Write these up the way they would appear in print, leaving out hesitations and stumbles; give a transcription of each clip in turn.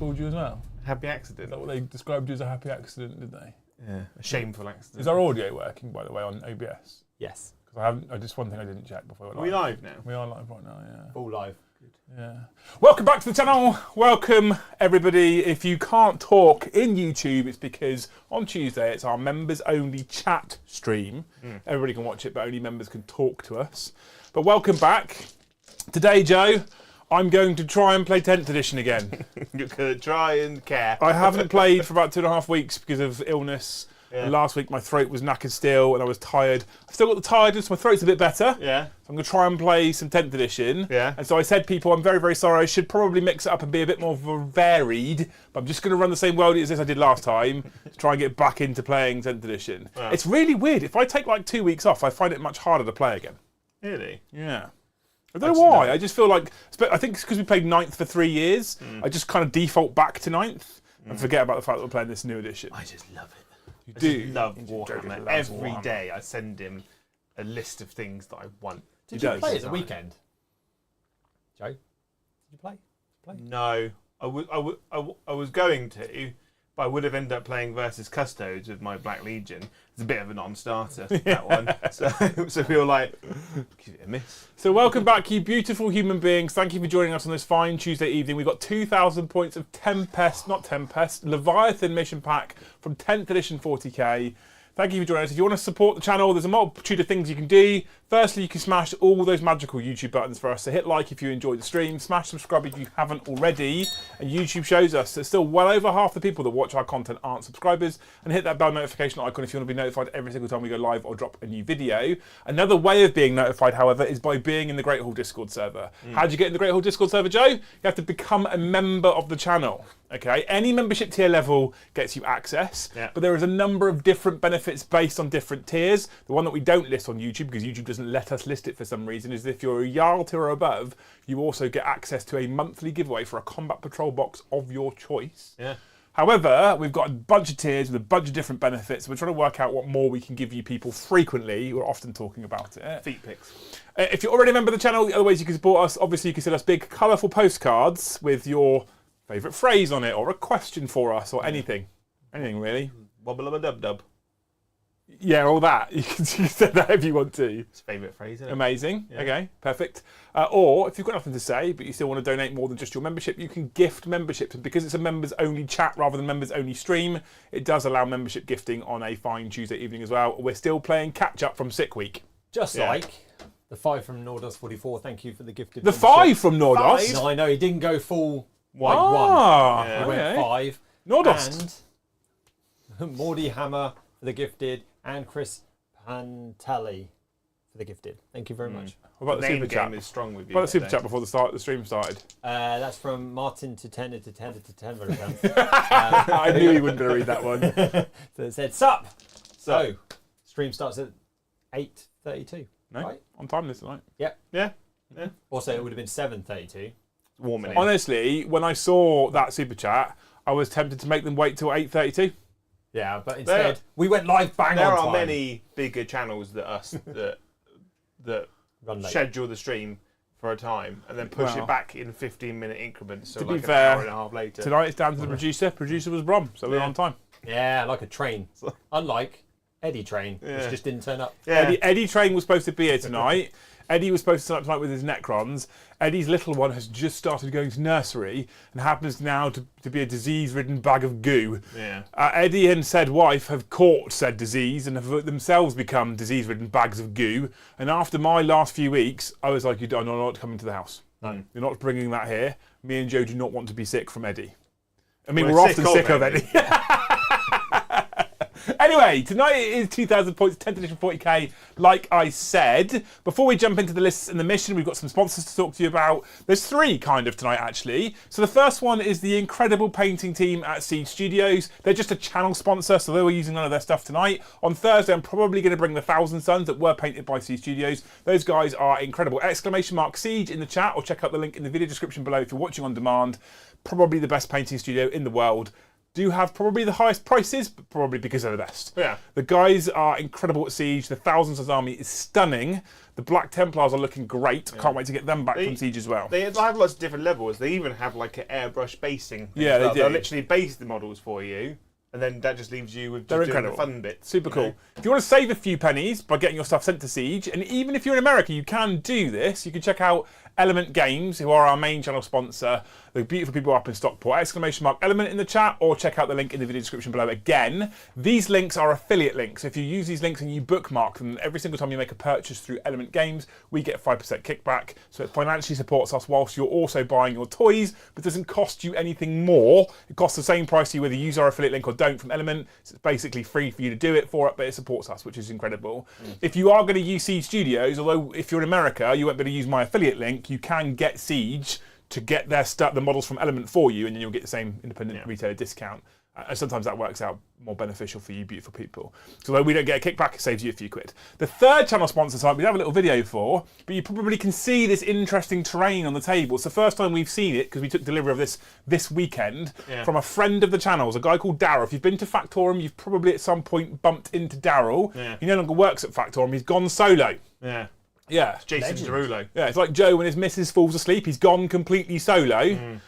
called you as well? Happy accident. Is that what they described you as, a happy accident, did they? Yeah, a shameful accident. Is our audio working, by the way, on OBS? Yes. Because just one thing I didn't check before. Are we live now? We are live right now, yeah. All live. Good. Yeah. Welcome back to the channel. Welcome, everybody. If you can't talk in YouTube, it's because on Tuesday it's our members-only chat stream. Everybody can watch it, but only members can talk to us. But welcome back. Today, Joe, I'm going to try and play 10th edition again. You're going to try and care. I haven't played for about 2.5 weeks because of illness. Yeah. And last week my throat was knackered still and I was tired. I've still got the tiredness, my throat's a bit better. Yeah. So I'm going to try and play some 10th edition. Yeah. And so I said, people, I'm very, very sorry. I should probably mix it up and be a bit more varied. But I'm just going to run the same world as I did last time to try and get back into playing 10th edition. Wow. It's really weird. If I take like 2 weeks off, I find it much harder to play again. Really? Yeah. I don't know why. I just feel like, I think it's because we played 9th for 3 years. I just kind of default back to 9th and forget about the fact that we're playing this new edition. I just love it. You I do? just love Joe Warhammer. loves Every Warhammer. day I send him a list of things that I want. Did He you does. play at the weekend? Joe? Did you play? No, I was going to, but I would have ended up playing versus Custodes with my Black Legion. It's a bit of a non-starter, that one. So we were like, give it a miss. So welcome back, you beautiful human beings. Thank you for joining us on this fine Tuesday evening. We've got 2,000 points of Leviathan mission pack from 10th edition 40k. Thank you for joining us. If you want to support the channel, there's a multitude of things you can do. Firstly, you can smash all those magical YouTube buttons for us. So hit like if you enjoyed the stream, smash subscribe if you haven't already. And YouTube shows us that still well over half the people that watch our content aren't subscribers. And hit that bell notification icon if you want to be notified every single time we go live or drop a new video. Another way of being notified, however, is by being in the Great Hall Discord server. How do you get in the Great Hall Discord server, Joe? You have to become a member of the channel. Okay, any membership tier level gets you access, but there is a number of different benefits based on different tiers. The one that we don't list on YouTube, because YouTube doesn't let us list it for some reason, is if you're a Jarl tier or above, you also get access to a monthly giveaway for a combat patrol box of your choice. Yeah. However, we've got a bunch of tiers with a bunch of different benefits. We're trying to work out what more we can give you people frequently. We're often talking about it. Feet pics. If you're already a member of the channel, the other ways you can support us, obviously you can send us big, colourful postcards with your favourite phrase on it, or a question for us, or anything. Anything, really. Wobble-a-dub-dub. Yeah, all that. You can say that if you want to. It's favourite phrase, isn't it? Amazing. Yeah. Okay, perfect. Or if you've got nothing to say, but you still want to donate more than just your membership, you can gift memberships. And because it's a members-only chat rather than members-only stream, it does allow membership gifting on a fine Tuesday evening as well. We're still playing catch-up from Sick Week. Just like the 5 from Nordos 44. Thank you for the gifted. The membership. 5 from Nordos? No, I know, he didn't go full white Ah, one. He went okay. 5. Nordos. And Mordy Hammer for the gifted, and Chris Pantelli for the gifted. Thank you very much. What about the Name super chat? game is strong with you. What about the super today. chat before the stream started? That's from Martin to 10 to 10 to 10. I knew he wouldn't be able to read that one. So it said, sup! So, stream starts at 8:32. No, Right? on time this tonight. Yep. Yeah. Also, it would have been 7:32. Warming in. Honestly, when I saw that super chat, I was tempted to make them wait till 8:32. Yeah, but instead, we went live bang There on are time. many bigger channels that us that Run late. schedule the stream for a time and then push Well, it back in 15-minute increments. So to like be an fair, hour and a half later. Tonight it's down to the producer. Producer was Brom, so we're Yeah. on time. Yeah, like a train. Unlike Eddie Train, Yeah. which just didn't turn up. Yeah. Eddie Train was supposed to be here tonight. Eddie was supposed to turn up tonight with his Necrons. Eddie's little one has just started going to nursery and happens now to be a disease-ridden bag of goo. Yeah. Eddie and said wife have caught said disease and have themselves become disease-ridden bags of goo. And after my last few weeks, I was like, you're not coming to the house. No. You're not bringing that here. Me and Joe do not want to be sick from Eddie. I mean, We're we're sick often of sick of Eddie. Eddie. Anyway, tonight it is 2,000 points, 10th edition 40k, like I said. Before we jump into the lists and the mission, we've got some sponsors to talk to you about. There's 3 kind of tonight, actually. So the first one is the incredible painting team at Siege Studios. They're just a channel sponsor, so they were using none of their stuff tonight. On Thursday, I'm probably going to bring the Thousand Suns that were painted by Siege Studios. Those guys are incredible. !Siege in the chat, or check out the link in the video description below if you're watching on demand. Probably the best painting studio in the world. do have probably the highest prices, but probably because they're the best. Yeah. The guys are incredible at Siege. The Thousands army is stunning. The Black Templars are looking great. I can't wait to get them back from Siege as well. They have lots of different levels. They even have like an airbrush basing. Yeah, they do. They'll literally base the models for you, and then that just leaves you with just doing the fun bits. Super cool. know? If you want to save a few pennies by getting your stuff sent to Siege, and even if you're in America, you can do this. You can check out Element Games, who are our main channel sponsor. The beautiful people up in Stockport. !Element in the chat, or check out the link in the video description below. Again, these links are affiliate links. If you use these links and you bookmark them, every single time you make a purchase through Element Games, we get a 5% kickback. So it financially supports us whilst you're also buying your toys, but doesn't cost you anything more. It costs the same price to you whether you use our affiliate link or don't from Element. So it's basically free for you to do it for it, but it supports us, which is incredible. If you are going to use Siege Studios, although if you're in America, you won't be able to use my affiliate link, you can get Siege to get their the models from Element for you, and then you'll get the same independent retailer discount. And sometimes that works out more beneficial for you beautiful people. So though we don't get a kickback, it saves you a few quid. The third channel sponsor site we have a little video for, but you probably can see this interesting terrain on the table. It's the first time we've seen it because we took delivery of this weekend from a friend of the channel's, a guy called Daryl. If you've been to Factorum, you've probably at some point bumped into Daryl. He no longer works at Factorum, he's gone solo. Yeah. Yeah. It's Jason Derulo. Yeah, it's like Joe when his missus falls asleep, he's gone completely solo.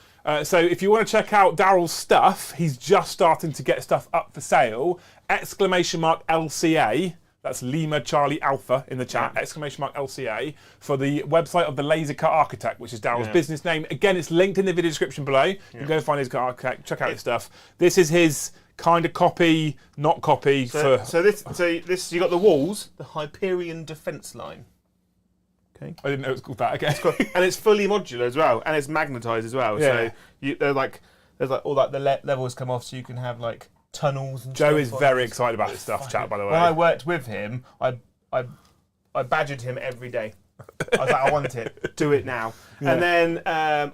So if you want to check out Daryl's stuff, he's just starting to get stuff up for sale. !LCA, that's Lima Charlie Alpha in the chat, !LCA, for the website of the Laser Cut Architect, which is Daryl's business name. Again, it's linked in the video description below. You can go find his architect, check out his stuff. This is his kind of copy, not copy. So this you got the walls, the Hyperion defense line. Okay. I didn't know it was called that. Okay. And it's fully modular as well, and it's magnetized as well. Yeah. So there's like all like the levels come off, so you can have like tunnels. And Joe stuff is on very this. excited about this stuff, chat, by the way. When I worked with him, I badgered him every day. I was like, I want it. Do it now. Yeah. And then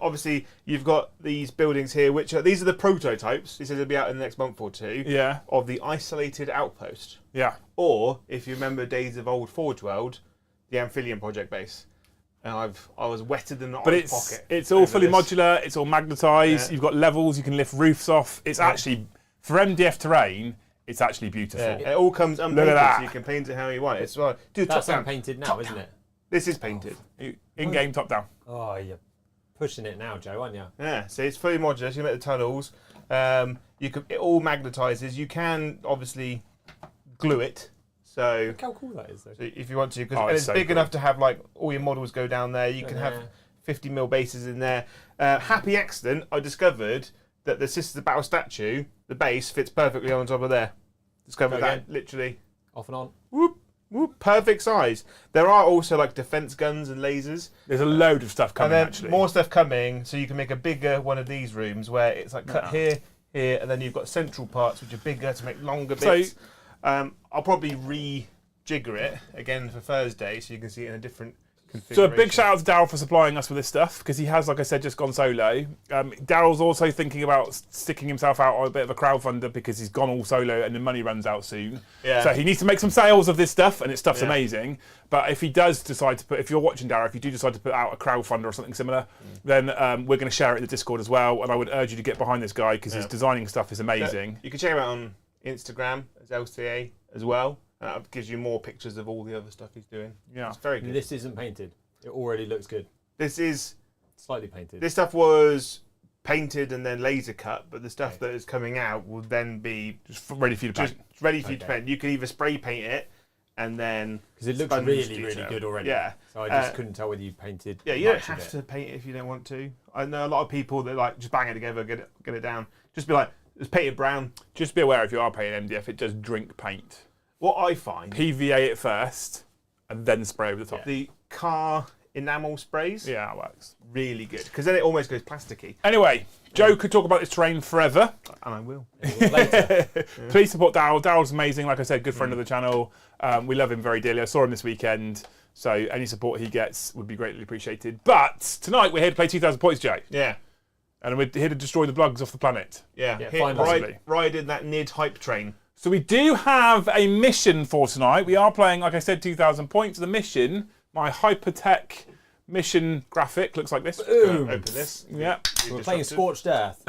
obviously you've got these buildings here, which these are the prototypes. He says they'll be out in the next month or two. Yeah. Of the isolated outpost. Yeah. Or if you remember days of old Forge World, the Amphibian Project base. And I was wetter than the orange pocket. It's all fully modular. It's all magnetised. Yeah. You've got levels. You can lift roofs off. It's actually, for MDF terrain, it's actually beautiful. Yeah. It all comes unpainted, so you can paint it how you want. It's right. Dude, That's top down. unpainted now, isn't it? This is painted. In-game, top down. Oh, you're pushing it now, Joe, aren't you? Yeah, so it's fully modular. So you make the tunnels. It all magnetises. You can obviously glue it. So Look how cool that is, though. if you want to, because it's it's so big cool. enough to have like all your models go down there. You can have 50mm bases in there. Happy accident, I discovered that the Sisters of Battle statue, the base, fits perfectly on top of there. Discovered that literally. Off and on. Whoop, whoop, perfect size. There are also like defense guns and lasers. There's a load of stuff coming, and then actually. more stuff coming, so you can make a bigger one of these rooms where it's like cut here, and then you've got central parts which are bigger to make longer bits. I'll probably rejigger it again for Thursday so you can see it in a different configuration. So a big shout out to Daryl for supplying us with this stuff, because he has, like I said, just gone solo. Daryl's also thinking about sticking himself out on a bit of a crowdfunder because he's gone all solo and the money runs out soon. Yeah. So he needs to make some sales of this stuff, and stuff's amazing. But if he does decide to if you're watching Daryl, if you do decide to put out a crowdfunder or something similar, then we're going to share it in the Discord as well. And I would urge you to get behind this guy because his designing stuff is amazing. You can check him out on Instagram as LCA as well. That gives you more pictures of all the other stuff he's doing. Yeah. It's very good. This isn't painted. It already looks good. This is Slightly painted. This stuff was painted and then laser cut, but the stuff that is coming out will then be Just ready for you to paint. ready for you to paint. You can either spray paint it and then Because it looks sponge really, detail. really good already. Yeah. So I just couldn't tell whether you painted. Yeah, you don't much of have it. to paint it if you don't want to. I know a lot of people that like just bang it together, get it down. Just be like, just paint it brown. Just be aware if you are painting MDF, it does drink paint. What I find, PVA it first, and then spray over the top. the car enamel sprays, Yeah, it works. really good because then it almost goes plasticky. Anyway, Joe could talk about this terrain forever. And I will. Later. Please support Daryl. Daryl's amazing. Like I said, good friend of the channel. We love him very dearly. I saw him this weekend. So any support he gets would be greatly appreciated. But tonight we're here to play 2,000 points, Joe. Yeah. And we're here to destroy the Blugs off the planet. Yeah. finally. Ride in that NID hype train. So we do have a mission for tonight. We are playing, like I said, 2,000 points. The mission, my hypertech mission graphic looks like this. Boom. Open this. Yeah. We're playing Scorched Earth.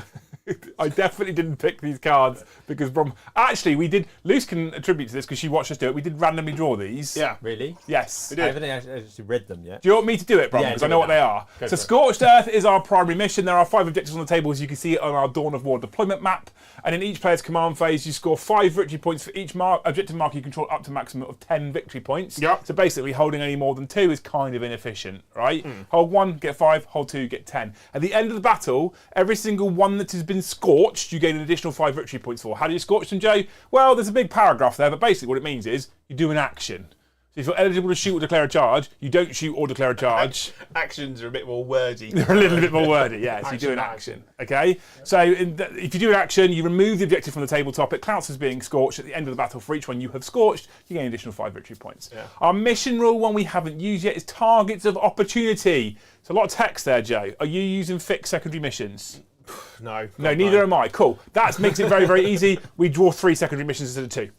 I definitely didn't pick these cards because actually we did. Luce can attribute to this because she watched us do it. We did randomly draw these. Yeah. Really? Yes. We did. I haven't actually read them yet. Do you want me to do it, Brom? Yeah, Because do I know it what they are. Go So for it. Scorched Earth is our primary mission. There are 5 objectives on the table, as you can see on our Dawn of War deployment map. And in each player's command phase, you score 5 victory points for each objective marker you control, up to a maximum of 10 victory points. Yep. So basically, holding any more than 2 is kind of inefficient, right? Hold 1, get 5. Hold 2, get 10. At the end of the battle, every single one that has been scorched, you gain an additional 5 victory points for. How do you scorch them, Joe? Well, there's a big paragraph there, but basically what it means is you do an action. So if you're eligible to shoot or declare a charge, you don't shoot or declare a charge. Actions are a bit more wordy. They're a little bit more wordy, yeah. So you do an action, okay? So if you do an action, you remove the objective from the tabletop. It counts as being scorched. At the end of the battle, for each one you have scorched, you gain an additional 5 victory points. Yeah. Our mission rule, one we haven't used yet, is targets of opportunity. So a lot of text there, Joe. Are you using fixed secondary missions? No. No, neither am I. Cool. That makes it very, very easy. We draw 3 secondary missions instead of 2.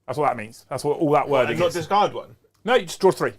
That's what that means. That's what all that wording And not is. discard one. No, you just draw 3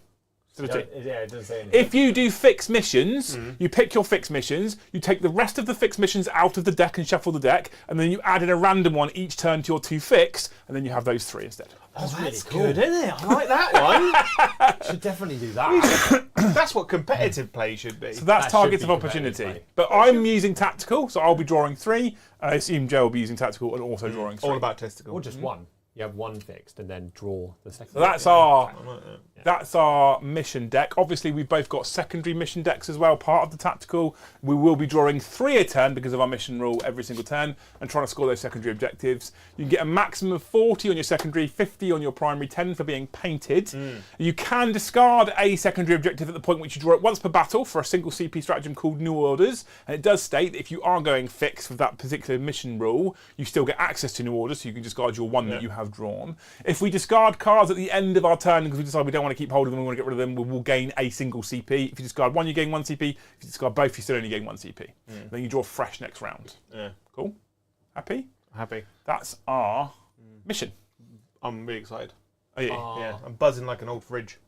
instead of 2. Yeah, it doesn't say anything. If you do fixed missions, you pick your fixed missions, you take the rest of the fixed missions out of the deck and shuffle the deck, and then you add in a random one each turn to your 2 fixed, and then you have those 3 instead. That's Oh, really that's cool. good, isn't it? I like that one. Should definitely do that. That's what competitive play should be. So that's That targets should of be competitive opportunity. play. But I'm using tactical, so I'll be drawing 3. I assume Joe will be using tactical and also drawing 3. All about testicle. Or just one. You have one fixed and then draw the second. So that's our I like that. That's our mission deck. Obviously, we've both got secondary mission decks as well, part of the tactical. We will be drawing 3 a turn because of our mission rule every single turn and trying to score those secondary objectives. You can get a maximum of 40 on your secondary, 50 on your primary, 10 for being painted. You can discard a secondary objective at the point which you draw it once per battle for a single CP stratagem called New Orders. And it does state that if you are going fixed with that particular mission rule, you still get access to New Orders, so you can discard your one that you have drawn. If we discard cards at the end of our turn because we decide we don't want to keep hold of them, we want to get rid of them, we will gain a single CP. If you discard 1, you gain 1 CP. If you discard both, you still only gain 1 CP. Then you draw fresh next round. Yeah. Cool? Happy? Happy. That's our mission. I'm really excited. Are you? Yeah. I'm buzzing like an old fridge.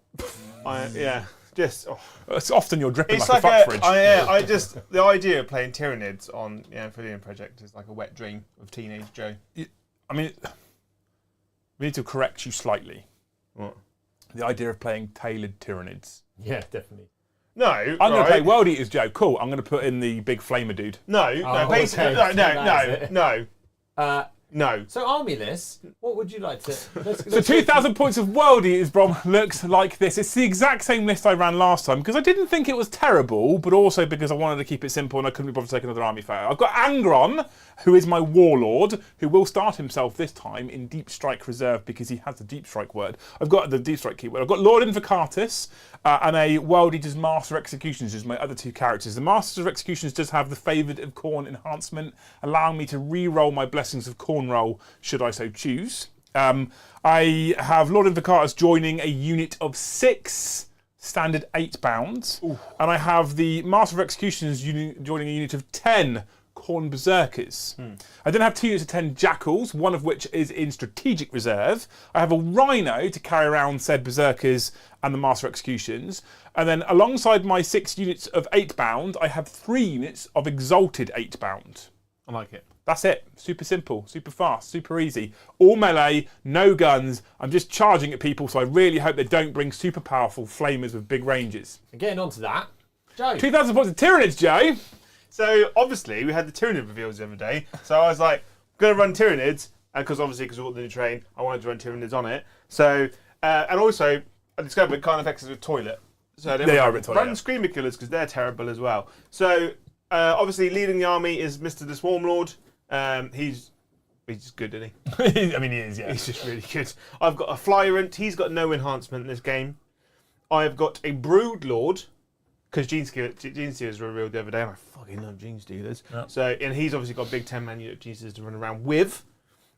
Just. Oh. It's often you're dripping It's like like a fuck fridge. I just the idea of playing Tyranids on Amphibian Project is like a wet dream of teenage Joe. I mean, we need to correct you slightly. What? The idea of playing tailored Tyranids. Yeah, definitely. No, I'm going to play World Eaters, Joe. Cool. I'm going to put in the big flamer dude. No, basically, okay. no. So army list, what would you like to? So 2,000 points of World Eaters, Brom, looks like this. It's the exact same list I ran last time because I didn't think it was terrible, but also because I wanted to keep it simple and I couldn't be bothered to take another army fair. I've got Angron, who is my warlord, who will start himself this time in Deep Strike Reserve because he has the Deep Strike word. I've got the Deep Strike keyword. I've got Lord Invocatus and a World Eaters Master Executioners as my other 2 characters. The Master of Executioners does have the Favoured of Corn enhancement, allowing me to re-roll my Blessings of Corn roll should I so choose. I have Lord Invocatus joining a unit of 6 standard 8 bounds, and I have the Master of Executioners joining a unit of 10 Corn Berserkers. I then have 2 units of 10 Jackals, one of which is in Strategic Reserve. I have a Rhino to carry around said Berserkers and the Master Executions. And then alongside my 6 units of 8 bound, I have 3 units of Exalted 8 bound. I like it. That's it. Super simple, super fast, super easy. All melee, no guns. I'm just charging at people, so I really hope they don't bring super powerful flamers with big ranges. And getting onto that, Joe. 2,000 points of Tyranids, Joe. So obviously we had the Tyranid reveals the other day. So I was like, going to run Tyranids, and because we got the new train, I wanted to run Tyranids on it. So and also I discovered Carnifex is a toilet. So They are a bit toilet, Run yeah. Screamer Killers because they're terrible as well. So obviously leading the army is Mr. the Swarmlord. He's good, isn't he? I mean, he is, yeah. He's just really good. I've got a Flyerant. He's got no enhancement in this game. I've got a Broodlord. Because Gene Stealers were revealed the other day. I fucking love Gene Stealers. Yep. So, and he's obviously got a big 10-man unit of Gene Stealers to run around with.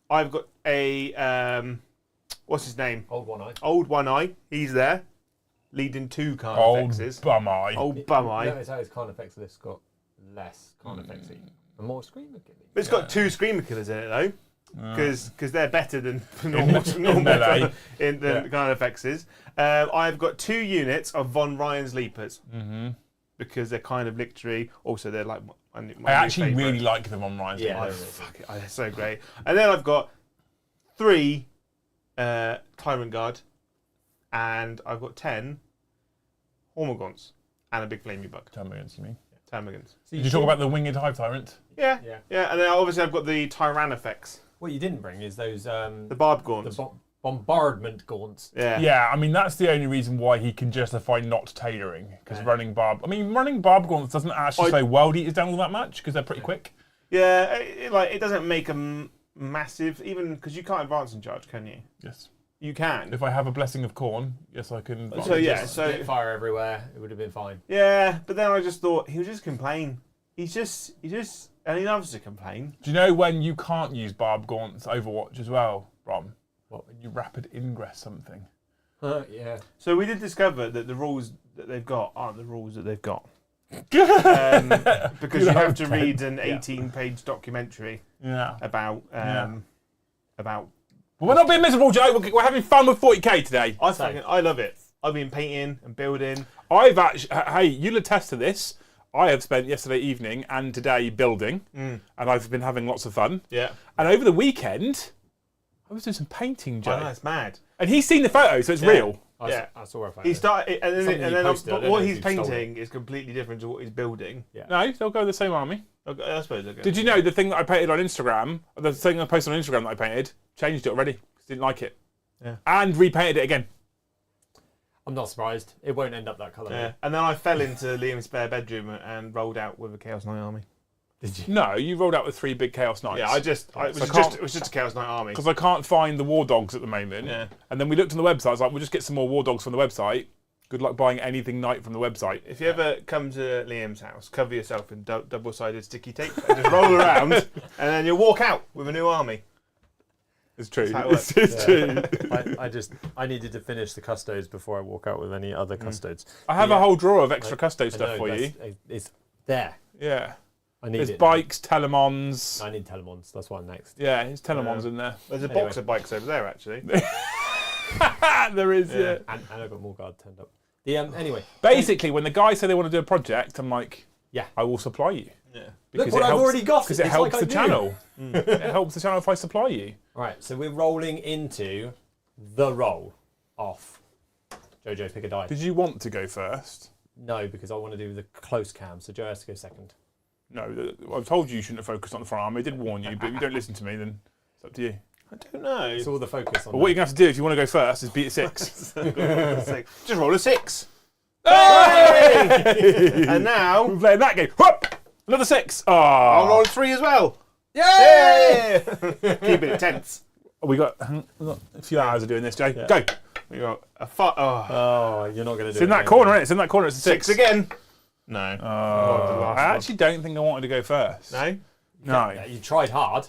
I've got a, what's his name? Old One Eye. Old One Eye. He's there. Leading 2 Carnifexes. Bum eye. Old Bum Eye. Notice how his Carnifex list got less Carnifexy and more Screamer Killing. But it's got 2 Screamer Killers in it, though. Because they're better than normal melee. in the Carnifexes. I've got 2 units of Von Ryan's Leapers. Mm-hmm. Because they're kind of lictory. Also, they're like I actually really like them on Ryan's. Yeah, Live. they're really Fuck it, they're so great. And then I've got 3 Tyrant Guard, and I've got 10 Hormagaunts, and a big flamey bug. Termagants, you mean? Termagants. Did you talk about the winged hive tyrant? Yeah. Yeah. Yeah, and then obviously I've got the Tyrannifex, What you didn't bring is those the Barb the Gaunts. bombardment gaunts. Yeah. Yeah, I mean that's the only reason why he can justify not tailoring because running barb gaunts doesn't actually slow world eaters down all that much because they're pretty quick. Yeah, it doesn't make a massive, even because you can't advance in charge, can you? Yes. You can. If I have a blessing of corn, yes, I can. So yeah, Just so lit fire everywhere. It would have been fine. yeah, but then I just thought he would just complain. He's just, and he loves to complain. Do you know when you can't use barb gaunts Overwatch as well, Brom? What? When you rapid ingress something. Yeah. So we did discover that the rules that they've got aren't the rules that they've got. Because you have to read an 18-page documentary Yeah. about. Well, we're not being miserable, Joe. We're having fun with 40k today. I love it. I've been painting and building. I've actually, hey, you'll attest to this. I have spent yesterday evening and today building, and I've been having lots of fun. Yeah. And over the weekend, I was doing some painting, Joe. I know, it's mad. And he's seen the photo, so it's real. Yeah. I saw a photo. He started, and Something then you posted, I but don't what know if he's you've stolen painting is completely different to what he's building. Yeah. No, they'll go the same army. Okay, I suppose. Okay. Did you know the thing that I painted on Instagram, the thing I posted on Instagram that I painted, changed it already? 'Cause didn't like it. Yeah. And repainted it again. I'm not surprised. It won't end up that colour. Yeah. And then I fell into Liam's spare bedroom and rolled out with a Chaos Knight army. Did you? No, you rolled out with 3 big Chaos Knights. Yeah, it was just a Chaos Knight army. Because I can't find the War Dogs at the moment. Yeah. And then we looked on the website, I was like, we'll just get some more War Dogs from the website. Good luck buying anything Knight from the website. If you ever come to Liam's house, cover yourself in double-sided sticky tape and just roll around, and then you'll walk out with a new army. It's true. That's how it works. It's true. I needed to finish the custodes before I walk out with any other custodes. I have a whole drawer of extra custo I stuff know, for you. It's there. Yeah. I need There's it. bikes, Telemons. I need Telemons. That's why I'm next. Yeah, there's Telemons in there. There's a Anyway. box of bikes over there, actually. There is, yeah. And I've got more guard turned up. The anyway. Basically, when the guys say they want to do a project, I'm like, Yeah. I will supply you. Yeah. Look what I've already got. Because it It's helps like I the knew. channel. It helps the channel if I supply you. Right, so we're rolling into the roll off. Jojo, pick a die. Did you want to go first? No, because I want to do the close cam, so Joe has to go second. No, I've told you shouldn't have focused on the front arm. I did warn you, but if you don't listen to me, then it's up to you. I don't know. It's all the focus on But what you're going to have to do if you want to go first is beat a 6. Just roll a 6. Hey! And now We're playing that game. Whoop! Another 6. I'll Oh, roll a 3 as well. Yay! Keeping it tense. we've got a few hours of doing this, Jay. Yeah. Go. We got a 5. Oh, Oh, you're not going to do It's it. in that again. corner, isn't it? It's in that corner. It's a 6. 6 again. No. I actually don't think I wanted to go first. No? No. Yeah, you tried hard.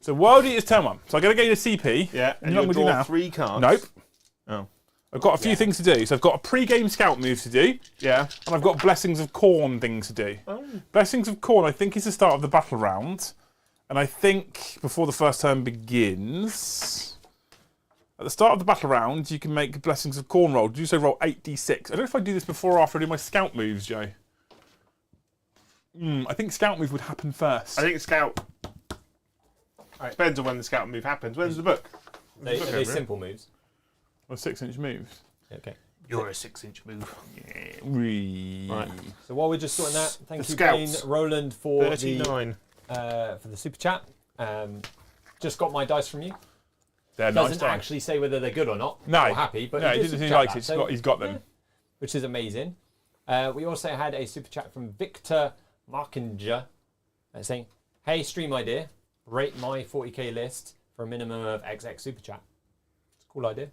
So World Eater's turn 1. So I'm going to go to CP. Yeah. And You're you'll not gonna do draw now? 3 cards. Nope. Oh. I've got a few things to do. So I've got a pre-game scout move to do, Yeah. and I've got Blessings of Corn things to do. Oh. Blessings of Corn, I think, is the start of the battle round. And I think before the first turn begins, at the start of the battle round, you can make Blessings of Corn roll. Did you say roll 8d6? I don't know if I do this before or after I do my scout moves, Joe. I think scout move would happen first. I think Scout. Depends on when the Scout move happens. When's the book? Are they simple moves? Or 6-inch moves. Okay. You're a 6-inch move. Right. So while we're just sorting that, thank The you, Bane scouts. Roland, for 39. the super chat. Just got my dice from you. They're nice Doesn't dice. actually say whether they're good or not. No. Or happy, but No, he he did didn't. He super likes chat it. that, so- He's got them. Yeah, which is amazing. We also had a super chat from Victor Markinger saying, "Hey, stream idea, rate my 40k list for a minimum of XX super chat." It's a cool idea.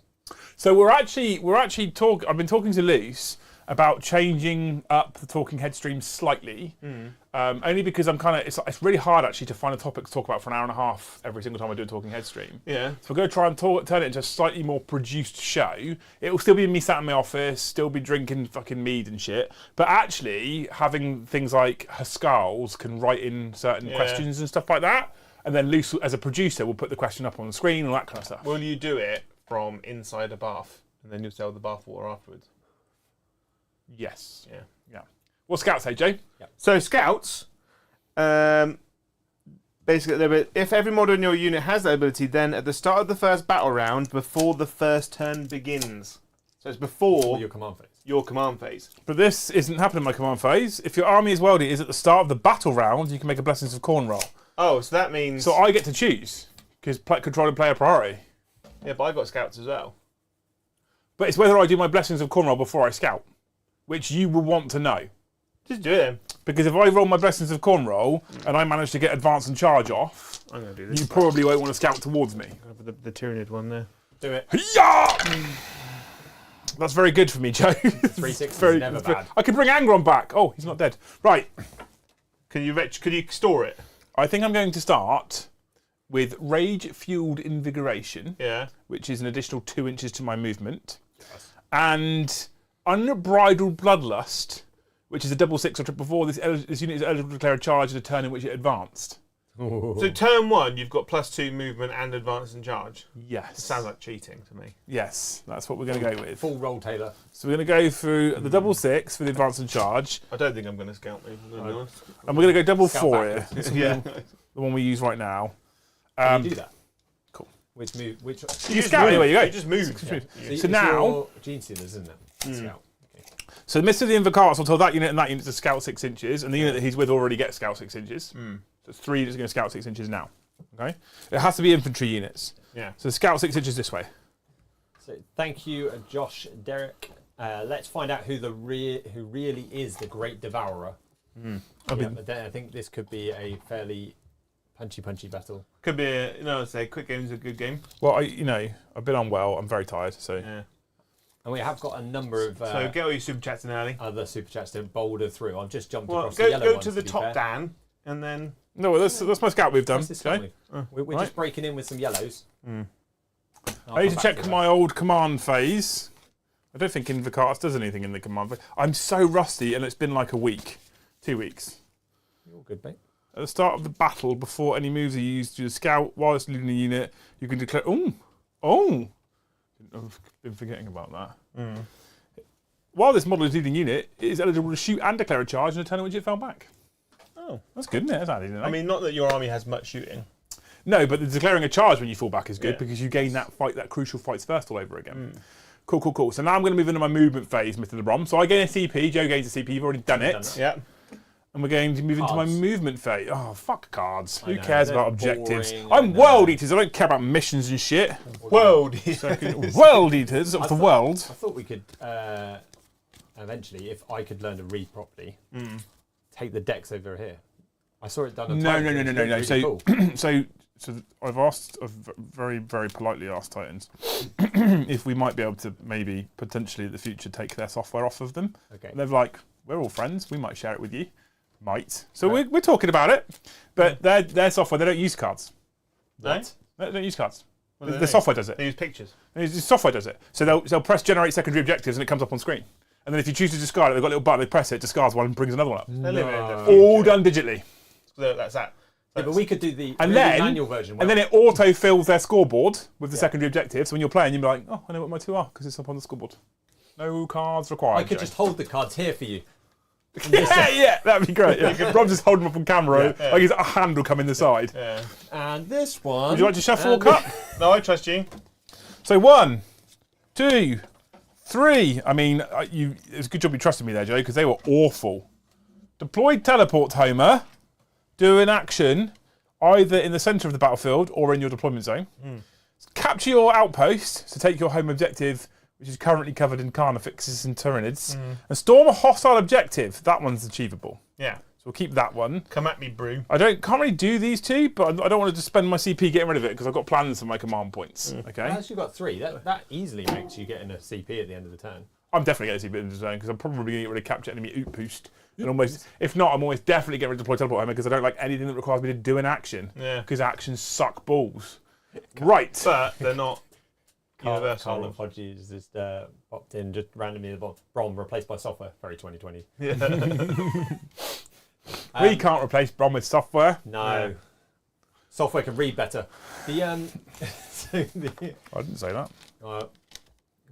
So we're actually talking. I've been talking to Luce about changing up the talking head stream slightly, only because I'm kind of. It's really hard actually to find a topic to talk about for an hour and a half every single time I do a talking head stream. Yeah. So we're going to try and turn it into a slightly more produced show. It will still be me sat in my office, still be drinking fucking mead and shit, but actually having things like Haskell's can write in certain questions and stuff like that, and then Luce, as a producer, will put the question up on the screen and all that kind of stuff. Will you do it from inside a bath and then you'll sell the bath water afterwards? Yes. Yeah. Yeah. What Scout say, Jay? So Scouts, Basically, if every model in your unit has that ability, then at the start of the first battle round, before the first turn begins. So it's before Your command phase. your command phase. But this isn't happening in my command phase. If your army is welded, is at the start of the battle round, you can make a Blessings of Corn roll. Oh, so that means... So I get to choose, because controlling player priority. Yeah, but I got scouts as well. But it's whether I do my Blessings of Corn roll before I scout, which you will want to know. Just do it then. Because if I roll my Blessings of Corn roll, and I manage to get advance and charge off, I'm going to do this. you probably won't want to scout towards me. The Tyranid one there. Do it. Yeah! That's very good for me, Joe. 360 is never bad. I could bring Angron back. Oh, he's not dead. Right. Could you store it? I think I'm going to start with Rage-Fueled Invigoration, which is an additional 2 inches to my movement, and Unbridled Bloodlust, which is a 6/6 or 4/4. This unit is eligible to declare a charge at a turn in which it advanced. So turn 1, you've got +2 movement and advance and charge. Yes. Sounds like cheating to me. Yes, that's what we're going to go with. Full roll, Taylor. So we're going to go through the 6/6 for the advance and charge, I don't think I'm going to scout move, I'm going to be honest. and we're going to go Scout 4 here. backwards. Yeah. The one we use right now. Can you do that? Cool. Which move? Which? You scout anywhere you go. You just move. it's now- your Gene Stealers, isn't it? Scout. Okay. So the Mr. the Invocatus will tell that unit and that unit to scout 6 inches, and the unit that he's with already gets scout 6 inches. So it's 3 that's going to scout 6 inches now. Okay? It has to be infantry units. Yeah. So scout 6 inches this way. So thank you, Josh, Derek. Let's find out who who really is the Great Devourer. I think this could be a fairly punchy battle. Could be, say, quick game's a good game. Well, I've been unwell. I'm very tired, so... Yeah. And we have got a number of So get all your super chats in early. other super chats to boulder through. I've just jumped Well, across the yellow go ones, to the be top, fair. Dan, and then... No, well, that's my scout we've done. What's this Okay? one with? We're right. just breaking in with some yellows. I need to check my old command phase. I don't think Invocatus does anything in the command phase. I'm so rusty, and it's been like a week. 2 weeks. You're all good, mate. At the start of the battle, before any moves are used to the scout, whilst leading a unit, you can declare... Oh! I've been forgetting about that. While this model is leading unit, it is eligible to shoot and declare a charge in a turn in which it fell back. Oh. That's good, isn't it? That's handy, isn't it? I mean, not that your army has much shooting. No, but the declaring a charge when you fall back is good Yeah. because you gain that crucial fights first all over again. Cool. So now I'm going to move into my movement phase, Mr. LeBron. So I gain a CP, Joe gains a CP, you've already done it. Yeah. And we're going to move into my Cards. movement phase. Oh, fuck cards. Who know, cares they're about objectives? boring, I'm I know. World Eaters, I don't care about missions and shit. World. World Eaters of the world. I thought we could eventually, if I could learn to read properly, take the decks over here. I saw it done. On No. Titans, it was really cool. So I've very, very politely asked Titans if we might be able to maybe potentially in the future take their software off of them. Okay. And they're like, we're all friends. We might share it with you. Might. So we're talking about it. But their software, they don't use cards. What? They don't use cards. What do they The do? software does it. They use pictures. The software does it. So they'll press generate secondary objectives and it comes up on screen. And then if you choose to discard it, they've got a little button, they press it, discards one and brings another one up. They live in the All future. done digitally. So that's that. Yeah, but we could do the And really then, manual version. and then it auto-fills their scoreboard with the secondary objectives. So when you're playing, you'll be like, oh, I know what my 2 are because it's up on the scoreboard. No cards required. I could Joe. just hold the cards here for you. Yeah, that'd be great. Yeah. Rob just holding them up on camera, Yeah. like he's a hand will come in the side. Yeah. And this one. Would you like to shuffle or and cut? No, I trust you. So 1, 2, 3. I mean, it's a good job you trusted me there, Joe, because they were awful. Deployed teleport Homer. Do an action either in the centre of the battlefield or in your deployment zone. Capture your outpost, so take your home objective, which is currently covered in carnifexes and Tyranids, and storm a hostile objective. That one's achievable. Yeah. So we'll keep that one. Come at me, brew. Can't really do these two, but I don't want to just spend my CP getting rid of it because I've got plans for my command points. Okay, I've actually got 3. That easily makes you getting a CP at the end of the turn. I'm definitely getting CP in the zone because I'm probably going to get rid of capture enemy outpost. And almost, if not, I'm always definitely getting rid of deploy teleport Homer because I don't like anything that requires me to do an action. Yeah. Because actions suck balls. Right. But they're not Carl universal. Hodges just popped in just randomly the Brom replaced by software. Very 2020. We can't replace Brom with software. No. Software can read better. The I didn't say that.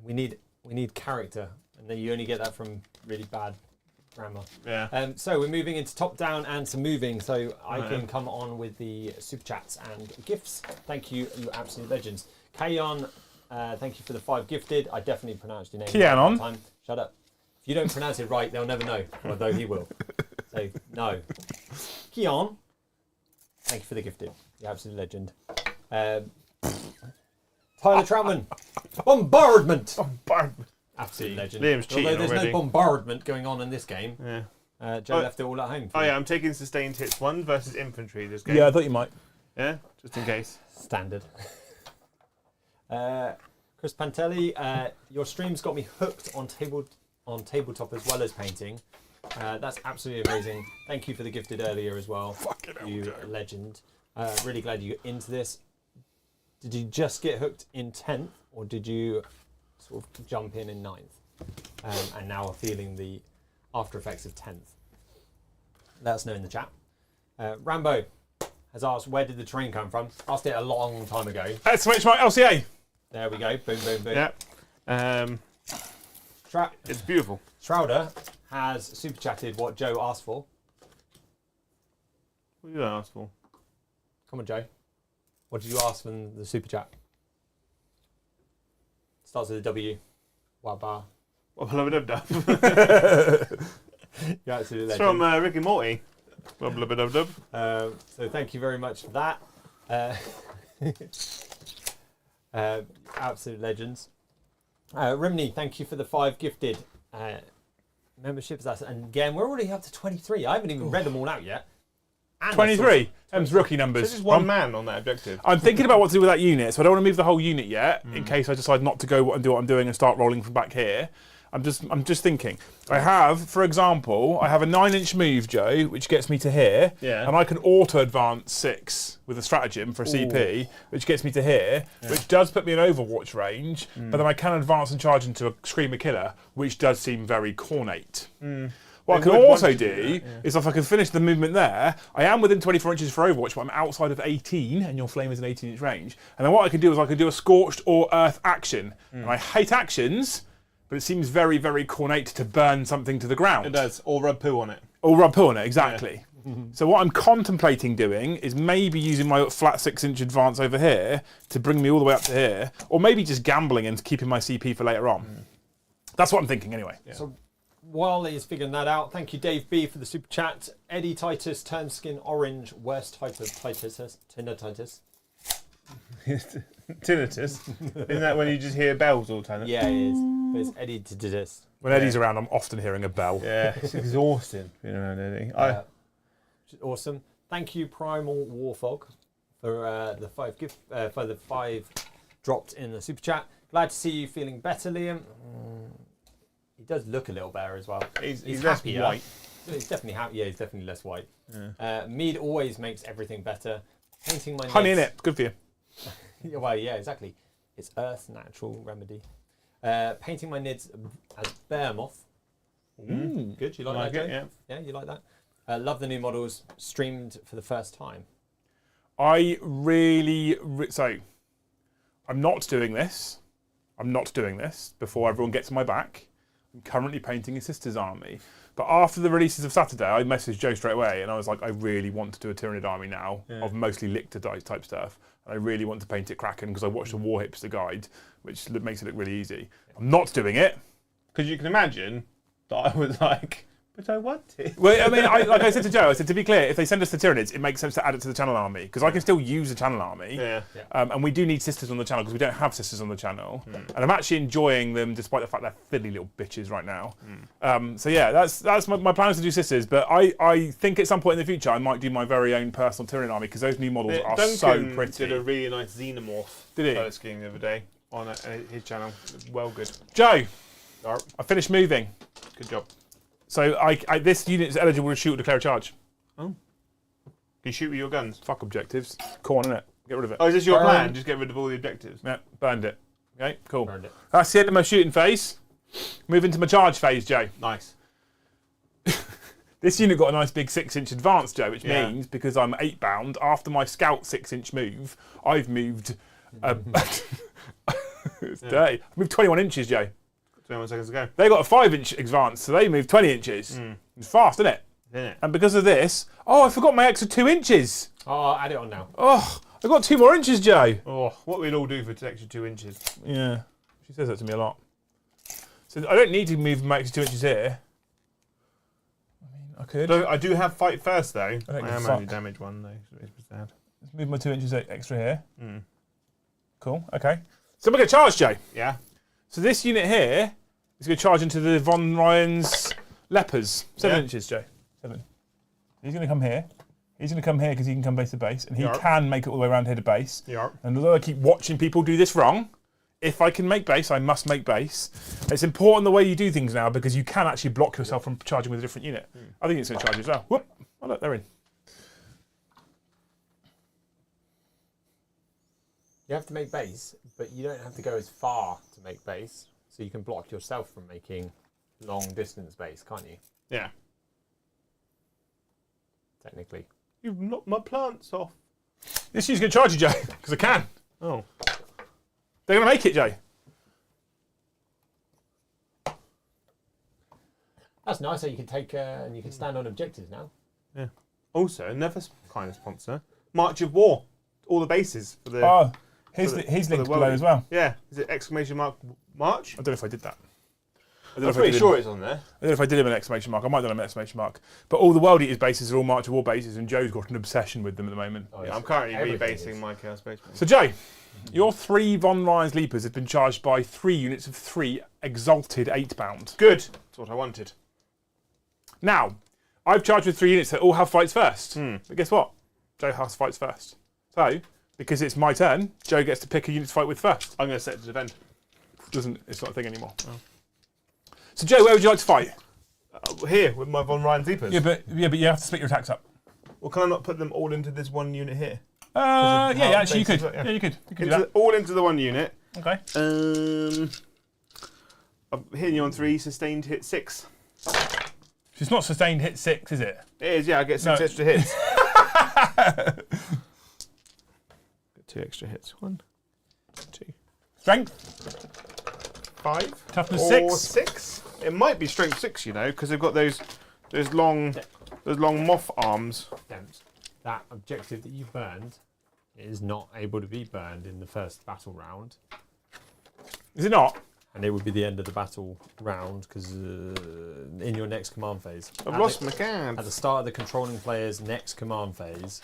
we need character, and then you only get that from really bad grammar. Yeah. So we're moving into top down and some moving. So I can come on with the super chats and gifts. Thank you, you absolute legends. Kayon, thank you for the 5 gifted. I definitely pronounced your name Kianon. right. Shut up. If you don't pronounce it right, they'll never know. Although he will. So no. Kion, thank you for the gifted. You absolute legend. Tyler Troutman, bombardment. Bombardment. Absolute legend. Liam's cheating Although there's already. no bombardment going on in this game. Yeah. Joe left it all at home. Oh yeah, I'm taking sustained hits 1 versus infantry this game. Yeah, I thought you might. Yeah, just in case. Standard. Chris Pantelli, your stream's got me hooked on tabletop as well as painting. That's absolutely amazing. Thank you for the gifted earlier as well. Fucking hell, you Joe. legend. Really glad you got into this. Did you just get hooked in 10th, or did you sort of jump in 9th, and now are feeling the after effects of 10th? Let us know in the chat. Rambo has asked, where did the train come from? Asked it a long time ago. Let's switch my LCA. There we go. Boom, boom, boom. Yeah. It's beautiful. Shrouder has super chatted what Joe asked for. What did I ask for? Come on, Joe. What did you ask from the super chat? Starts with a W. Wabba. What blah, blah, blah, blah. Yeah, absolutely. It's from Rick and Morty. Blah, blah, blah, blah, blah. So thank you very much for that. Absolute legends. Rimney, thank you for the 5 gifted memberships. And again, we're already up to 23. I haven't even read them all out yet. And 23. M's rookie numbers. There's just one man on that objective. I'm thinking about what to do with that unit, so I don't want to move the whole unit yet, in case I decide not to go and do what I'm doing and start rolling from back here. I'm just thinking. I have, for example, I have a 9-inch move, Joe, which gets me to here, Yeah. and I can auto advance 6 with a stratagem for a CP, which gets me to here, which does put me in Overwatch range, but then I can advance and charge into a Screamer Killer, which does seem very cornate. What I can also do is, if I can finish the movement there, I am within 24 inches for Overwatch, but I'm outside of 18, and your flame is an 18-inch range. And then what I can do is I can do a Scorched or Earth action. And I hate actions, but it seems very, very cornate to burn something to the ground. It does. Or rub poo on it. Or rub poo on it, exactly. So what I'm contemplating doing is maybe using my flat 6-inch advance over here to bring me all the way up to here, or maybe just gambling and keeping my CP for later on. That's what I'm thinking anyway. Yeah. So while he's figuring that out, thank you, Dave B, for the super chat. Eddie Titus, turn skin orange, worst type of Titus, tinnitus. Tinnitus? Isn't that when you just hear bells all the time? Yeah, it is. But it's Eddie Titus. When Eddie's around, I'm often hearing a bell. Yeah, it's exhausting being around Eddie. Which is awesome. Thank you, Primal Warfog, for the 5 gift for the 5 dropped in the super chat. Glad to see you feeling better, Liam. He does look a little better as well. He's less happier. white. He's definitely happy. Yeah, he's definitely less white. Mead always makes everything better. Painting my Honey in nids- it, good for you. Well, yeah, exactly. It's Earth's natural remedy. Painting my nids as bear moth. Good. You like that, Joe? Yeah. Yeah, you like that? Love the new models. Streamed for the first time. I really... So, I'm not doing this. I'm not doing this before everyone gets my back. I'm currently painting a sister's army. But after the releases of Saturday, I messaged Joe straight away and I was like, I really want to do a Tyranid army now of mostly Lictor dice type stuff. And I really want to paint it Kraken because I watched the War Hipster guide, which makes it look really easy. I'm not doing it. Because you can imagine that I was like, but I want it. Well, I mean, like I said to Joe, I said, to be clear, if they send us the Tyranids, it makes sense to add it to the channel army, because I can still use the channel army. Yeah. And we do need sisters on the channel, because we don't have sisters on the channel. And I'm actually enjoying them, despite the fact they're fiddly little bitches right now. So yeah, that's my plan is to do sisters, but I think at some point in the future, I might do my very own personal Tyranid army, because those new models are Duncan so pretty. did a really nice xenomorph Did he? colour scheme the other day on his channel. Well good. Joe, Alright, I finished moving. good job. So this unit is eligible to shoot or declare a charge. Can you shoot with your guns? Fuck objectives. Corn, innit? Get rid of it. Oh, is this your Burn. plan? Just get rid of all the objectives? Yeah, burned it. Okay, cool. Burned it. That's the end of my shooting phase. Move into my charge phase, Joe. Nice. This unit got a nice big 6-inch advance, Joe, which Yeah. means, because I'm 8 bound, after my scout 6-inch move, I've moved... it's dirty. I moved 21 inches, Joe. 21 seconds to go. They got a 5-inch advance, so they moved 20 inches. It's fast, isn't it? Isn't it? And because of this, I forgot my extra 2 inches. Oh, add it on now. Oh, I got 2 more inches, Joe. Oh, what we'd all do for an extra 2 inches. Yeah, she says that to me a lot. So I don't need to move my extra 2 inches here. I mean, I could. So I do have fight first though. I don't give a am fuck. only damage 1 though. So it's sad. Let's move my 2 inches extra here. Cool, okay. So we're going to charge, Joe. Yeah. So this unit here is going to charge into the Von Ryan's lepers. 7 inches, Joe. 7. He's going to come here. He's going to come here because he can come base to base, and he can make it all the way around here to base. Yeah. And although I keep watching people do this wrong, if I can make base, I must make base. It's important the way you do things now because you can actually block yourself from charging with a different unit. I think it's going to charge you as well. Whoop! Oh look, they're in. You have to make base, but you don't have to go as far to make base. So you can block yourself from making long distance base, can't you? Yeah. Technically. You've knocked my plants off. This unit's going to charge you, Joe, because I can. Oh. They're going to make it, Joe. That's nice. So you can take and you can stand on objectives now. Yeah. Also, another kind of sponsor, March of War. All the bases for the. Oh, he's for linked the below world. as well. Yeah. Is it exclamation mark March? I don't know if I did that. I'm pretty sure it's on there. I don't know if I did him an exclamation mark. I might have done him an exclamation mark. But all the World Eaters bases are all March of War bases, and Joe's got an obsession with them at the moment. Oh, Yeah, I'm currently Everything rebasing is. my Chaos Space Marine. So, Joe, your 3 Von Ryan's Leapers have been charged by 3 units of 3 Exalted 8-bound. Good. That's what I wanted. Now, I've charged with 3 units that all have fights first. But guess what? Joe has fights first. So, because it's my turn, Joe gets to pick a unit to fight with first. I'm going to set it to defend. It's not a thing anymore. So, Joe, where would you like to fight? Here with my Von Ryan Zeepers. Yeah, but you have to split your attacks up. Well, can I not put them all into this one unit here? Actually, you could. bases, Yeah, you could. You could do that. All into the one unit. Okay. I'm hitting you on 3, sustained hit 6. It's not sustained hit 6, is it? It is, yeah, I get 6 No. extra hits. Get 2 extra hits. 1, 2, Strength, 5. toughness Or 6. 6. It might be strength 6, you know, because they've got those long moth arms. That objective that you burned is not able to be burned in the first battle round. Is it not? And it would be the end of the battle round because in your next command phase. I've lost my card. At the start of the controlling player's next command phase,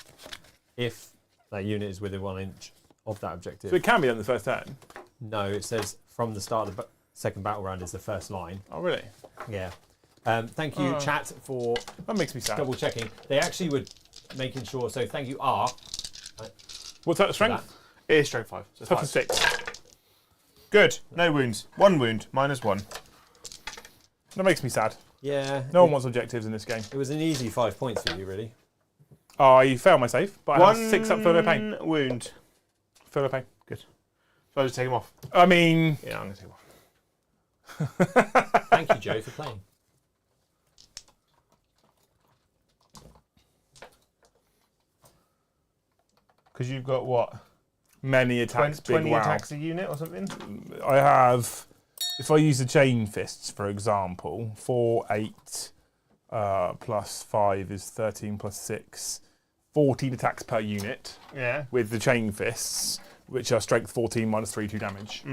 if that unit is within 1 inch of that objective. So it can be done the first turn. No, it says from the start of the second battle round is the first line. Oh, really? Yeah. Thank you, chat, for That makes me sad. double checking. They actually were making sure. So thank you, R. What's that strength? It is strength 5. So Toughness 5. 6. Good. No wounds. 1 wound. -1. That makes me sad. Yeah. No one wants objectives in this game. It was an easy 5 points for you, really. I failed my save, but I have 6 up further pain. 1 wound. Further pain. Good. So I just take him off. I mean, Yeah, I'm going to take him off. Thank you, Joe, for playing. Because you've got what? many attacks, 20 big wow. attacks a unit or something? I have, if I use the chain fists, for example, 4, 8, plus 5 is 13 plus 6, 14 attacks per unit Yeah. with the chain fists, which are strength 14 minus 3, 2 damage.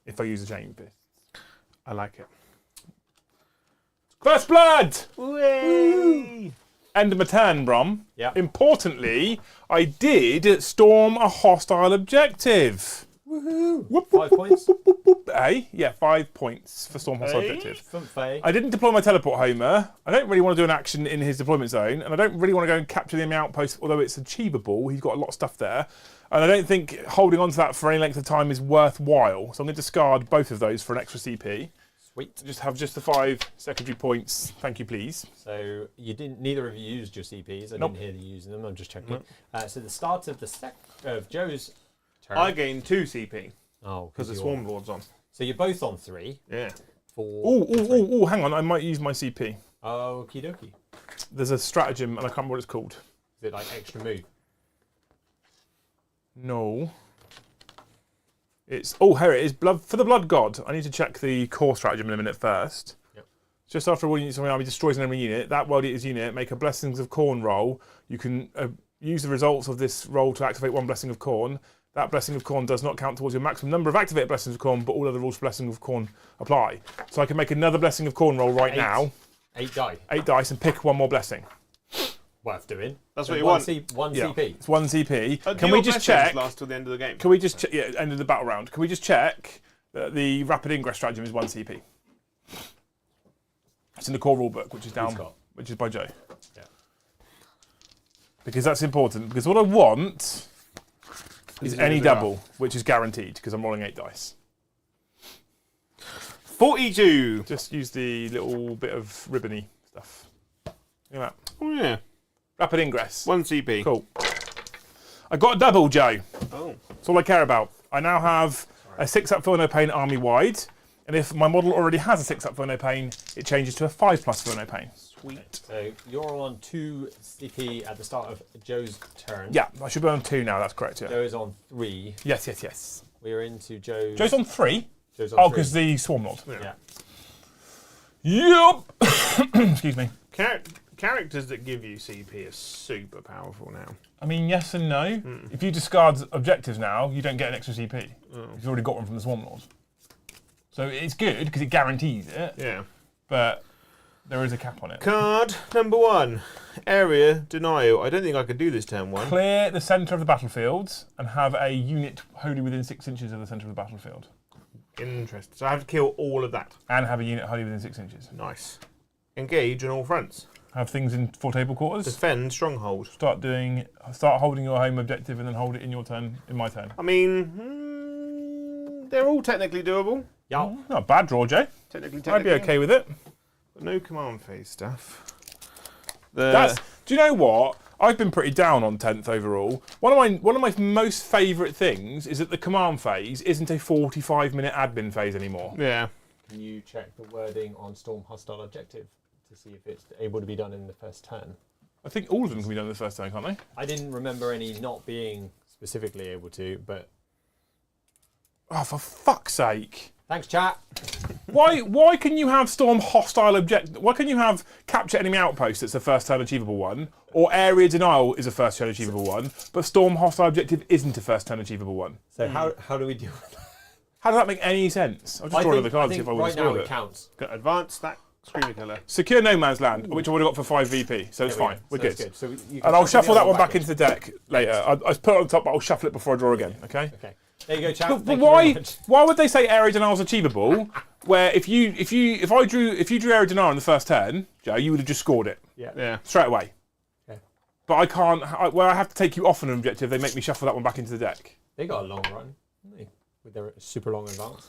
If I use the chain fist. I like it. First blood! Whee! End of my turn, Brom. Yep. Importantly, I did storm a hostile objective. Woohoo! Whoop, 5 points. Hey, yeah, 5 points for storm hostile Hey. objective. Thumpfay. I didn't deploy my teleport homer. I don't really want to do an action in his deployment zone, and I don't really want to go and capture the enemy outpost, although it's achievable. He's got a lot of stuff there. And I don't think holding on to that for any length of time is worthwhile. So I'm going to discard both of those for an extra CP. Sweet. Just have just the 5 secondary points. Thank you, please. So you didn't. Neither of you used your CPs. I Nope. didn't hear you using them. I'm just checking. So the start of of Joe's turn. I gained 2 CP Oh, because the you're- Swarm Lord's on. So you're both on 3. Yeah. Oh, hang on. I might use my CP. Okie dokie. There's a stratagem, and I can't remember what it's called. Is it like extra move? No. It's here it is. Blood for the Blood God. I need to check the core stratagem in a minute first. Yep. Just after a war unit, army destroys an enemy unit, that World Eater's unit make a Blessings of Corn roll. You can use the results of this roll to activate one Blessing of Corn. That Blessing of Corn does not count towards your maximum number of activated Blessings of Corn, but all other rules for Blessing of Corn apply. So I can make another Blessing of Corn roll right now. 8 die. 8 dice and pick one more blessing. Worth doing. That's what you want. One Yeah. CP. It's 1 CP. Do Can your we just blessings check? last till the end of the game? Can we just check? Yeah, end of the battle round. Can we just check that the rapid ingress stratagem is 1 CP? It's in the core rulebook, which is down, which is by Joe. Yeah. Because that's important. Because what I want is any double, which is guaranteed because I'm rolling 8 dice. 42. Just use the little bit of ribbony stuff. Look at that. Oh yeah. Rapid ingress. 1 CP. Cool. I got a double, Joe. Oh. That's all I care about. I now have a 6-up Feel No Pain army wide, and if my model already has a 6-up Feel No Pain, it changes to a 5+ Feel No Pain. Sweet. So you're on 2 CP at the start of Joe's turn. Yeah, I should be on 2 now. That's correct. Yeah. Joe is on 3. Yes. We're into Joe's. Joe's on 3. Joe's on Oh, 3. because the Swarm Lord. Yeah. Yep. Excuse me. Characters that give you CP are super powerful now. I mean, yes and no. If you discard objectives now, you don't get an extra CP. You've already got one from the Swarm Lord. So it's good because it guarantees it. Yeah. But there is a cap on it. Card number 1. Area Denial. I don't think I could do this turn 1. Clear the centre of the battlefield and have a unit wholly within 6 inches of the centre of the battlefield. Interesting. So I have to kill all of that. And have a unit wholly within 6 inches. Nice. Engage on all fronts. Have things in 4 table quarters. Defend Stronghold. Start holding your home objective and then hold it in your turn, in my turn. I mean, they're all technically doable. Yeah. Not a bad draw, Jay. Technically. I'd be okay with it. But no command phase stuff. Do you know what? I've been pretty down on 10th overall. One of my most favourite things is that the command phase isn't a 45-minute admin phase anymore. Yeah. Can you check the wording on Storm Hostile Objective to see if it's able to be done in the first turn? I think all of them can be done in the first turn, can't they? I didn't remember any not being specifically able to, but... Oh, for fuck's sake. Thanks, chat. Why can you have Storm Hostile Objective? Why can you have Capture Enemy Outpost that's a first turn achievable one, or Area Denial is a first turn achievable one, but Storm Hostile Objective isn't a first turn achievable one? So how do we deal with that? How does that make any sense? I'll just draw another card and see if I would right now score it it. counts. Got advanced stack Screamer Killer. Secure No Man's Land, which I would have got for 5 VP, so it's There we fine. go. We're So good. it's good. So you can And I'll shuffle the that other one back in. into the deck later. I put it on top, but I'll shuffle it before I draw again, okay? Okay. There you go, chat. But Thank you very why much. would they say Area Denial is achievable? Where if you drew Area Denial in the first turn, Joe, you would have just scored it Yeah. straight away. Okay. But I can't. Where I have to take you off an objective, they make me shuffle that one back into the deck. They got a long run, haven't they? With their super long advance.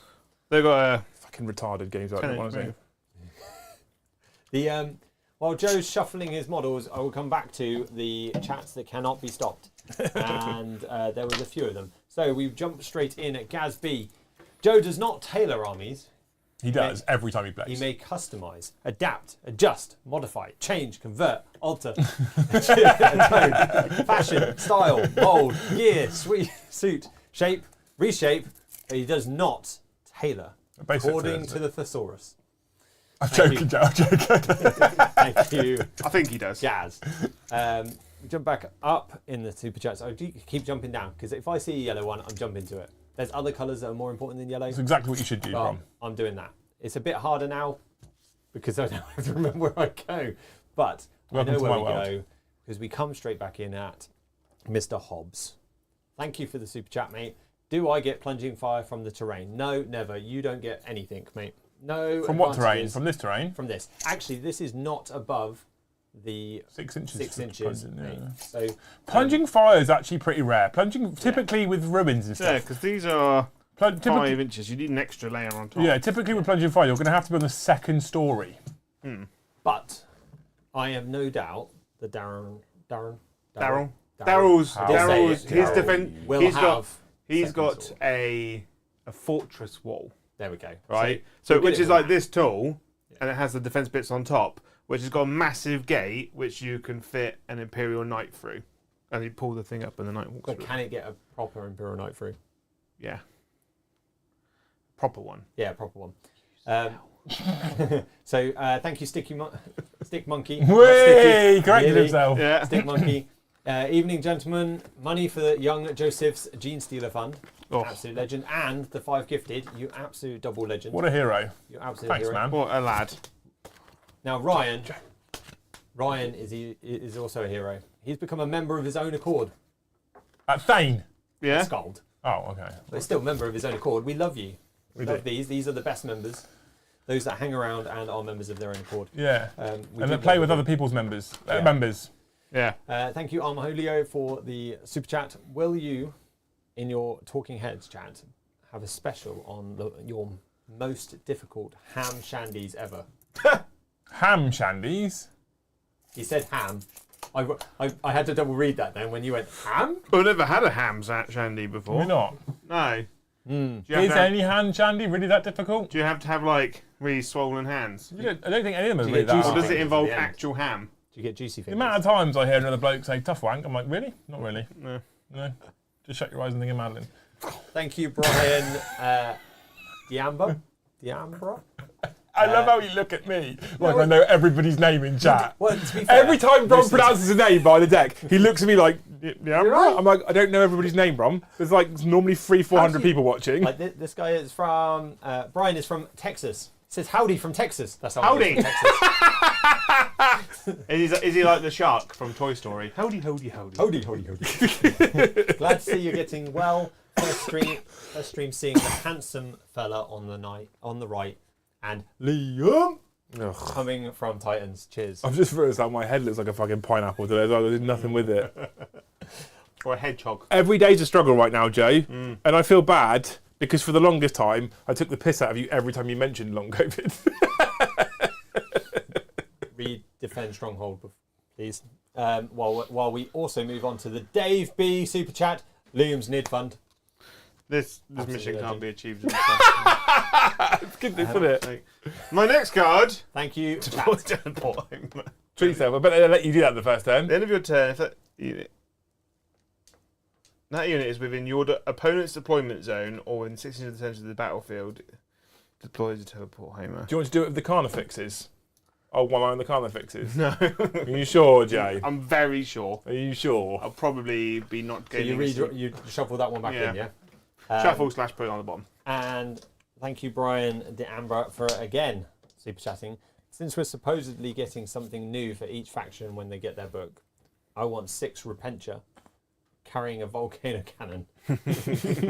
They've got a... Fucking retarded games like that. Honestly. While Joe's shuffling his models, I will come back to the chats that cannot be stopped. And there was a few of them. So we've jumped straight in at Gaz B. Joe does not tailor armies. He does every time he plays. He may customize, adapt, adjust, modify, change, convert, alter, tone, fashion, style, mold, gear, suit, shape, reshape. But he does not tailor, according to the thesaurus. I'm joking, Joe. I'm joking. Thank you. I think he does. Jazz. Jump back up in the super chats. I do keep jumping down because if I see a yellow one, I'm jumping to it. There's other colours that are more important than yellow. That's exactly what you should do, Brom. I'm doing that. It's a bit harder now because I don't have to remember where I go. But Welcome I know to where my we world. go because we come straight back in at Mr. Hobbs. Thank you for the super chat, mate. Do I get plunging fire from the terrain? No, never. You don't get anything, mate. No. From what terrain? advantages From this terrain? From this. Actually, this is not above the 6 inches. 6 inches. Plunging, Mate. yeah. So Plunging fire is actually pretty rare. Plunging, typically with ruins and Yeah, stuff. because these are Typically, 5 inches. You need an extra layer on top. yeah, typically with plunging fire, you're going to have to be on the second story. But I have no doubt that Daryl's Daryl. his Daryl. defense. will He's have. got second sword. a fortress wall, There we go. right? So So we'll which get it is from like this tall, and it has the defense bits on top, which has got a massive gate which you can fit an Imperial Knight through, and you pull the thing up and the Knight walks But through. can it get a proper Imperial Knight through? Yeah. proper one. Yeah, proper one. So thank you, Stick Monkey. Not Whey! Sticky, Corrected really. himself. Yeah. Stick Monkey. Evening, gentlemen. Money for the Young Joseph's Gene Stealer Fund. Oh. Absolute legend. And the 5 gifted. You absolute double legend. What a hero. You absolute Thanks, hero. man. What a lad. Now, Ryan is also a hero. He's become a member of his own accord. Thane. Yeah. Scald. Oh, okay. But he's still a member of his own accord. We love you. We love do. these. These are the best members. Those that hang around and are members of their own accord. Yeah. We And do then play love with them. other people's members. Yeah. Members. Yeah. Thank you, Armaholio, for the super chat. Will you, in your Talking Heads chat, have a special on your most difficult ham shandies ever? Ham shandies. He said ham. I had to double read that then when you went ham. I've never had a ham shandy before. We're not. No. Mm. Do you have Is to have- any hand shandy really that difficult? do you have to have like really swollen hands? I don't think any of them are Do you really get that juicy Or hard. does it fingers at involve the end? actual ham? Do you get juicy The fingers? amount of times I hear another bloke say tough wank, I'm like, really? Not really. No. No. Just shut your eyes and think of Madeline. Thank you, Brian Diambra. I love how you look at me like I know everybody's name in chat. Well, to be fair, Every time Brom this is- pronounces a name by the deck, he looks at me like, yeah, right. I'm like, I don't know everybody's name, Brom. There's like normally 300-400 Actually, people watching. Like this guy is from Brian is from Texas. He says howdy from Texas. That's how Howdy. From Texas. Is he like the shark from Toy Story? Howdy, howdy, howdy. Howdy. Glad to see you're getting well. First stream seeing the handsome fella on the right, and Liam coming from Titans. Cheers. I've just realised how my head looks like a fucking pineapple today. I did nothing with it. Or a hedgehog. Every day's a struggle right now, Jay. And I feel bad because for the longest time, I took the piss out of you every time you mentioned long COVID. Defend Stronghold, please. While we also move on to the Dave B super chat, Liam's Nid Fund. This Absolutely mission legend. can't be achieved. In this It's good, isn't it? My next card. Thank you. Teleport. Treat yourself. I bet they let you do that the first turn. At the end of your turn, if that unit is within your opponent's deployment zone or within 16 of the center of the battlefield, deploys a teleport homer. Do you want to do it with the Carnifixes? Oh, one eye on the Carnifixes. No. Are you sure, Jay? I'm very sure. Are you sure? I'll probably be not So getting you shuffle that one back in, yeah? shuffle / put it on the bottom. And thank you, Brian DeAmbra, for again super chatting. Since we're supposedly getting something new for each faction when they get their book, I want 6 Repentia carrying a volcano cannon.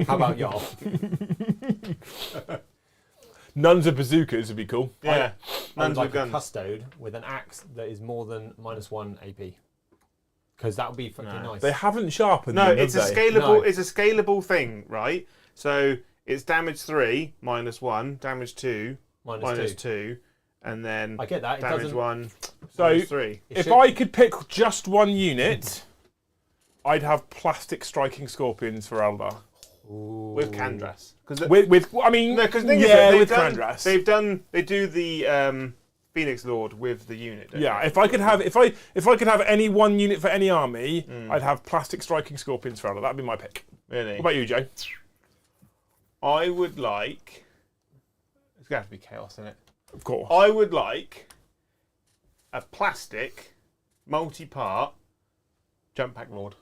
How about y'all? Nuns of bazookas would be cool. Yeah. I would Nuns like with a guns. custode with an axe that is more than -1 AP. Because that would be fucking nice. They haven't sharpened No, them, it's a have they? scalable. No. It's a scalable thing, right? So it's damage 3 -1, damage 2 -2. -2, and then I get that. It damage doesn't. 1 So, -3. It if should- I could pick just one unit, I'd have plastic striking scorpions for Eldar. With Kandras. I mean, No, because the thing is, yeah, they've with done, Kandras. they do the Phoenix Lord with the unit. Don't Yeah, they? if I could have any one unit for any army, I'd have plastic striking scorpions for Eldar. That'd be my pick. Really. What about you, Jay? I would like. It's gonna have to be chaos in it. Of course. I would like a plastic, multi-part jump pack Lord.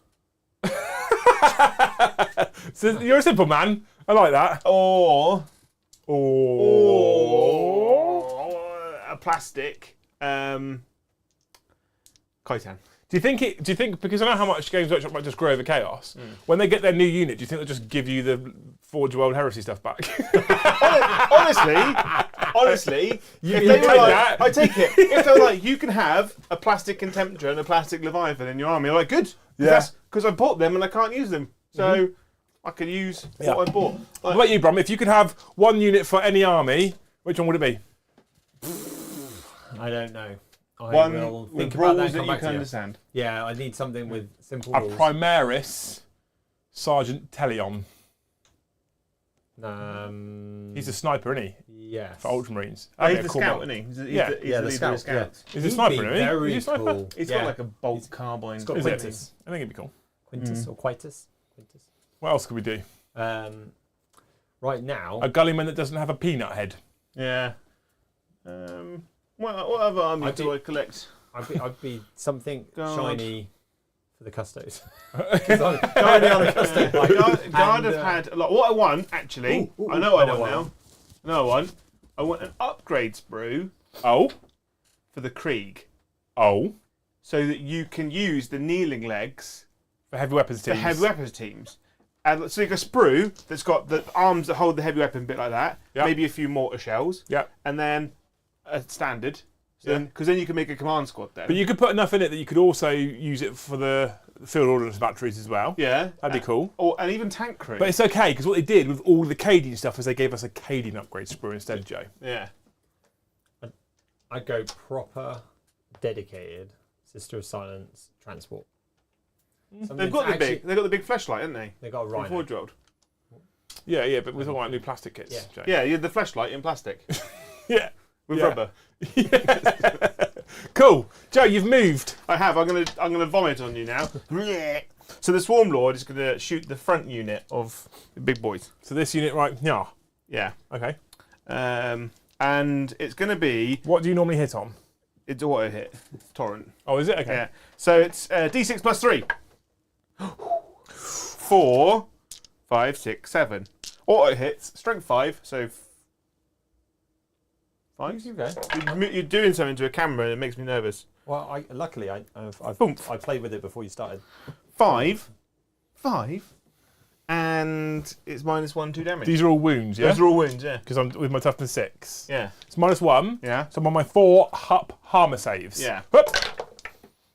So you're a simple man. I like that. Or Oh. a plastic Kaitan. Do you think because I know how much Games Workshop might just grow over chaos, when they get their new unit, do you think they'll just give you the Forge World Heresy stuff back? Honestly, if you they take were like, that. I take it. If they're like, you can have a plastic Contemptor and a plastic Leviathan in your army, I'm like, good. Yeah. Because I bought them and I can't use them. So I can use what I bought. What about you, Brom? If you could have one unit for any army, which one would it be? I don't know. I One will with think about that rules and that come you back can to you. understand. Yeah, I need something with simple A rules. Primaris Sergeant Teleon. He's a sniper, isn't he? Yes. For Ultramarines. Oh, he's Okay, the cool, scout, man. isn't he? He's Yeah. the Yeah, the leader of the scout. scouts. He's a He'd sniper, be isn't he? very Is he a sniper? cool. He's Yeah. got like a bolt carbine. He's got Is it? Quintus. I think it'd be cool. Quintus or Quietus. Quintus. What else could we do? right now, A gullyman that doesn't have a peanut head. Yeah. What other armies do I collect? I'd be something God. shiny for the custos. Because I'm currently on a custo bike. Guard have had a lot. What I want, actually, I know what I want now. I know what I want. I want an upgrade sprue Oh. for the Krieg, Oh. so that you can use the kneeling legs For heavy weapons for teams. heavy weapons teams. And so you got a sprue that's got the arms that hold the heavy weapon bit like that, Yep. maybe a few mortar shells, Yeah. and then a standard. Yeah. Because then you can make a command squad then. But you could put enough in it that you could also use it for the field ordnance batteries as well. yeah, That'd be cool. and even tank crew. But it's okay, because what they did with all the Cadian stuff is they gave us a Cadian upgrade sprue instead, Joe. yeah. I'd go proper, dedicated, Sister of Silence transport. Something They've got that's the big flashlight, haven't they? They've got a From rhino. Forge World. Yeah, but we're talking about new plastic kits, Yeah. Joe. Yeah, you had the flashlight in plastic Yeah. with Yeah. rubber. Cool. Joe, you've moved. I have. I'm gonna vomit on you now. So the Swarm Lord is gonna shoot the front unit of the big boys. So this unit, right? Yeah. Yeah. Okay. And it's gonna be What do you normally hit on? it's auto hit torrent. Oh, is it? Okay. Yeah. So it's D6 plus 3. 4, 5, 6, 7. Auto hits, strength 5, so 5. You go. You're doing something to a camera and it makes me nervous. Well, luckily I played with it before you started. 5, and it's -1, 2 damage. These are all wounds, yeah? Those are all wounds, yeah. Because I'm with my toughness 6. Yeah. It's -1. Yeah. So I'm on my 4 Hup Harmer saves. Yeah. Hup.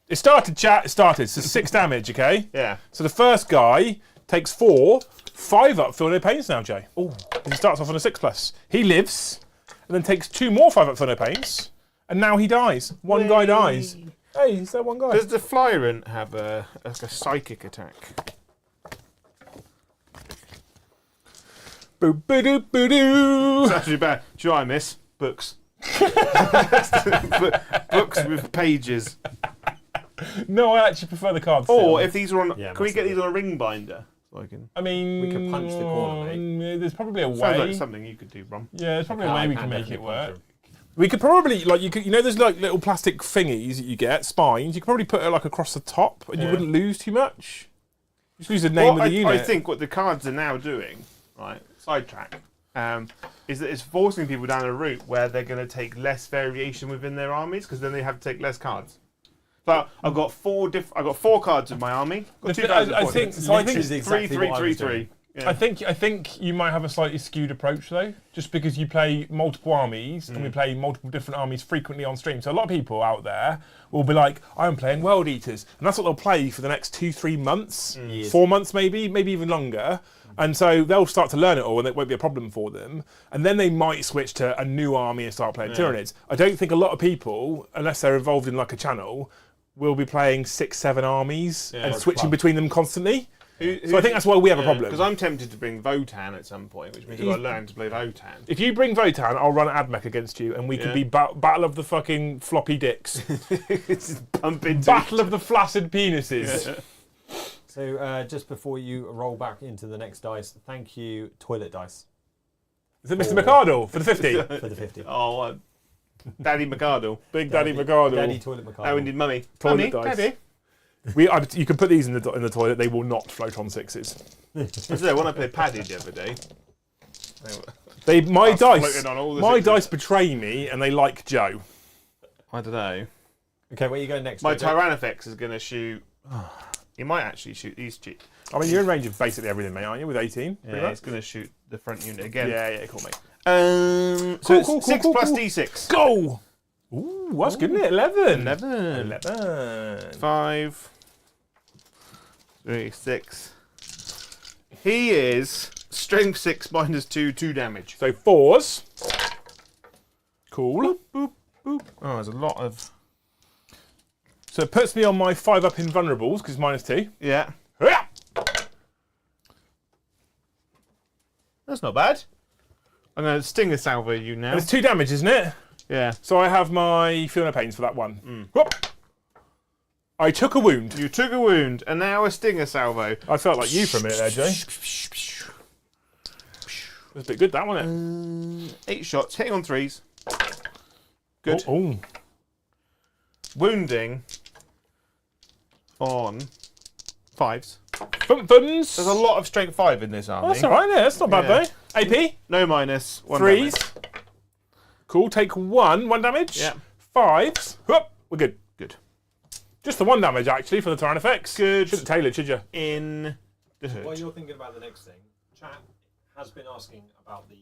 It started, chat. It started. So 6 damage, okay? Yeah. So the first guy takes 4, 5 up, feel no pains now, Jay. Oh. He starts off on a 6+. He lives, and then takes 2 more 5 up, feel no pains, and now he dies. One guy dies. Hey, he's that one guy. Does the Flyrant have a psychic attack? Boo boo doo boo doo. It's actually bad. Do you know what I miss? Books. Books with pages. No, I actually prefer the cards. Or still. if these are on, Yeah, can we get massively. these on a ring binder? So I can. I mean, We could punch the corner, mate. There's probably a Sounds way. like something you could do, Brom. Yeah, there's probably a way we can make it work. Them. We could probably you know, there's like little plastic thingies that you get, spines. You could probably put it like across the top, and you Yeah. wouldn't lose too much. Just lose the name of the unit. I think what the cards are now doing, right? Sidetrack. Is that it's forcing people down a route where they're going to take less variation within their armies because then they have to take less cards. So I've got 4 cards in my army. Got 2 cards. I think so. I think Literally exactly 3, what I 3, was 3, doing. 3. Yeah. I think you might have a slightly skewed approach though, just because you play multiple armies and we play multiple different armies frequently on stream. So a lot of people out there will be like, I'm playing World Eaters, and that's what they'll play for the next 2-3 months, Years. 4 months maybe even longer. And so they'll start to learn it all, and it won't be a problem for them. And then they might switch to a new army and start playing Tyranids. I don't think a lot of people, unless they're involved in like a channel, will be playing 6-7 armies and Or a switching club. between them constantly. So I think that's why we have a problem. Because I'm tempted to bring Votan at some point, which means I've got to learn to play Votan. If you bring Votan, I'll run Admech against you, and we can Yeah. be battle of the fucking floppy dicks, It's bump into battle of the flaccid penises. Yeah. So just before you roll back into the next dice, thank you, Toilet Dice, Is it Mr. McArdle for the 50? for the 50. Oh, Daddy McArdle. Big Daddy McArdle. Daddy Toilet McCardle. Now we need mummy. Toilet Mummy, dice. Daddy. You can put these in the toilet. They will not float on 6s. So when I played Paddy the other day, My That's dice. floating on all the My 6s. dice betray me, and they like Joe. I don't know. Okay, where are you going next? My Jojo? Tyrannifex is going to shoot. He might actually shoot these cheeks. I mean, you're in range of basically everything, mate, aren't you? With 18. pretty Yeah, much? he's going to shoot the front unit again. Yeah, cool, mate. So Cool, it's cool, 6 cool, plus cool. D6. Go! Ooh, that's good, isn't it? 11. 11. 11. 5, 3, 6. He is strength 6 minus 2, 2 damage. So 4s. Cool. Boop, boop. Oh, there's a lot of. So it puts me on my 5 up invulnerables, because it's -2. Yeah. Yeah. That's not bad. I'm going to stinger salvo you now. And it's 2 damage, isn't it? Yeah. So I have my Feel No Pains for that one. Whoop. I took a wound. You took a wound, and now a stinger salvo. I felt like you for a minute there, Jay. was a bit good, that, wasn't it? 8 shots, hitting on 3s. Good. Oh. Wounding on 5s. Thuns. There's a lot of strength 5 in this army. Oh, that's all right, yeah, that's not bad, though. AP? No minus. 1 3s. damage. Cool, take 1 damage. Yeah. 5s. Whoop, we're good. Good. Just the 1 damage, actually, for the Tyranids. Good. Shouldn't tail it, should you? In the hood. While you're thinking about the next thing, chat has been asking about the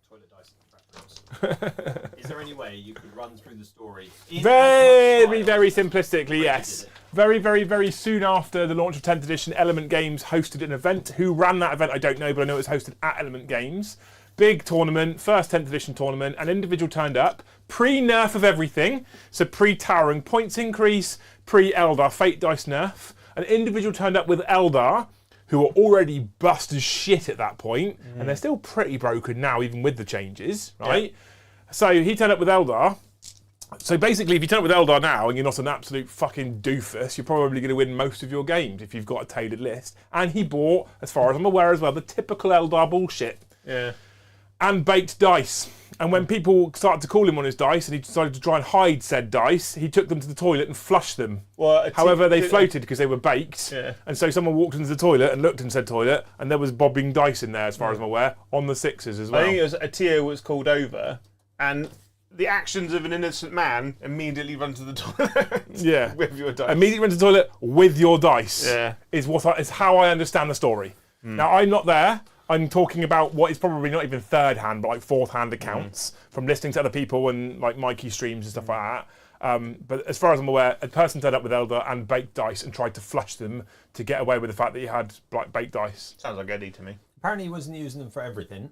toilet dice reference. Is there any way you could run through the story? Very simplistically, yes. Very soon after the launch of 10th edition, Element Games hosted an event. Who ran that event, I don't know, but I know it was hosted at Element Games. Big tournament, first 10th edition tournament. An individual turned up, pre-nerf of everything, so pre-towering points increase, pre-Eldar Fate Dice nerf. An individual turned up with Eldar, who were already bust as shit at that point, and they're still pretty broken now, even with the changes, right? Yeah. So he turned up with Eldar. So basically, if you turn up with Eldar now and you're not an absolute fucking doofus, you're probably going to win most of your games if you've got a tailored list. And he bought, as far as I'm aware as well, the typical Eldar bullshit. Yeah. And baked dice. And when people started to call him on his dice and he decided to try and hide said dice, he took them to the toilet and flushed them. Well, However, they floated because they were baked. Yeah. And so someone walked into the toilet and looked in said toilet and there was bobbing dice in there, as far as I'm aware, on the 6s as well. I think it was a TO was called over, and the actions of an innocent man immediately run to the toilet. Yeah. With your dice. Immediately run to the toilet with your dice. Yeah. Is how I understand the story. Now, I'm not there. I'm talking about what is probably not even third hand, but like fourth hand accounts from listening to other people and like Mikey streams and stuff like that. But as far as I'm aware, a person turned up with Eldar and baked dice and tried to flush them to get away with the fact that he had like baked dice. Sounds like Eddie to me. Apparently, he wasn't using them for everything.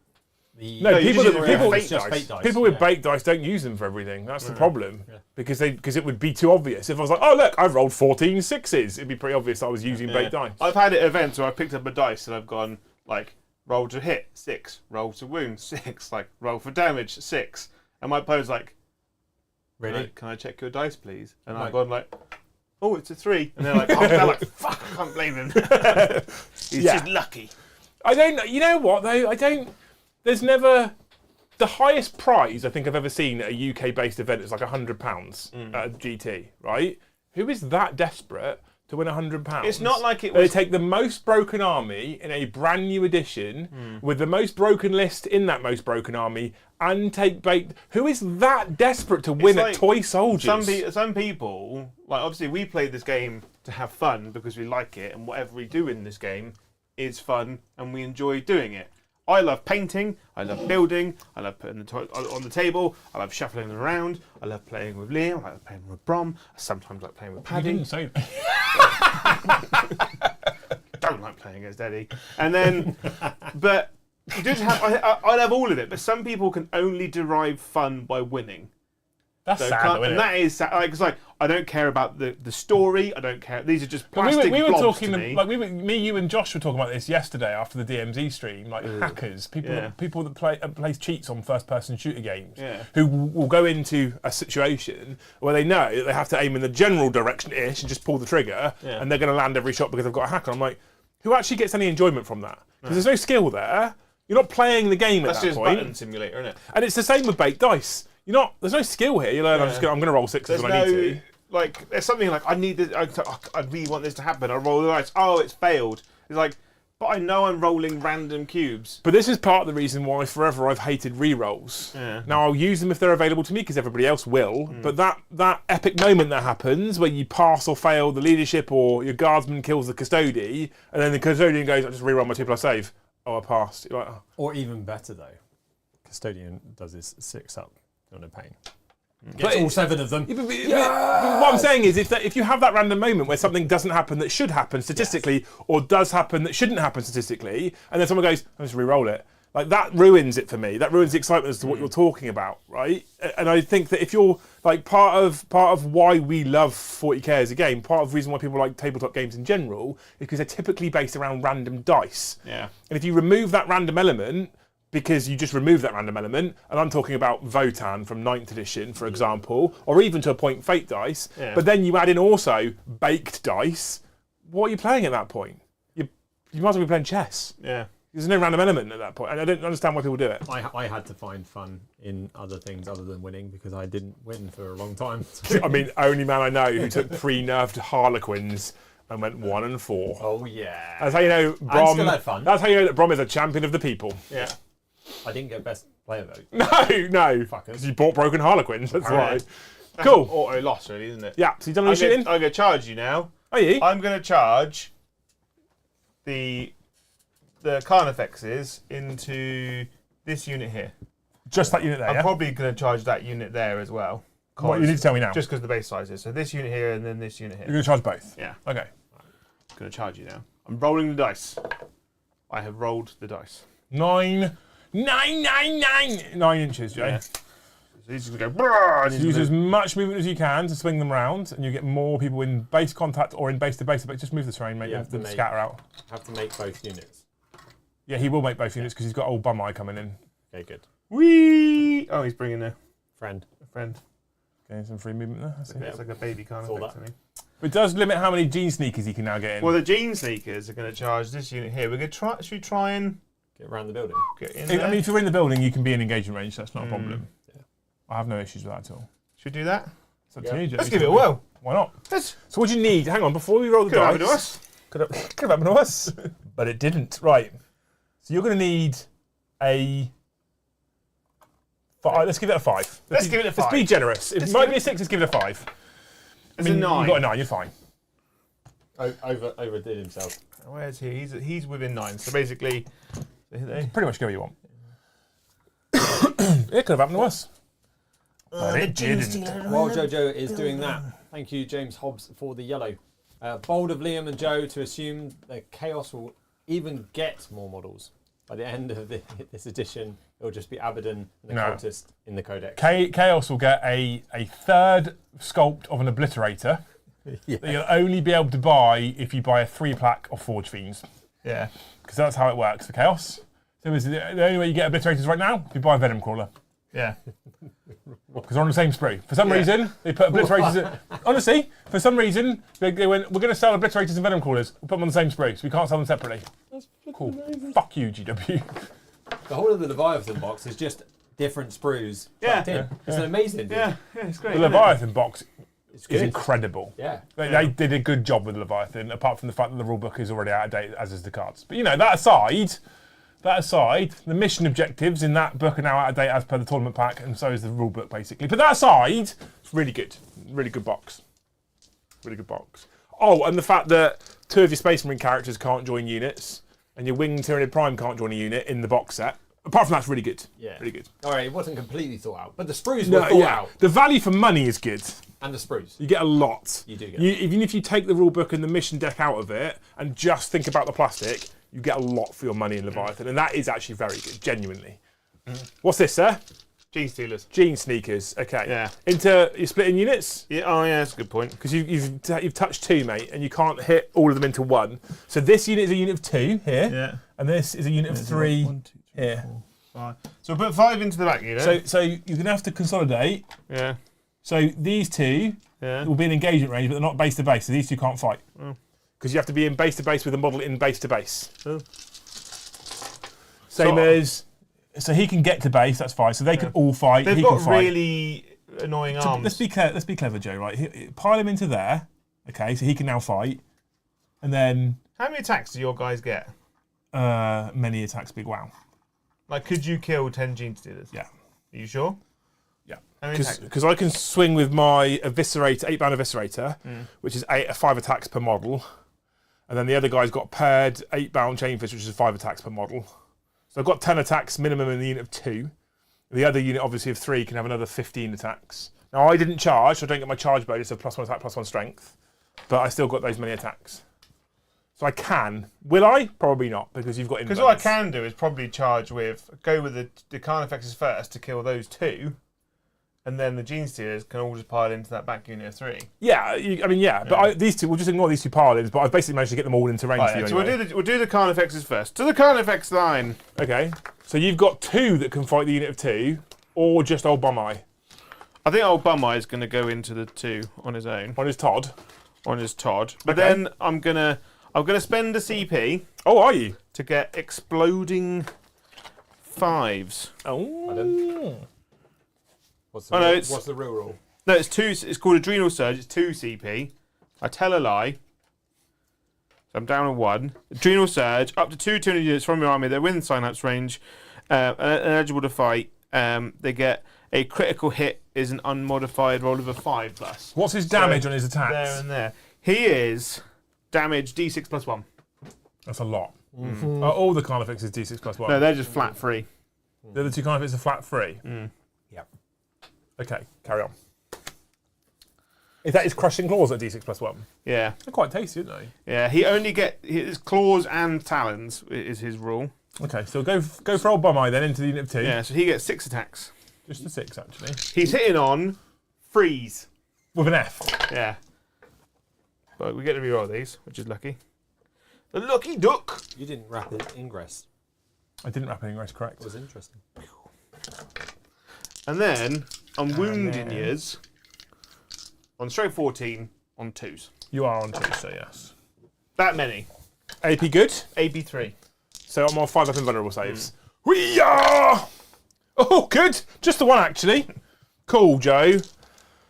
No, people fake dice. with baked dice don't use them for everything. That's the problem. Yeah. Because it would be too obvious. If I was like, oh look, I've rolled 14 6s, it'd be pretty obvious I was using baked dice. I've had it at events where I've picked up a dice and I've gone like roll to hit 6, roll to wound 6, like roll for damage 6, and my opponent's like, really? Can I check your dice, please? And I've gone like, oh, it's a 3, and they're like, oh, they're like, fuck, I can't blame him. He's just lucky. I don't. You know what though? I don't. There's never. The highest prize I think I've ever seen at a UK-based event is like £100 at a GT, right? Who is that desperate to win £100? It's not like it They was. take the most broken army in a brand new edition with the most broken list in that most broken army and take baked. Who is that desperate to win like at Toy Soldiers? Some people, like obviously we play this game to have fun because we like it, and whatever we do in this game is fun and we enjoy doing it. I love painting, I love building, I love putting the toy on the table, I love shuffling them around, I love playing with Liam, I love playing with Brom, I sometimes like playing with Paddy. You didn't say that. Don't like playing against Eddie. And then, but you just have, I love all of it, but some people can only derive fun by winning. That's So sad, though, isn't and it? that is sad. Like, it's like, I don't care about the story, I don't care, these are just But plastic we were blobs talking, to me. like me, you, and Josh were talking about this yesterday after the DMZ stream. Like hackers, people that plays cheats on first-person shooter games, who will go into a situation where they know that they have to aim in the general direction-ish and just pull the trigger, and they're going to land every shot because they've got a hacker. I'm like, who actually gets any enjoyment from that? Because there's no skill there. You're not playing the game at That's that just point. button simulator, isn't it? And it's the same with baked dice. There's no skill here. You learn. I'm going to roll 6s when I need to. Like, there's something like, I need this, I really want this to happen. I roll the dice. Oh, it's failed. It's like, but I know I'm rolling random cubes. But this is part of the reason why forever I've hated rerolls. Yeah. Now I'll use them if they're available to me because everybody else will. But that epic moment that happens where you pass or fail the leadership or your guardsman kills the custody and then the custodian goes, I just reroll my 2+ save. Oh, I passed. You're like, oh. Or even better though, custodian does his 6 up. You're no pain. But Gets all 7 of them. But what I'm saying is, if you have that random moment where something doesn't happen that should happen statistically, or does happen that shouldn't happen statistically, and then someone goes, "I'll just re-roll it," like that ruins it for me. That ruins the excitement as to what you're talking about, right? And I think that if you're like part of why we love 40k as a game, part of the reason why people like tabletop games in general, is because they're typically based around random dice. Yeah. And if you remove that random element, because you just remove that random element, and I'm talking about Votan from 9th edition, for example, or even to a point Fate dice, but then you add in also baked dice, what are you playing at that point? You might as well be playing chess. Yeah. There's no random element at that point. And I don't understand why people do it. I had to find fun in other things other than winning because I didn't win for a long time. I mean, only man I know who took pre-nerfed Harlequins and went 1 and 4. Oh yeah. That's how you know Brom. And still had fun. That's how you know that Brom is a champion of the people. Yeah. I didn't get best player vote. No. Fuckers. Because you bought broken Harlequins. That's Alright. why. Cool. Auto loss, really, isn't it? Yeah. So you done all the shooting? I'm going to charge you now. Are you? I'm going to charge the Carnifexes into this unit here. Just that unit there. I'm Yeah. probably going to charge that unit there as well. What you need to tell me now? Just because the base size is. So this unit here and then this unit here. You're going to charge both. Yeah. Okay. I'm going to charge you now. I'm rolling the dice. I have rolled the dice. 9 inches, Jay. Yeah. So these are going to go. Brrr, and So these use are as gonna- much movement as you can to swing them round, and you get more people in base contact or in base to base. But just move the terrain, mate. You Yeah, have to the make- scatter out. Have to make both units. Yeah, he will make both units because he's got old bum eye coming in. Okay, good. Whee! Oh, he's bringing a Friend. friend. Okay, some free movement there. That's it. It's like a baby Saw Carnifex, that. isn't he? But it does limit how many gene sneakers he can now get in. Well, the Gene Sneakers are going to charge this unit here. We're going to try. Should we try and Get around the building. get in I there? mean, if you're in the building, you can be in engagement range. So that's not a Mm. problem. Yeah. I have no issues with that at all. Should we do that? It's up Yeah. to you, Jay. Let's give it a whirl. Why not? Let's. So what do you need? Hang on, before we roll the Could dice. happen to us. Could have happened to us, but it didn't. Right. So you're going to need a. Let's give it a 5. Let's give it a Let's be 5. generous. It Let's might give be a 6. Let's give it a 5. It's a 9. You got a 9. You're fine. Overdid himself. Where's he? He's within 9. So basically, Pretty much go where you want. It could have happened to us. But it didn't. While Jojo is doing that, thank you, James Hobbs, for the yellow. Bold of Liam and Joe to assume that Chaos will even get more models. By the end of this edition, it'll just be Abaddon and the No. Cultist in the Codex. Chaos will get a third sculpt of an Obliterator Yeah. that you'll only be able to buy if you buy a 3-plaque of Forge Fiends. yeah. Because that's how it works for Chaos. So it's the only way you get Obliterators right now, if you buy a Venom Crawler. Yeah. Because they're on the same sprue. For some Yeah. reason, they put Obliterators in. Honestly, for some reason, they went, we're going to sell Obliterators and Venom Crawlers. We'll put them on the same sprue, so we can't sell them separately. Cool. Fuck you, GW. The whole of the Leviathan box is just different sprues tucked in. Yeah. It's an amazing thing. Yeah. It's great. The isn't it? Leviathan box It's is good. incredible. Yeah. They did a good job with the Leviathan, apart from the fact that the rulebook is already out of date, as is the cards. But you know, that aside, the mission objectives in that book are now out of date as per the tournament pack, and so is the rulebook basically. But that aside, it's really good box. Really good box. Oh, and the fact that 2 of your Space Marine characters can't join units, and your Winged Tyranid Prime can't join a unit in the box set. Apart from that's really good. Yeah. Really good. All right, it wasn't completely thought out, but the sprues were thought out. The value for money is good. And the sprues. You get a lot. You do get Even if you take the rulebook and the mission deck out of it and just think about the plastic, you get a lot for your money in Leviathan. And that is actually very good, genuinely. What's this, sir? Gene Stealers. Gene Sneakers. Okay. Yeah. You're splitting units? Yeah. Oh, yeah. That's a good point. Because you've touched 2, mate, and you can't hit all of them into 1. So this unit is a unit of 2 here, Yeah. and this is a unit of 3 1, 2, 3, here. 4, 5. So we'll put 5 into the back unit. So you're going to have to consolidate. yeah. So these 2 Yeah. will be in engagement range, but they're not base to base, so these 2 can't fight. Because you have to be in base to base with a model in base to base. Oh. Same So- as, so he can get to base, that's fine. So they can all fight. They've he got can fight. really annoying So arms. let's be clever, Joe. Right, pile him into there. Okay, so he can now fight, and then How many attacks do your guys get? many attacks. Big wow. Like, could you kill 10 Gene Stealers? Yeah, Are you sure? yeah. How many attacks? Because I can swing with my Eviscerator, 8-bound Eviscerator, which is 5 attacks per model, and then the other guy's got paired 8-bound Chainfish, which is 5 attacks per model. So I've got 10 attacks minimum in the unit of 2. The other unit, obviously, of 3 can have another 15 attacks. Now, I didn't charge, so I don't get my charge bonus of +1 attack, +1 strength. But I still got those many attacks. So I can. Will I? Probably not, because you've got Because invites. what I can do is probably charge with, go with the Carnifexes first to kill those 2, and then the Gene Stealers can all just pile into that back unit of 3. Yeah, but these 2, we'll just ignore these 2 pile-ins, but I've basically managed to get them all into range for you So anyway. we'll do the Carnifexes first. To the Carnifex line. Okay, so you've got 2 that can fight the unit of 2, or just old Bum Eye. I think old Bum Eye is going to go into the 2 on his own. On his Todd. On his Todd. But Okay. then I'm gonna spend a CP Oh, are you? to get exploding 5s. Oh. What's the, Oh, no, what's the real rule? No, it's 2. It's called Adrenal Surge. It's 2 CP. I tell a lie. So I'm down on 1. Adrenal Surge. Up to 2 200 units from your army. They're within synapse range. And eligible to fight. They get a critical hit is an unmodified roll of a 5+. What's his damage So, on his attacks? There and there. He is damage D6 plus 1. That's a lot. Are all the Carnifex is D6 plus 1? No, they're just flat 3. The other two Carnifex are flat 3? Yep. Okay, carry on. Is that his crushing claws at D6 plus 1? Yeah. They're quite tasty, aren't they? Yeah, he only get his claws and talons is his rule. Okay, so go for old Bum Eye then into the unit of 2. Yeah, so he gets 6 attacks. Just the 6, actually. He's hitting on 3s. With an F. Yeah. But we get to reroll these, which is lucky. The lucky duck. You didn't rapid ingress. I didn't wrap anything right, correct. It was interesting. And then on wounding years, on stroke 14, on 2s. You are on 2, so yes. That many. AP good. AB 3. So I'm on 5 up in vulnerable saves. We are. Oh, good. Just the 1, actually. Cool, Joe.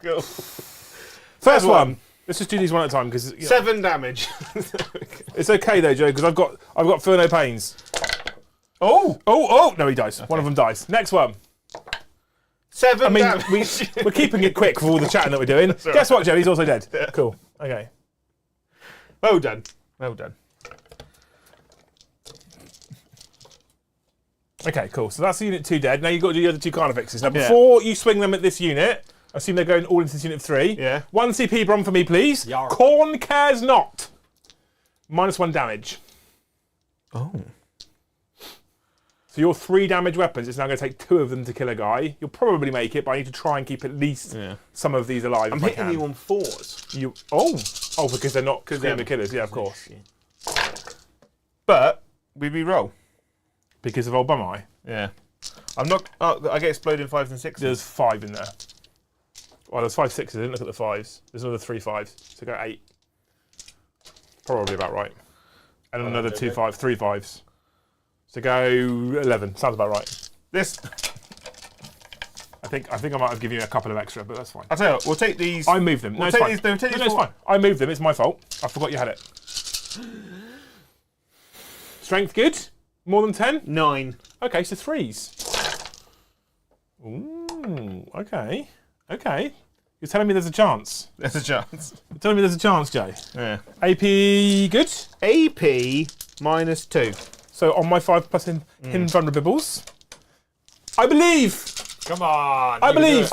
Go. First one. Let's just do these one at a time because 7 damage. it's okay though, Joe, because I've got feel no pains. Oh! No, he dies. One of them dies. Next one. 7 I damage. mean, we're keeping it quick for all the chatting that we're doing. Guess what, Joe? He's also dead. Yeah. Cool. Okay. Well done. Well done. Okay, cool. So that's unit 2 dead. Now you've got to do the other 2 Carnifexes. Now, Yeah. before you swing them at this unit, I assume they're going all into this unit of 3. Yeah. 1 CP Brom for me, please. Yarr. Corn cares not. -1 damage. Oh. So your 3 damage weapons, it's now going to take 2 of them to kill a guy. You'll probably make it, but I need to try and keep at least some of these alive. I'm if I hitting can. you on 4s. Oh, because they're not they're- screamer killers. Yeah, of course. But we re-roll. Because of old Bum Eye. Yeah. I'm not. Oh, I get exploding 5s and 6s. There's 5 in there. Well, there's 5 6s. I didn't look at the 5s. There's another 3 5s. So go 8. Probably about right. And another 2 5, 3 5s. So go 11. Sounds about right. This. I think I might have given you a couple of extra, but that's fine. I'll tell you what, we'll take these. I moved them. No, We'll it's take fine. these. No, take these No, it's four. fine. I moved them. It's my fault. I forgot you had it. Strength good? More than 10? 9. Okay, so 3s. Ooh, okay. Okay. You're telling me there's a chance. There's a chance. You're telling me there's a chance, Jay. Yeah. AP good? AP -2. So on my 5 plus hidden vulnerables. I believe! Come on. I believe!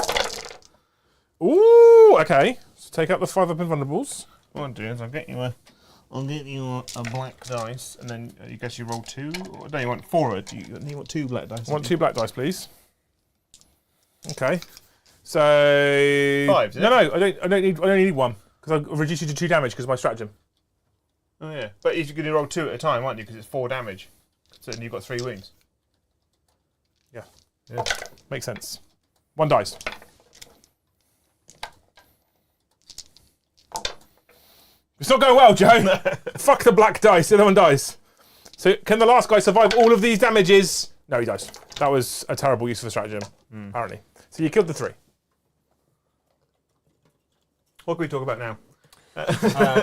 Ooh, okay. So take out the 5 up invulnerables. What I'll do is I'll get you a black dice, and then you guess you roll 2. Or, no, you want 4. You want 2 black dice. I want 2 black dice, please. Okay. So 5, no, I don't need 1 because I've reduced you to 2 damage because of my stratagem. Oh yeah, but you're going to roll 2 at a time, aren't you? Because it's 4 damage. So then you've got 3 wounds. Yeah, makes sense. 1 dice. It's not going well, Joe. Fuck the black dice. The other one dies. So can the last guy survive all of these damages? No, he dies. That was a terrible use of a stratagem, apparently. So you killed the 3. What can we talk about now?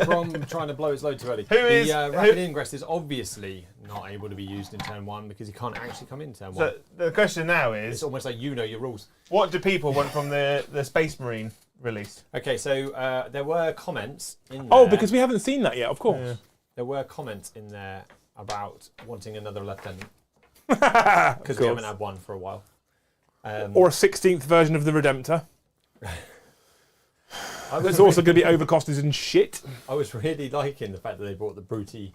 Brom trying to blow his load too early. Who rapid ingress is obviously not able to be used in turn 1 because he can't actually come in turn 1. So the question now It's is, almost like you know your rules. what do people want from the Space Marine release? Okay, so there were comments in there. Oh, because we haven't seen that yet, of course. Yeah. There were comments in there about wanting another lieutenant Because because we haven't had one for a while. Or a 16th version of the Redemptor. I It's was also going to be overcosted and shit. I was really liking the fact that they brought the Brucey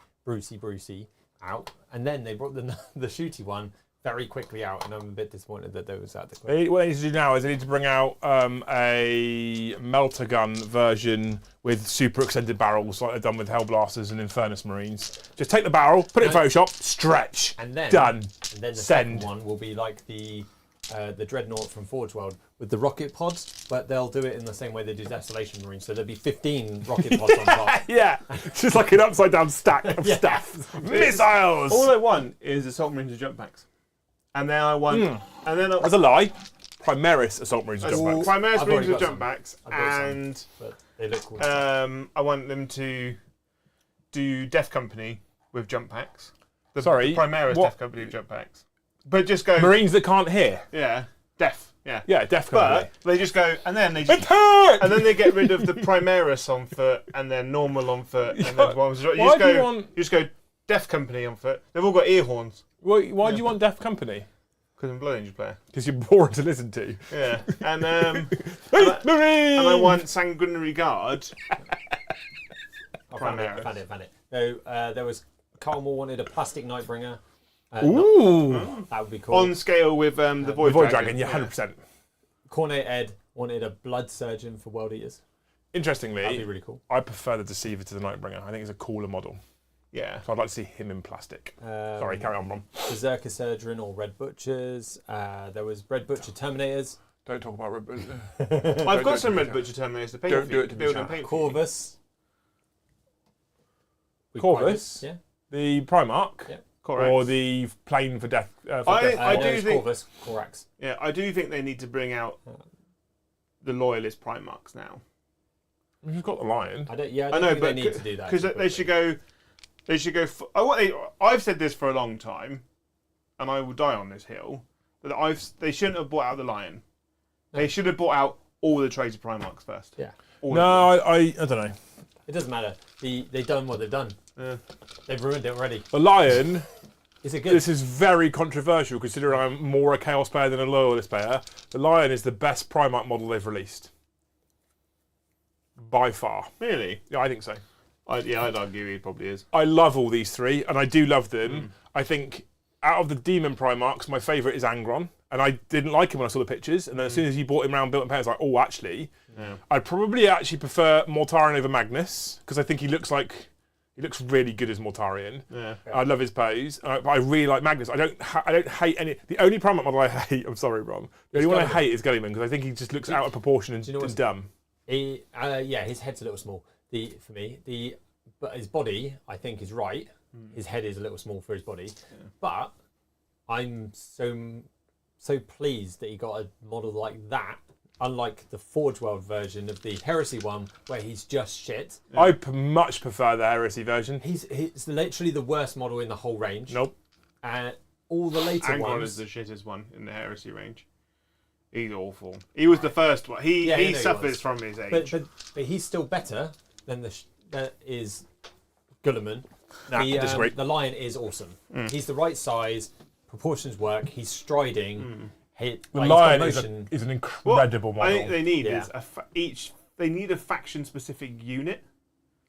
out, and then they brought the shooty one very quickly out, and I'm a bit disappointed that those out the quick. What they need to do now is they need to bring out a melter gun version with super extended barrels like they've done with Hellblasters and Infernus Marines. Just take the barrel, put it in Photoshop, stretch, And then done. And then the Send. second one will be like the the Dreadnought from Forge World with the rocket pods, but they'll do it in the same way they do Desolation Marine. So there'll be 15 rocket pods on top. Yeah, it's just like an upside down stack of stuff. Missiles! All I want is Assault Marines and jump packs. And then I want... And then That's a lie. Primaris Assault Marines jump packs. Primaris I've Marines already with got jump packs. I've got some, And but they look cool. I want them to do Death Company with jump packs. The Primaris what? Death Company with jump packs. But just go... Marines that can't hear. Yeah. Death. Yeah. Yeah, definitely. But they just go, and then they just... Attack! And then they get rid of the Primaris on foot, and then normal on foot, and then ones. You Why do you want- You just go Death Company on foot. They've all got ear horns Why do you want Death Company? because I'm a Blood Angel player. Because you're boring to listen to. Yeah, and Hey, Marines! and I want Sanguinary Guard. I found it. No, there was Carl Moore wanted a plastic Nightbringer. Ooh. That would be cool. On scale with the Void, Void Dragon, yeah, 100%. Cornet Ed wanted a Blood Surgeon for World Eaters. That'd be Interestingly, really cool. I prefer the Deceiver to the Nightbringer. I think it's a cooler model. Yeah. So I'd like to see him in plastic. Sorry, carry on, Ron. Berserker Surgeon or Red Butchers. There was Red Butcher Terminators. Don't talk about Red Butcher. I've got some Red Butcher Terminators to paint. Don't for do you, it to to me, build Shah. and paint. Corvus. Corvus? Yeah. The Primarch? Yeah. Correct. Or the plane for death? I do there's think- Corvus, Corax. Yeah, I do think they need to bring out the Loyalist Primarchs now. You've got the Lion. I don't think but they need to do that. because they should go. They should go. I've said this for a long time, and I will die on this hill. That they shouldn't have bought out the Lion. They should have bought out all the Traitor Primarchs first. Yeah. All No, of them. I don't know. It doesn't matter. They've done what they've done. Yeah. They've ruined it already. The Lion, Is it good? this is very controversial considering I'm more a Chaos player than a Loyalist player. The Lion is the best Primarch model they've released. By far. Really? Yeah, I think so. I'd argue he probably is. I love all these three, and I do love them. I think out of the Demon Primarchs, my favourite is Angron. And I didn't like him when I saw the pictures. And then as soon as you brought him around built and paint, I was like, oh, actually, I'd probably actually prefer Mortarion over Magnus, because I think he looks really good as Mortarion. Yeah. I love his pose. But I really like Magnus. I don't hate any. The only Primarch model I hate, I'm sorry, Ron. The only one I hate is Gulliman, because I think he just looks out of proportion and dumb. His head's a little small. For me, but his body I think is right. His head is a little small for his body, but I'm so pleased that he got a model like that. Unlike the Forge World version of the Heresy one, where he's just shit. I much prefer the Heresy version. He's literally the worst model in the whole range. Nope. And all the later Angron ones. is the shittest one in the Heresy range. He's awful. He was the first one. He suffers from his age. But he's still better than that is Gulliman. Nah, I disagree. The Lion is awesome. He's the right size, proportions work, he's striding. The Lion is an incredible model. I think they need is they need a faction specific unit.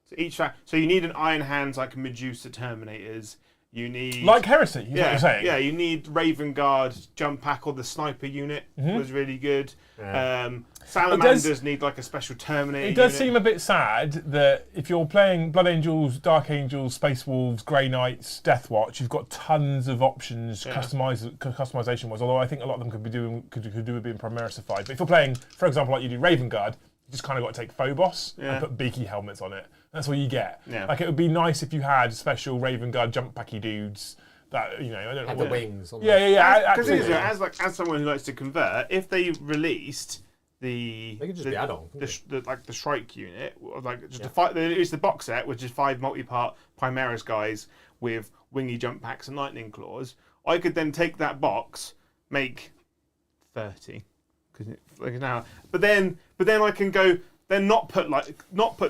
So so you need an Iron Hands like Medusa Terminators. You need like Heresy, is what you're saying. Yeah, you need Raven Guard jump pack or the sniper unit was really good. Salamanders need like a special Terminator. It does unit. seem a bit sad that if you're playing Blood Angels, Dark Angels, Space Wolves, Grey Knights, Death Watch, you've got tons of options customization wise. Although I think a lot of them could do with being Primarisified. But if you're playing, for example, like you do Raven Guard, you just kind of got to take Phobos and put beaky helmets on it. That's all you get. Yeah. Like it would be nice if you had special Raven Guard jump packy dudes that I don't know. Had the wings. On Because absolutely. as someone who likes to convert, if they released They could just be add-on. the Shrike unit, like just it's the box set, which is 5 multi-part Primaris guys with wingy jump packs and lightning claws. I could then take that box, make 30, but then I can go. Then not put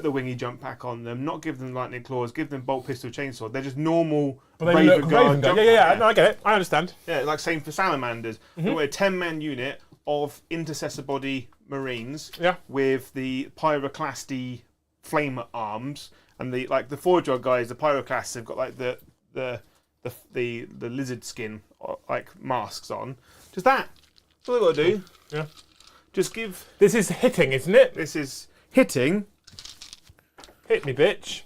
the wingy jump pack on them, not give them lightning claws, give them bolt pistol chainsaw. They're just normal. But they look Raven Guard. Yeah. No, I get it. I understand. Yeah, like same for Salamanders. We're a 10-man unit of intercessor body Marines with the pyroclasty flame arms and the Forge World guys. The pyroclasts have got like the lizard skin like masks on. Just that. That's all they got to do. Yeah. Just give. This is hitting, isn't it? This is hitting. Hit me, bitch.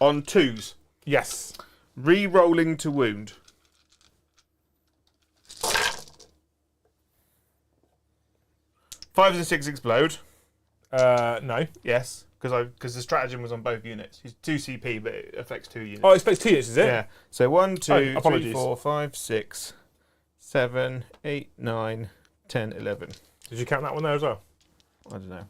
On 2s. Yes. Re-rolling to wound. 5s and 6 explode. No. Yes, because the stratagem was on both units. He's 2 CP, but it affects 2 units. Oh, it affects 2 units, is it? Yeah. So 1, 2, 3, apologies. 4, 5, 6, 7, 8, 9, 10, 11. Did you count that one there as well? I don't know.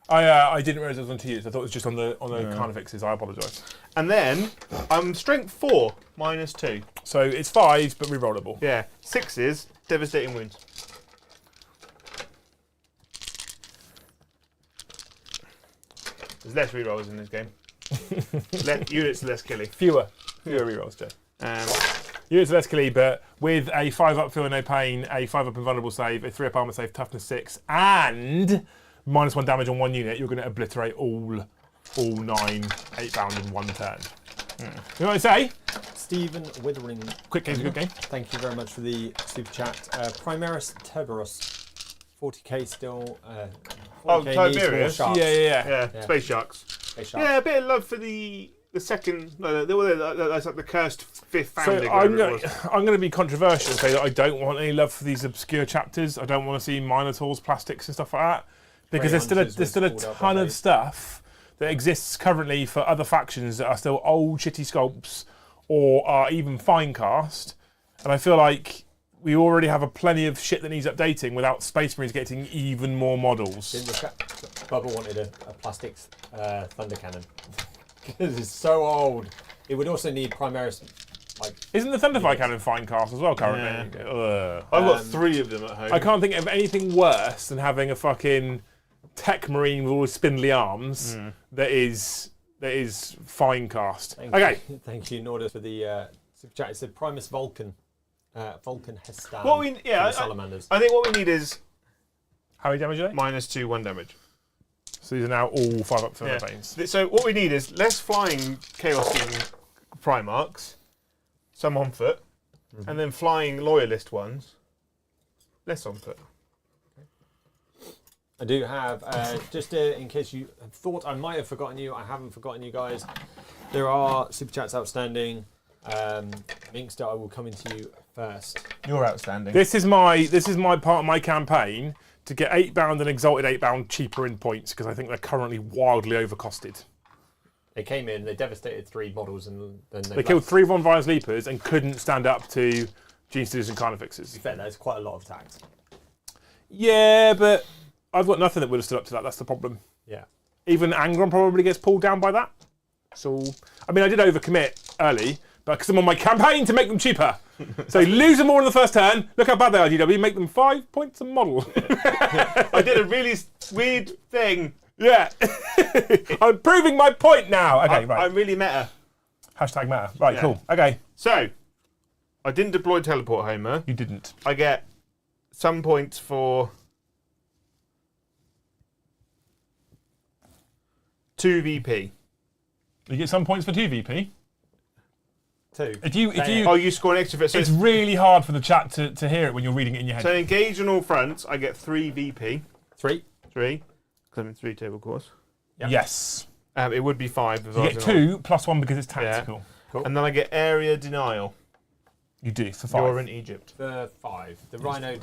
I didn't realise it was on 2 units. I thought it was just on the carnifexes. I apologise. And then I'm strength 4 minus 2. So it's 5s, but rerollable. Yeah. 6s, devastating wounds. There's less rerolls in this game. Units are less killy. Fewer rerolls, Joe. Units are less killy, but with a 5-up feel no pain, a 5-up invulnerable save, a 3-up armor save, toughness 6, and -1 damage on 1 unit, you're going to obliterate all 9 8-bound in 1 turn. You know what I say? Stephen Withering. Quick game's a good game. Thank you very much for the super chat. Primaris Terberus. 40k still. 40k needs more Tiberius. sharks. Yeah. Space sharks. Space sharks. Yeah, a bit of love for the second. No, that's like the cursed 5th founding. So I'm going to be controversial and say that I don't want any love for these obscure chapters. I don't want to see Minotaurs, plastics and stuff like that. Because there's still a ton of stuff that exists currently for other factions that are still old shitty sculpts or are even fine cast. And I feel like we already have a plenty of shit that needs updating without Space Marines getting even more models. Bubba wanted a plastics thunder cannon. Because it's so old. It would also need Primaris. Isn't the Thunderfire cannon fine cast as well currently? Yeah. I've got 3 of them at home. I can't think of anything worse than having a fucking tech marine with all his spindly arms that is fine cast. Thank you, Norda, for the super chat. It said Primus Vulcan. Vulcan Hestan. Salamanders. I think what we need is how many damage are they? -2, 1 damage. So these are now all 5-up for pains. So what we need is less flying Chaos Demon Primarchs, some on foot, and then flying Loyalist ones, less on foot. I do have, just in case you thought I might have forgotten you, I haven't forgotten you guys. There are super chats outstanding. Minkster, I will come into you first. You're outstanding. This is my part of my campaign to get 8-bound and Exalted 8-bound cheaper in points because I think they're currently wildly overcosted. They came in, they devastated 3 models, and then they killed 3 Von Vire's Leapers and couldn't stand up to Gene Stealers and Carnifexes. To be fair, there's quite a lot of attacks. Yeah, but I've got nothing that would have stood up to that. That's the problem. Yeah. Even Angron probably gets pulled down by that. So, I mean, I did overcommit early, but because I'm on my campaign to make them cheaper. So lose them all in the first turn. Look how bad they are, GW. Make them 5 points a model. I did a really weird thing. Yeah. I'm proving my point now. Okay, right. I'm really meta. Hashtag meta. Right, cool. Okay. So, I didn't deploy Teleport Homer. You didn't. I get some points for 2 VP. You get some points for 2 VP. 2. If you, you score an extra bit. So it's really hard for the chat to hear it when you're reading it in your head. So engage on all fronts, I get 3 VP. 3. 3. Because I'm in 3 table course. Yep. Yes. It would be 5. If you get 2 plus 1 because it's tactical. Yeah. Cool. And then I get area denial. You do for 5. You're in Egypt. For 5. The Rhino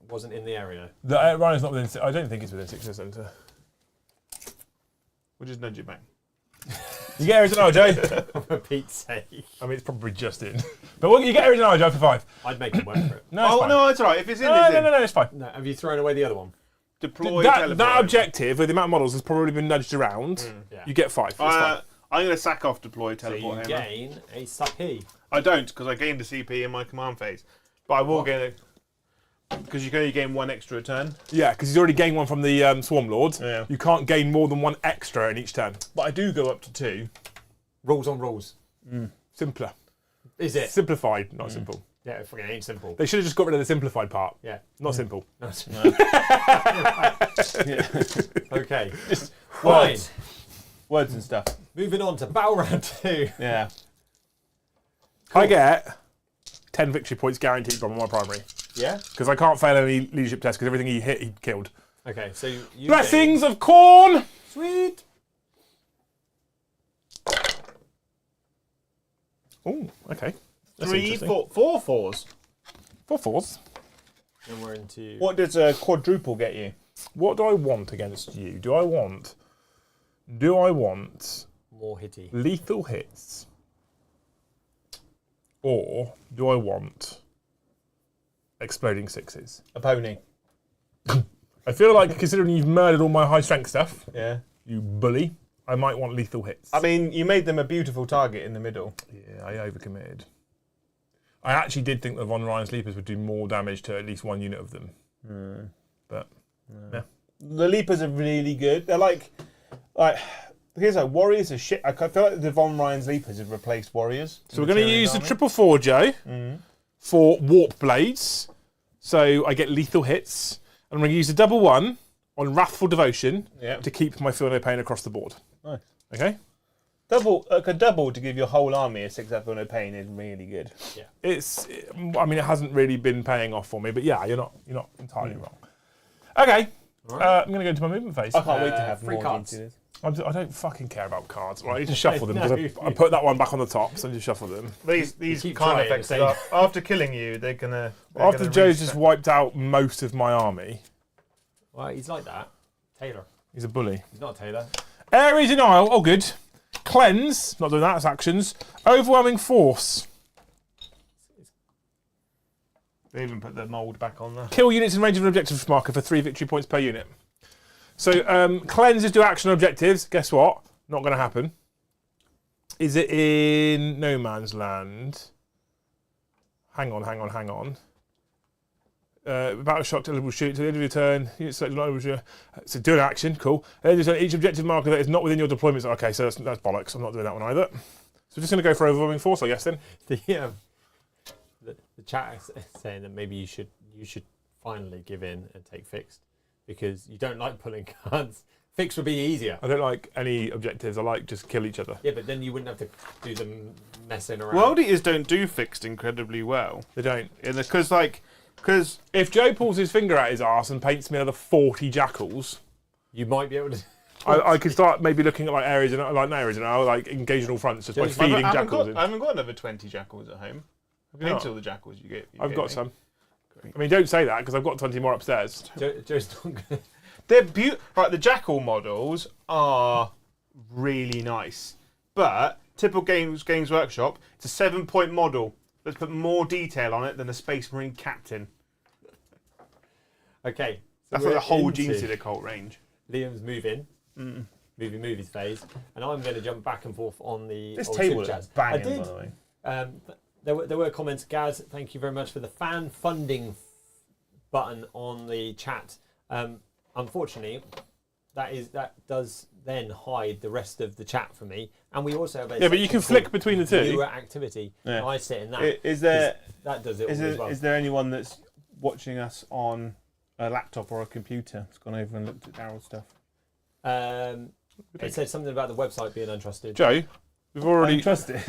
wasn't in the area. The Rhino's not within. I don't think it's within 6 centre. We'll just nudge it back. You get area denial, Joe. For Pete's sake. I mean, it's probably just in. But you get area denial, Joe, for 5. I'd make it work for it. No, no, it's all right. If it's in, no, it's in. No, it's fine. No, have you thrown away the other one? Deploy that objective with the amount of models has probably been nudged around. Yeah. You get 5. It's fine. I'm going to sack off deploy So teleport. you gain a CP. I don't, because I gained a CP in my command phase. But I will gain it. Because you can only gain 1 extra a turn. Yeah, because he's already gained 1 from the Swarm Lord. Yeah. You can't gain more than 1 extra in each turn. But I do go up to 2. Rules on rules. Simpler. Is it? Simplified, not simple. Yeah, it fucking ain't simple. They should have just got rid of the simplified part. Yeah. Not simple. No. Yeah. Okay. Just Fine. Words and stuff. Moving on to Battle Round 2. Yeah. Cool. I get 10 victory points guaranteed from my primary. Yeah? Because I can't fail any leadership tests because everything he hit, he killed. Okay, so you Blessings of Corn! Sweet! Oh, okay. That's 3, interesting. 4, 4 fours. 4 fours. And we're into. What does a quadruple get you? What do I want against you? Do I want More hitty. lethal hits? Or do I want exploding sixes? A pony. I feel like, considering you've murdered all my high strength stuff, Yeah. you bully, I might want lethal hits. I mean, you made them a beautiful target in the middle. Yeah, I overcommitted. I actually did think the Von Ryan's Leapers would do more damage to at least one unit of them. But, yeah. The Leapers are really good. They're like here's like Warriors are shit. I feel like the Von Ryan's Leapers have replaced Warriors. So we're going to use the 444, Joe, for Warp Blades. So I get lethal hits. And I'm going to use the 1/1 on Wrathful Devotion to keep my Feel No Pain across the board. Nice. Okay? A double to give your whole army a 6 Feel No Pain is really good. Yeah. It hasn't really been paying off for me, but yeah, you're not entirely wrong. Okay. Right. I'm going to go into my movement phase. I can't wait to have free more cards. into this. I don't fucking care about cards. Right, I need to shuffle them No. because I put that one back on the top, so I need to shuffle them. These keep card trying, effects, so- after killing you, they're gonna. After Joe's just wiped out most of my army, Well, he's like that. Taylor. he's a bully. He's not a Taylor. Ares in Isle, oh good. Cleanse, not doing that, it's actions. Overwhelming Force. They even put the mould back on there. Kill units in range of an objective marker for 3 victory points per unit. So cleanses do action objectives. Guess what? Not going to happen. Is it in No Man's Land? Hang on. Battle shock, eligible shoot to the end of your turn. Unit selected not eligible shoot. So do an action, cool. And then each objective marker that is not within your deployments. Okay, so that's bollocks. I'm not doing that one either. So we're just going to go for overwhelming force, I guess then. The chat is saying that maybe you should finally give in and take fixed because you don't like pulling cards. Fixed would be easier. I don't like any objectives. I like just kill each other. Yeah, but then you wouldn't have to do them messing around. World Eaters don't do fixed incredibly well. They don't. Because If Joe pulls his finger out his arse and paints me another 40 jackals, you might be able to. I could start maybe looking at like areas and like engaging all fronts just by Just- feeding jackals in. I haven't got another 20 jackals at home. I've you not? painted all the jackals you get. I've got some. I mean, don't say that because I've got 20 more upstairs. Joe's not gonna. They're beautiful. Right, the jackal models are really nice, but typical Games Workshop. It's a 7-point model. Let's put more detail on it than a Space Marine captain. Okay. So That's we're like the whole into Gene Stealer cult range. Liam's movies phase, and I'm going to jump back and forth on the This old table super is chats. banging, I did. by the way. There were comments. Gaz, thank you very much for the fan funding button on the chat. Unfortunately, that does then hide the rest of the chat for me, and we also have a Yeah, but you can section flick between the two. viewer activity. Yeah. And I sit in that. Is there That does it all as well. is there anyone that's watching us on a laptop or a computer that's gone over and looked at Daryl's stuff? It said something about the website being untrusted. Joe, we've already Trusted.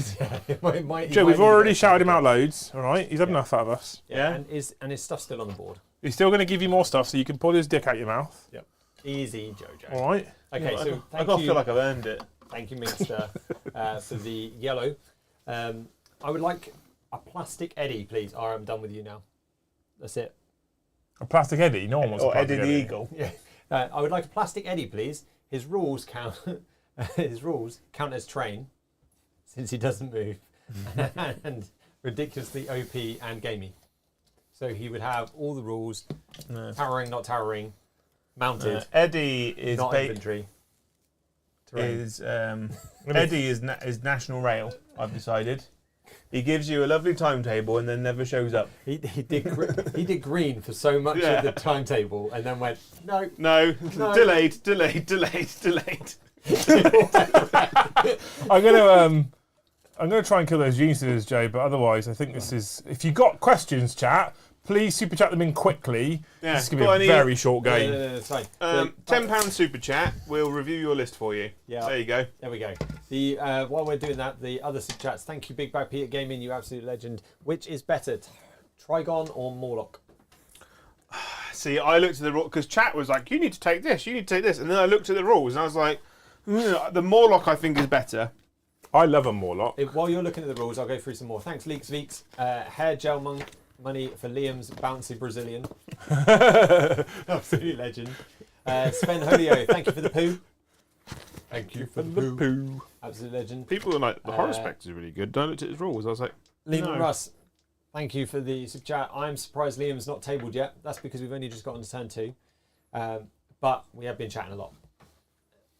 Joe, we've already shouted him out loads. All right, he's had enough out of us. Yeah. And his stuff's still on the board. He's still going to give you more stuff so you can pull his dick out your mouth. Yep. Easy, Jojo. All right. Okay, so I gotta feel like I've earned it. thank you, Minster, for the yellow. I would like a plastic Eddie, please. Or I'm done with you now. That's it. A plastic Eddie. No one wants a Or Eddie plastic the Eddie. Eagle. Yeah. I would like a plastic Eddie, please. His rules count. His rules count as train, since he doesn't move, and ridiculously OP and gamey. So he would have all the rules: towering, not towering, mounted, Eddie is not infantry. Terrain. Eddie is National Rail. I've decided. He gives you a lovely timetable and then never shows up. He did green for so much of the timetable, and then went no. No, No. delayed. I'm gonna try and kill those geniuses, Joe. But otherwise, I think this is. If you got questions, chat, please super chat them in quickly. Yeah, This is gonna be got a any- very short game. No, it's fine. £10 super chat. We'll review your list for you. Yeah. There you go. There we go. The while we're doing that, the other super chats. Thank you, Big Bad Peter Gaming, you absolute legend. Which is better, Trigon or Morlock? See, I looked at the rules because chat was like, "You need to take this, you need to take this," and then I looked at the rules and I was like, "The Morlock I think is better." I love a Morlock. While you're looking at the rules, I'll go through some more. Thanks, Leaks Veeks. Hair gel money for Liam's bouncy Brazilian. Absolute legend. Sven Holio, thank you for the poo. Thank you for the poo. Absolute legend. People are like, the horror spec is really good. Don't look at his rules. I was like, Liam no. Russ, thank you for the super chat. I'm surprised Liam's not tabled yet. That's because we've only just gotten to turn 2. But we have been chatting a lot.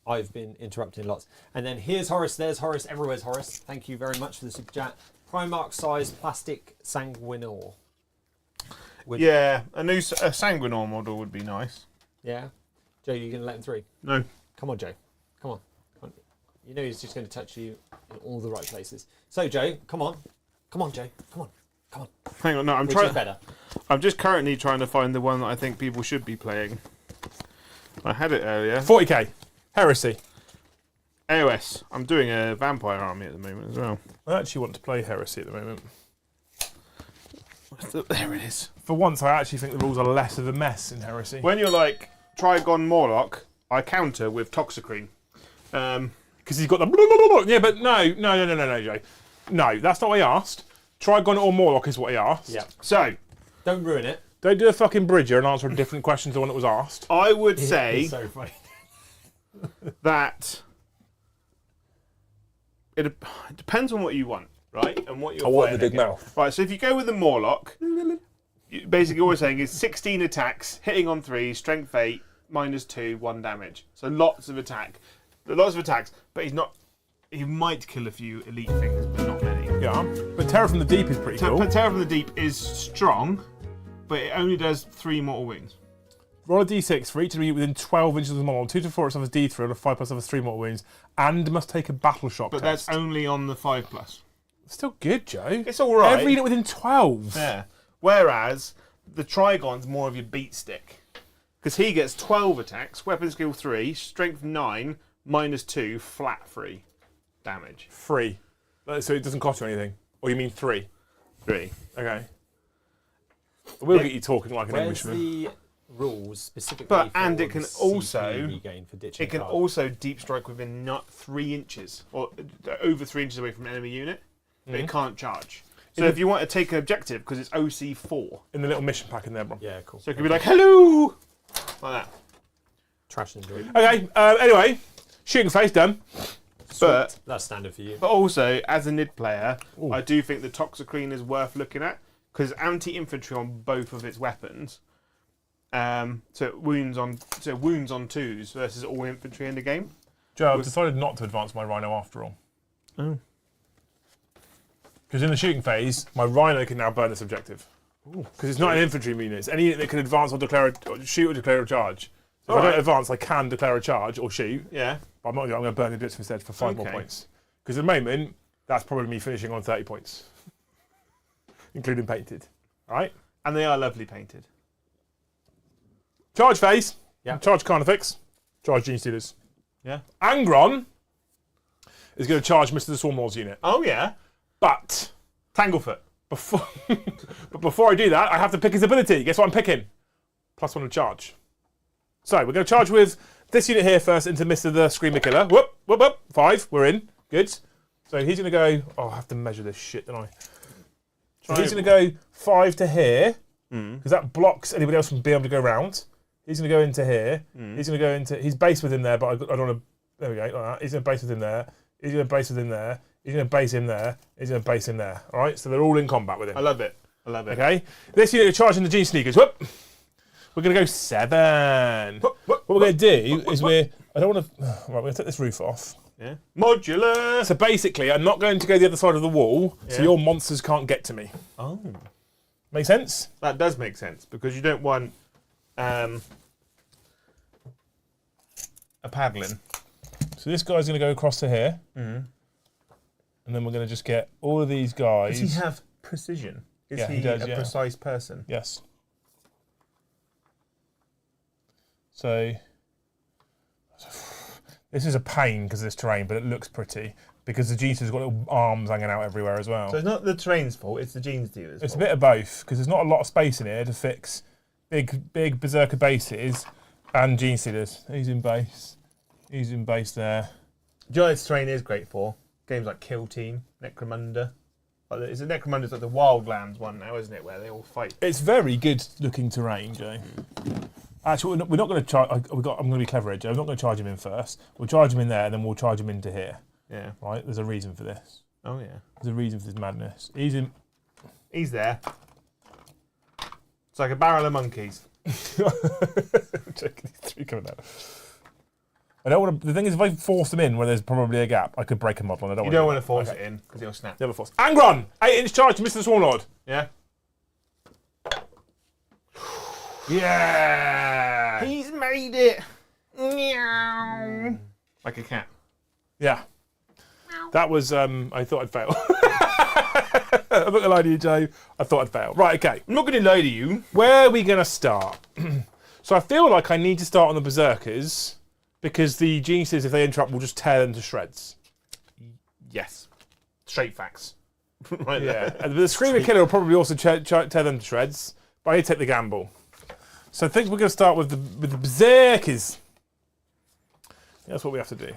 I've been interrupting lots. And then here's Horace, there's Horace, everywhere's Horace. Thank you very much for the super chat. Primark size plastic sanguinor. Yeah, a sanguinor model would be nice. Yeah. Joe, you going to let him through? No. Come on, Joe. Come on. You know he's just going to touch you in all the right places. So, Joe, come on. Come on, Joe. Come on. Come on. Hang on, no, I'm Which trying. is better? I'm just currently trying to find the one that I think people should be playing. I had it earlier. 40k. Heresy. AOS. I'm doing a vampire army at the moment as well. I actually want to play Heresy at the moment. There it is. For once, I actually think the rules are less of a mess in Heresy. When you're like Trigon Morlock, I counter with Toxicrene. Because he's got the... Yeah, but no, Joe. No, that's not what he asked. Trigon or Morlock is what he asked. Yeah. So, Don't ruin it. Don't do a fucking bridger and answer a different question to the one that was asked. I would say It's so funny. that it depends on what you want, right? And what you're I want the playing big against. mouth. Right, so if you go with the Morlock, basically all we're saying is 16 attacks, hitting on 3, strength 8, -2, 1 damage. So lots of attacks, but he might kill a few elite things, but not many. Yeah, but Terror from the Deep is pretty cool. Terror from the Deep is strong, but it only does 3 mortal wounds. Roll a d6 for each of you within 12 inches of the model. 2 to 4 it suffers d3, and a 5 plus suffers 3 mortal wounds, and must take a battle shock But test. that's only on the 5+. Still good, Joe. It's all right. Every unit within 12. Yeah. Whereas the Trigon's more of your beat stick. Because he gets 12 attacks, weapon skill 3, strength 9, -2, flat 3 damage. 3. So it doesn't cost you anything. Or you mean 3? 3. Okay. We'll get you talking like an Where's Englishman. the rules specifically But for and it can the CP also regain for ditching it can a card? also deep strike within not 3 inches or over 3 inches away from an enemy unit, but it can't charge. So if you want to take an objective, because it's OC4, In the little mission pack in there, bro. Yeah, cool. so it could be like hello, like that. Trash and droid. Okay, anyway. Shooting face done. But That's standard for you. But also, as a NID player, Ooh. I do think the Toxicrene is worth looking at because anti-infantry on both of its weapons. So wounds on 2s versus all infantry in the game. Joe, I've decided not to advance my Rhino after all. Oh. Because in the shooting phase, my Rhino can now burn this objective. Because it's not an infantry unit. It's any unit that can advance or shoot or declare a charge. So if I don't advance, I can declare a charge or shoot. Yeah. But I'm not. I'm going to burn the bits instead for 5 more Okay. points. Because at the moment, that's probably me finishing on 30 points, including painted. All right. And they are lovely painted. Charge phase. Yeah. Charge Carnifex. Charge Gene Stealers. Yeah. Angron is going to charge Mr. the Swarmlord's unit. Oh yeah. But Tanglefoot. before I do that, I have to pick his ability. Guess what I'm picking? +1 to charge. So we're going to charge with this unit here first into Mr. the Screamer Killer. Whoop, whoop, whoop. 5. We're in. Good. So he's going to go... Oh, I have to measure this shit, don't I? So he's going to go 5 to here. Because that blocks anybody else from being able to go round. He's going to go into here. He's going to go into... He's based within there, but I don't want to... There we go, like that. He's going to base within there. He's going to base within there. He's going to base him there. He's going to base him there. All right? So they're all in combat with him. I love it. I love it. Okay? This unit is charging the Gene Sneakers. Whoop! We're going to go 7. What we're going to do is I don't want to... Right, we're going to take this roof off. Yeah. Modular. So basically, I'm not going to go the other side of the wall, so Yeah. your monsters can't get to me. Oh. Make sense? That does make sense because you don't want a paddling. So this guy's going to go across to here. And then we're going to just get all of these guys. Does he have precision? Is Yeah, he he does, a yeah. precise person? Yes. So this is a pain because of this terrain, but it looks pretty because the Jeter's got little arms hanging out everywhere as well. So it's not the terrain's fault, it's the Gene Stealers' It's a fault. bit of both because there's not a lot of space in here to fix big berserker bases and Gene Stealers. He's in base. He's in base there. Do you know what this terrain is great for? games like Kill Team, Necromunda. Is it Necromunda's like the Wildlands one now, isn't it, where they all fight? It's very good looking terrain, Joe. Actually, we're not going to charge. I'm going to be clever, Joe. I'm not going to charge him in first. We'll charge him in there, and then we'll charge him into here. Yeah. Right? There's a reason for this. Oh yeah. There's a reason for this madness. He's in. He's there. It's like a barrel of monkeys. Checking these three coming out. I don't want to. The thing is, if I force them in where there's probably a gap, I could break a model. And I don't. You don't want to force it in because he'll snap. Never force. Angron, 8-inch charge to Mr. the Swarm Lord. Yeah. Yeah. He's made it. Meow. Like a cat. Yeah. That was. I thought I'd fail. I'm not gonna lie to you, Joe. I thought I'd fail. Right. Okay. I'm not going to lie to you. Where are we gonna start? So I feel like I need to start on the Berserkers because the geniuses, if they interrupt, will just tear them to shreds. Yes. Straight facts. Right Yeah. there. And the Screamer Killer will probably also tear them to shreds. But I need to take the gamble. So I think we're gonna start with the Berserkers. That's what we have to do.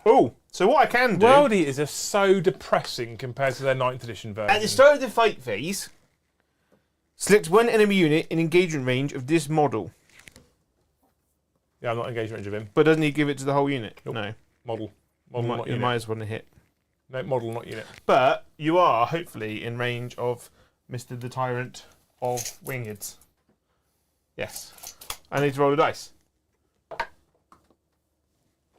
Oh, so what I can do World Eaters are so depressing compared to their 9th edition version. at the start of the fight phase, select one enemy unit in engagement range of this model, Yeah, I'm not engaged range of him. but doesn't he give it to the whole unit? Nope. No, Model, you not might unit. as well hit. No, model, not unit. But you are hopefully in range of Mr. the Tyrant of Wingeds. Yes, I need to roll the dice.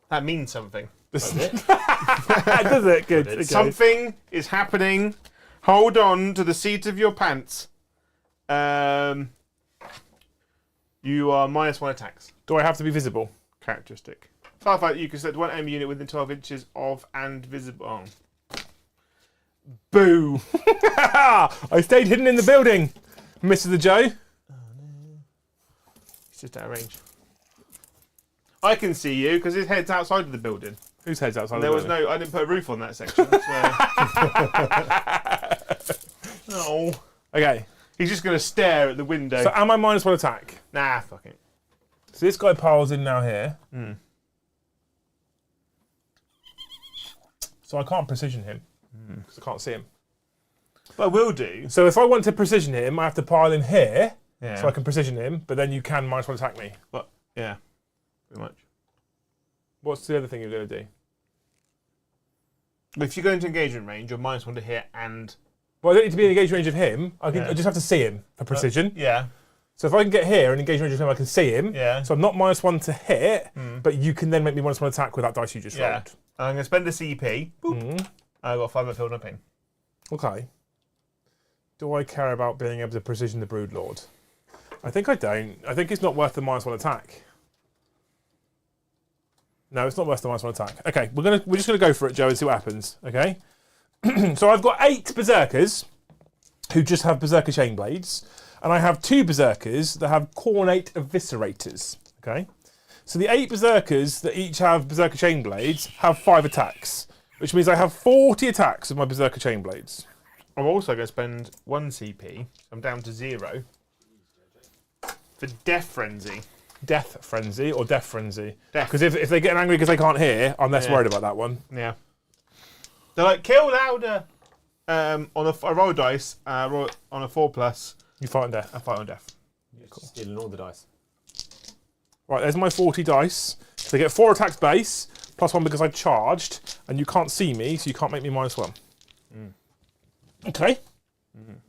That means something. Does it? Good. Okay. Something is happening. Hold on to the seat of your pants. You are -1 attacks. Do I have to be visible? Characteristic. Firefight, you can select one enemy unit within 12 inches of and visible. Oh. Boo! I stayed hidden in the building, Mr. the Joe. He's just out of range. I can see you because his head's outside of the building. Whose head's outside There the was building? no. I didn't put a roof on that section. So. No. Okay, He's just going to stare at the window. so am I -1 attack? Nah, fuck it. So this guy piles in now here. So I can't precision him because I can't see him. But I will do. So if I want to precision him, I have to pile in here Yeah. so I can precision him. But then you can -1 attack me. But yeah, pretty much. What's the other thing you're going to do? If you go into engagement range, you're -1 to hit and. Well, I don't need to be in engaged range of him. I Yeah. just have to see him for precision. Yeah. So if I can get here and engage range of him, I can see him. Yeah. So I'm not -1 to hit, but you can then make me -1 attack with that dice you just Yeah. rolled. I'm going to spend a CP. Boop. I got 5 field no pain. Okay. Do I care about being able to precision the Broodlord? I think I don't. I think it's not worth the -1 attack. No, it's not worth the -1 attack. Okay, we're just gonna go for it, Joe, and see what happens. Okay. So I've got 8 Berserkers who just have Berserker Chainblades, and I have 2 Berserkers that have Cornate Eviscerators. Okay. So the 8 Berserkers that each have Berserker Chainblades have 5 attacks, which means I have 40 attacks with my Berserker Chainblades. I'm also going to spend 1 CP. I'm down to 0. For Death Frenzy. Death Frenzy or Death Frenzy? Death. Because if they get angry because they can't hear, I'm less Yeah. worried about that one. Yeah. They're like, kill louder! I roll dice, on a 4+, You fight on death. I fight on death. Stealing all the dice. Right, there's my 40 dice. So they get 4 attacks base, +1 because I charged, and you can't see me, so you can't make me -1. Okay.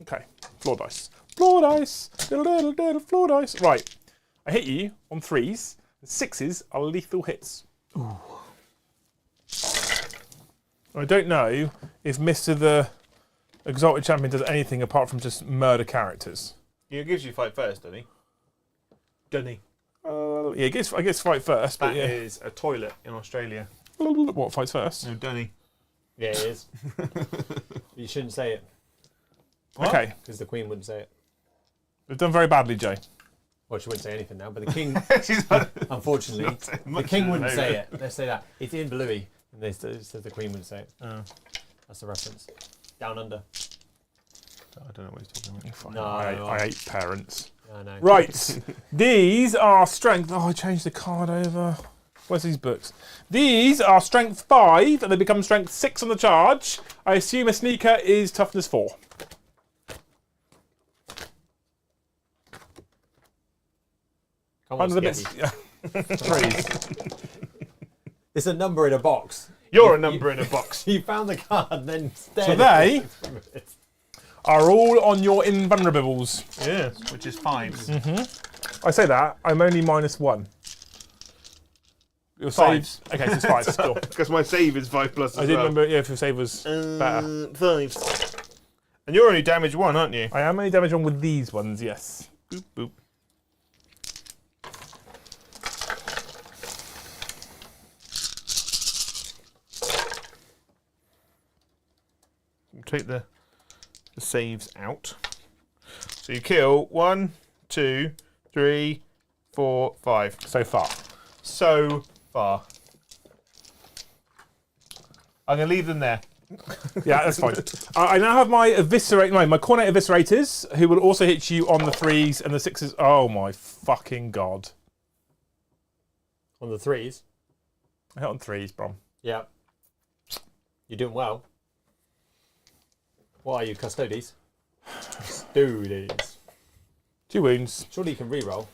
Okay. Floor dice. Floor dice. Diddle, floor dice. Right. I hit you on 3s. And 6s are lethal hits. Ooh. I don't know if Mr. the Exalted Champion does anything apart from just murder characters. He gives you fight first, doesn't he? Doesn't he? Yeah, I guess fight first, but That yeah. is a toilet in Australia. What, fights first? No, doesn't he? Yeah, it is. You shouldn't say it What? Okay. because the Queen wouldn't say it. They've done very badly, Jay. Well, she wouldn't say anything now, but the King, She's not- unfortunately, saying the much King at the wouldn't say moment. it. Let's say that. It's in Bluey, and they said the Queen wouldn't say it. Oh, That's the reference. Down under. I don't know what he's talking about. No, I hate parents. I know. Right. These are strength. Oh, I changed the card over. Where's these books? These are strength 5, and they become strength 6 on the charge. I assume a sneaker is toughness 4. Come on, Under the Skibby. bits. Threes. It's a number in a box. You're a number in a box. You found the card and then stared So at they it. are all on your invulnerables. Yes, which is 5s. I say that, I'm only -1. Your save. Fives. Okay, so it's 5. Cool. Because my save is 5 plus as I didn't well. remember if your save was better. 5s. And you're only damage 1, aren't you? I am only damage on with these ones, yes. Boop, boop. We'll take the saves out. So you kill 1, 2, 3, 4, 5. So far. So far. I'm going to leave them there. Yeah, that's fine. I now have my my Cornet Eviscerators, who will also hit you on the 3s and the 6s. Oh my fucking god. On the 3s. I hit on 3s, Brom. Yeah. You're doing well. What are you, Custodes? Custodes. 2 wounds. Surely you can reroll.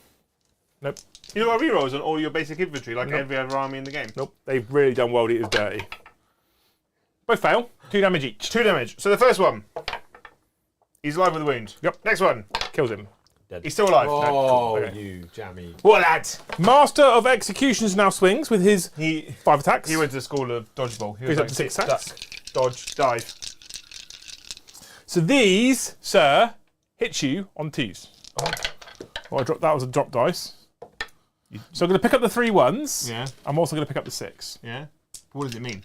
Nope. You know what rerolls on all your basic infantry, like Nope. every other army in the game? Nope. They've really done World Eaters dirty. Both fail. 2 damage each. 2 damage. So the first one, he's alive with a wound. Yep. Next one, Kills him. Dead. he's still alive. Oh, Okay. you jammy. What lad? Master of Executions now swings with his He 5 attacks. he went to the school of dodgeball. He Goes was up like to 6 sit, attacks. duck, dodge, dive. So these, sir, hit you on 2s. Oh, that was a drop dice. So I'm going to pick up the 3 1s. Yeah, I'm also going to pick up the 6. yeah. What does it mean?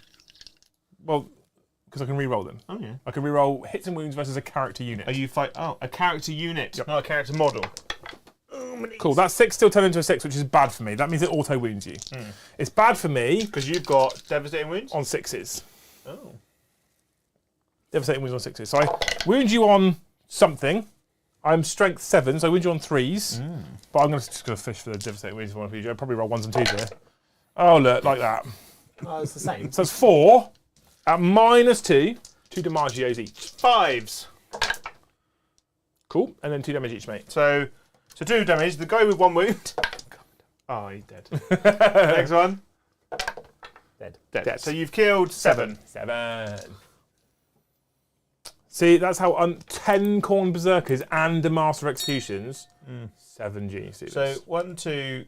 Well, because I can re-roll them. Oh yeah. I can re-roll hits and wounds versus a character unit. Are you fight? Oh, a character unit, not a character model. Cool. That 6 still turned into a 6, which is bad for me. That means it auto wounds you. It's bad for me Because you've got devastating wounds. on 6s. Oh. Devastating wounds on 6s. So I wound you on something. I'm strength 7, so I wound you on 3s. But I'm just going to fish for the devastating wounds. I'll probably roll 1s and 2s here. Oh, look, like that. Oh, it's the same. So it's 4 at -2. 2 damagios each. 5s. Cool. And then 2 damage each, mate. So 2 damage. The guy with 1 wound. Oh, he's dead. Next one. Dead. So you've killed 7. 7. See, that's how 10 Corn Berserkers and a Master of Executions. 7 genius students. So 1, 2,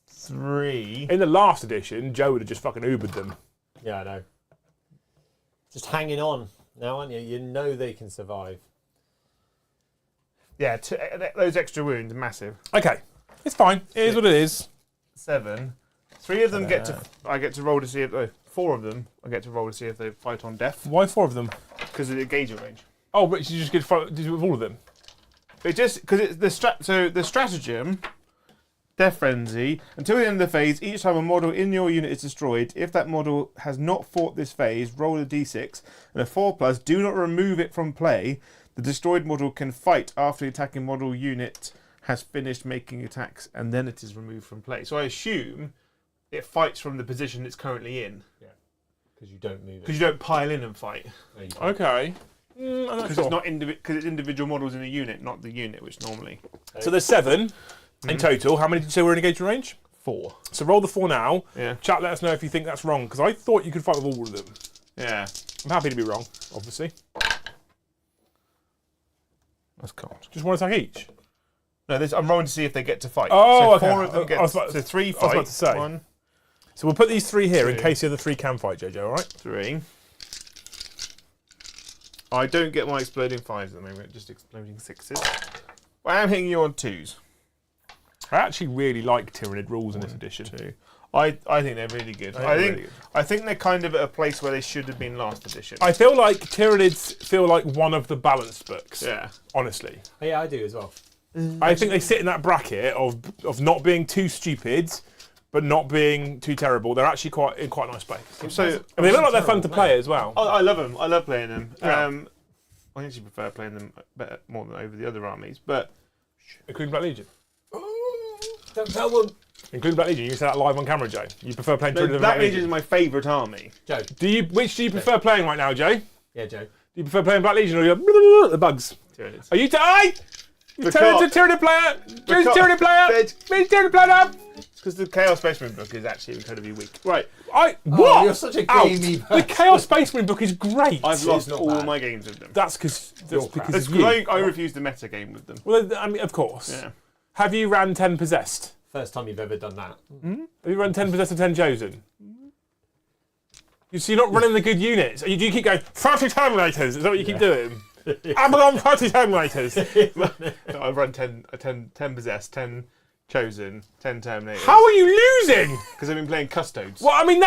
3. In the last edition, Joe would have just fucking Ubered them. Yeah, I know. Just hanging on now, aren't you? You know they can survive. Yeah, those extra wounds are massive. Okay, it's fine. It is what it is. 7. 3 of them get to. I get to roll to see if. 4 of them. I get to roll to see if they fight on death Why 4 of them? because of the engagement range. Oh, but you just get to do it with all of them. It just because it's the So the stratagem, Death Frenzy. Until the end of the phase, each time a model in your unit is destroyed, if that model has not fought this phase, roll a d6 and a 4+. Do not remove it from play. The destroyed model can fight after the attacking model unit has finished making attacks, and then it is removed from play. So I assume it fights from the position it's currently in. Yeah. Because you don't move it. Because you don't pile in and fight. No, you don't. Okay. I'm not Because sure. it's not because it's individual models in a unit, not the unit, which normally So there's 7 in total. How many did you say were in engagement range? 4. So roll the 4 now. Yeah. Chat, let us know if you think that's wrong, because I thought you could fight with all of them. Yeah. I'm happy to be wrong, obviously. That's cold. Just one attack each. No, I'm rolling to see if they get to fight. Oh, so okay. 4 of them get. I was about- So 3 I was fight. about to say. 1, So we'll put these 3 here in 2. case the other 3 can fight, JoJo, alright? 3. I don't get my exploding 5s at the moment, just exploding 6s. But I am hitting you on 2s. I actually really like Tyranid rules in this edition. 2. I think they're really good. I think they're kind of at a place where they should have been last edition. I feel like Tyranids feel like one of the balanced books. Yeah. Honestly. Oh, yeah, I do as well. I think they sit in that bracket of not being too stupid, but not being too terrible. They're actually in quite a nice place. So I mean, they look like they're fun to play as well. I love them. I love playing them. Yeah. I actually prefer playing them more than over the other armies. But Including Black Legion. Don't tell them. Including Black Legion. You said that live on camera, Joe. You prefer playing Tyranid than Black Black Legion is my favourite army. Joe. Which do you prefer playing right now, Joe? Do Yeah, Joe. you prefer playing Black Legion or the bugs? Tyranids. Are you Tyranid player? Joe's a Tyranid player. He's Tyranid player. Because the Chaos Spaceman book is actually incredibly weak. Right. What? You're such a Out. gamey The person. Chaos Spaceman book is great. I've lost not all bad. my games with them. That's because That's of you. I refuse the meta game with them. Well, I mean, of course. Yeah. Have you ran 10 possessed? First time you've ever done that. Have you run 10 possessed and 10 chosen? So you're not running the good units. You do keep going, 30 Terminators. Is that what you keep doing? I'm on 30 Terminators. No, I've run 10 possessed, 10 chosen, 10 Terminators. How are you losing? Because I've been playing Custodes. Well, I mean,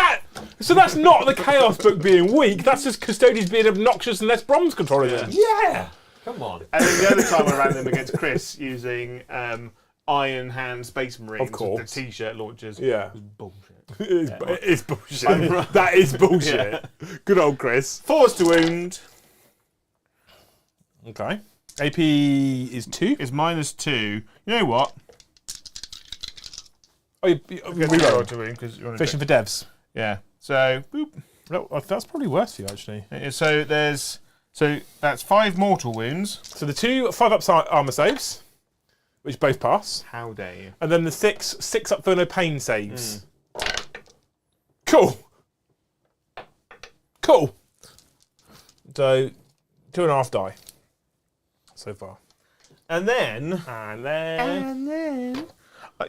so that's not the Chaos book being weak. That's just Custodians being obnoxious and less Brom's controlling them. Yeah. Come on. And then the other time I ran them against Chris using Iron Hand Space Marines Of course. with the T-shirt launchers. Yeah. It was bullshit. It is bullshit. That is bullshit. Good old Chris. Force to wound Okay. AP is 2. is -2. You know what? Oh, you reroll. to wound because you want Fishing for devs. Yeah. So boop. No, that's probably worse for you, actually. So that's 5 mortal wounds. So the 2 5-up armor saves, which both pass. How dare you? And then the 6 up for no pain saves. Cool. Cool. So 2.5 die so far. And then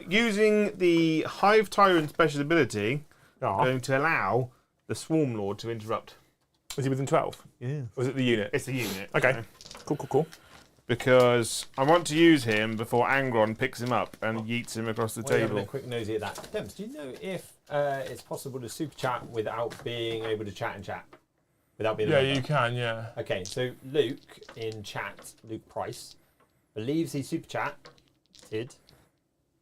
using the Hive Tyrant special ability, going to allow the Swarm Lord to interrupt. Is he within 12? Yeah. Or is it the unit? It's the unit. Okay. So. Cool. Because I want to use him before Angron picks him up and yeets him across the While you're having table. a quick nosy at that. Demps, do you know if it's possible to super chat without being able to chat and chat? Without being Yeah, a member? you can, yeah. Okay, so Luke in chat, Luke Price, believes he super chatted,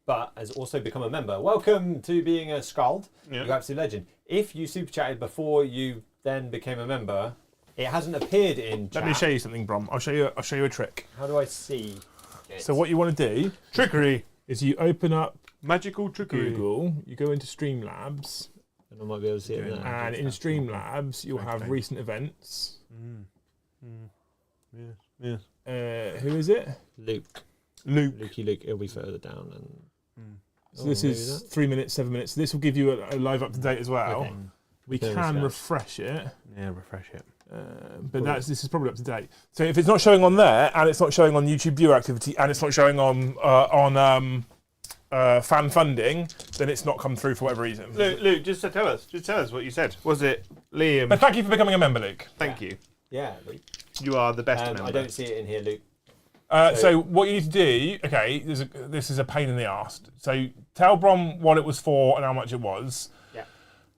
but has also become a member. Welcome to being a Skald, Yeah. you absolute legend. If you super chatted before you then became a member, it hasn't appeared in chat. Let me show you something, Brom. I'll show you a trick. How do I see it? So what you want to do Trickery. is you open up Magical trickery. Google, you go into Streamlabs, And I might be able to see it there. and in Streamlabs you'll have recent events. Yes. Who is it? Luke. Luke. Lukey Luke, it'll be further down. And So this is 3 minutes, 7 minutes. So this will give you a live up to date as well. Okay. We There we can go. refresh it, Yeah, refresh it. but this is probably up to date. So if it's not showing on there, and it's not showing on YouTube viewer activity, and it's not showing on fan funding, then it's not come through for whatever reason. Luke, just tell us what you said. Was it Liam? But thank you for becoming a member, Luke. Thank you. Yeah, Luke. You are the best member. I don't see it in here, Luke. So what you need to do, okay, this is a pain in the arse. So tell Brom what it was for and how much it was. Yeah.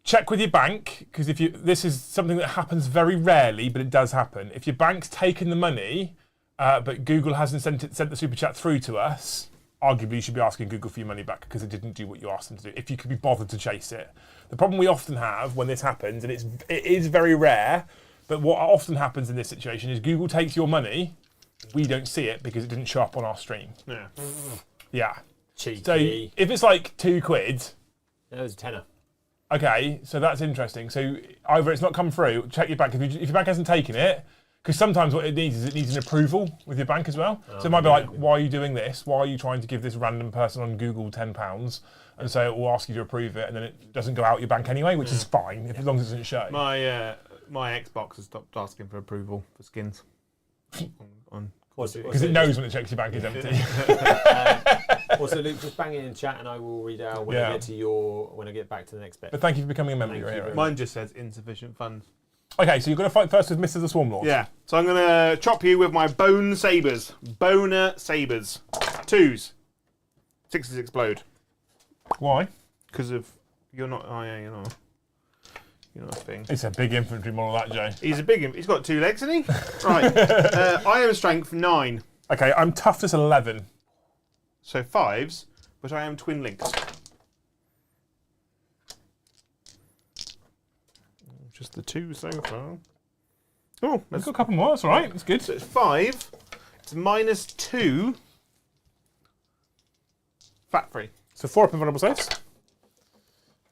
Check with your bank, because this is something that happens very rarely, but it does happen. If your bank's taken the money, but Google hasn't sent the super chat through to us, arguably you should be asking Google for your money back because it didn't do what you asked them to do. If you could be bothered to chase it, the problem we often have when this happens, and it is very rare, but what often happens in this situation is Google takes your money. We don't see it because it didn't show up on our stream. Yeah. Yeah. Cheeky. So if it's like £2, That was a tenner. okay, so that's interesting. So either it's not come through, check your bank. If your bank hasn't taken it, because sometimes what it needs is an approval with your bank as well. So it might be like, why are you doing this? Why are you trying to give this random person on Google £10? And so it will ask you to approve it, and then it doesn't go out your bank anyway, which is fine as long as it doesn't show. My Xbox has stopped asking for approval for skins. Because it knows when it checks your bank is empty. Also, Luke, just bang it in chat, and I will read out when I get back to the next bit. But thank you for becoming a member. Thank You're a you hero. very Mine just says insufficient funds. Okay, so you're going to fight first with Mr. the Swarm Lord. Yeah. So I'm going to chop you with my bone sabers. Boner sabers. 2s. 6s explode. Why? Because of you're not. Oh yeah, you're not. You're not a thing. It's a big infantry model, that, Joe. He's a big. He's got 2 legs, isn't he? Right. I am strength 9. Okay, I'm toughness 11. So 5s, but I am twin links. Just the 2 so far. Oh, We've that's got a couple more, that's all right. That's good. so it's 5. It's -2. Fat free. So 4 up invulnerable saves.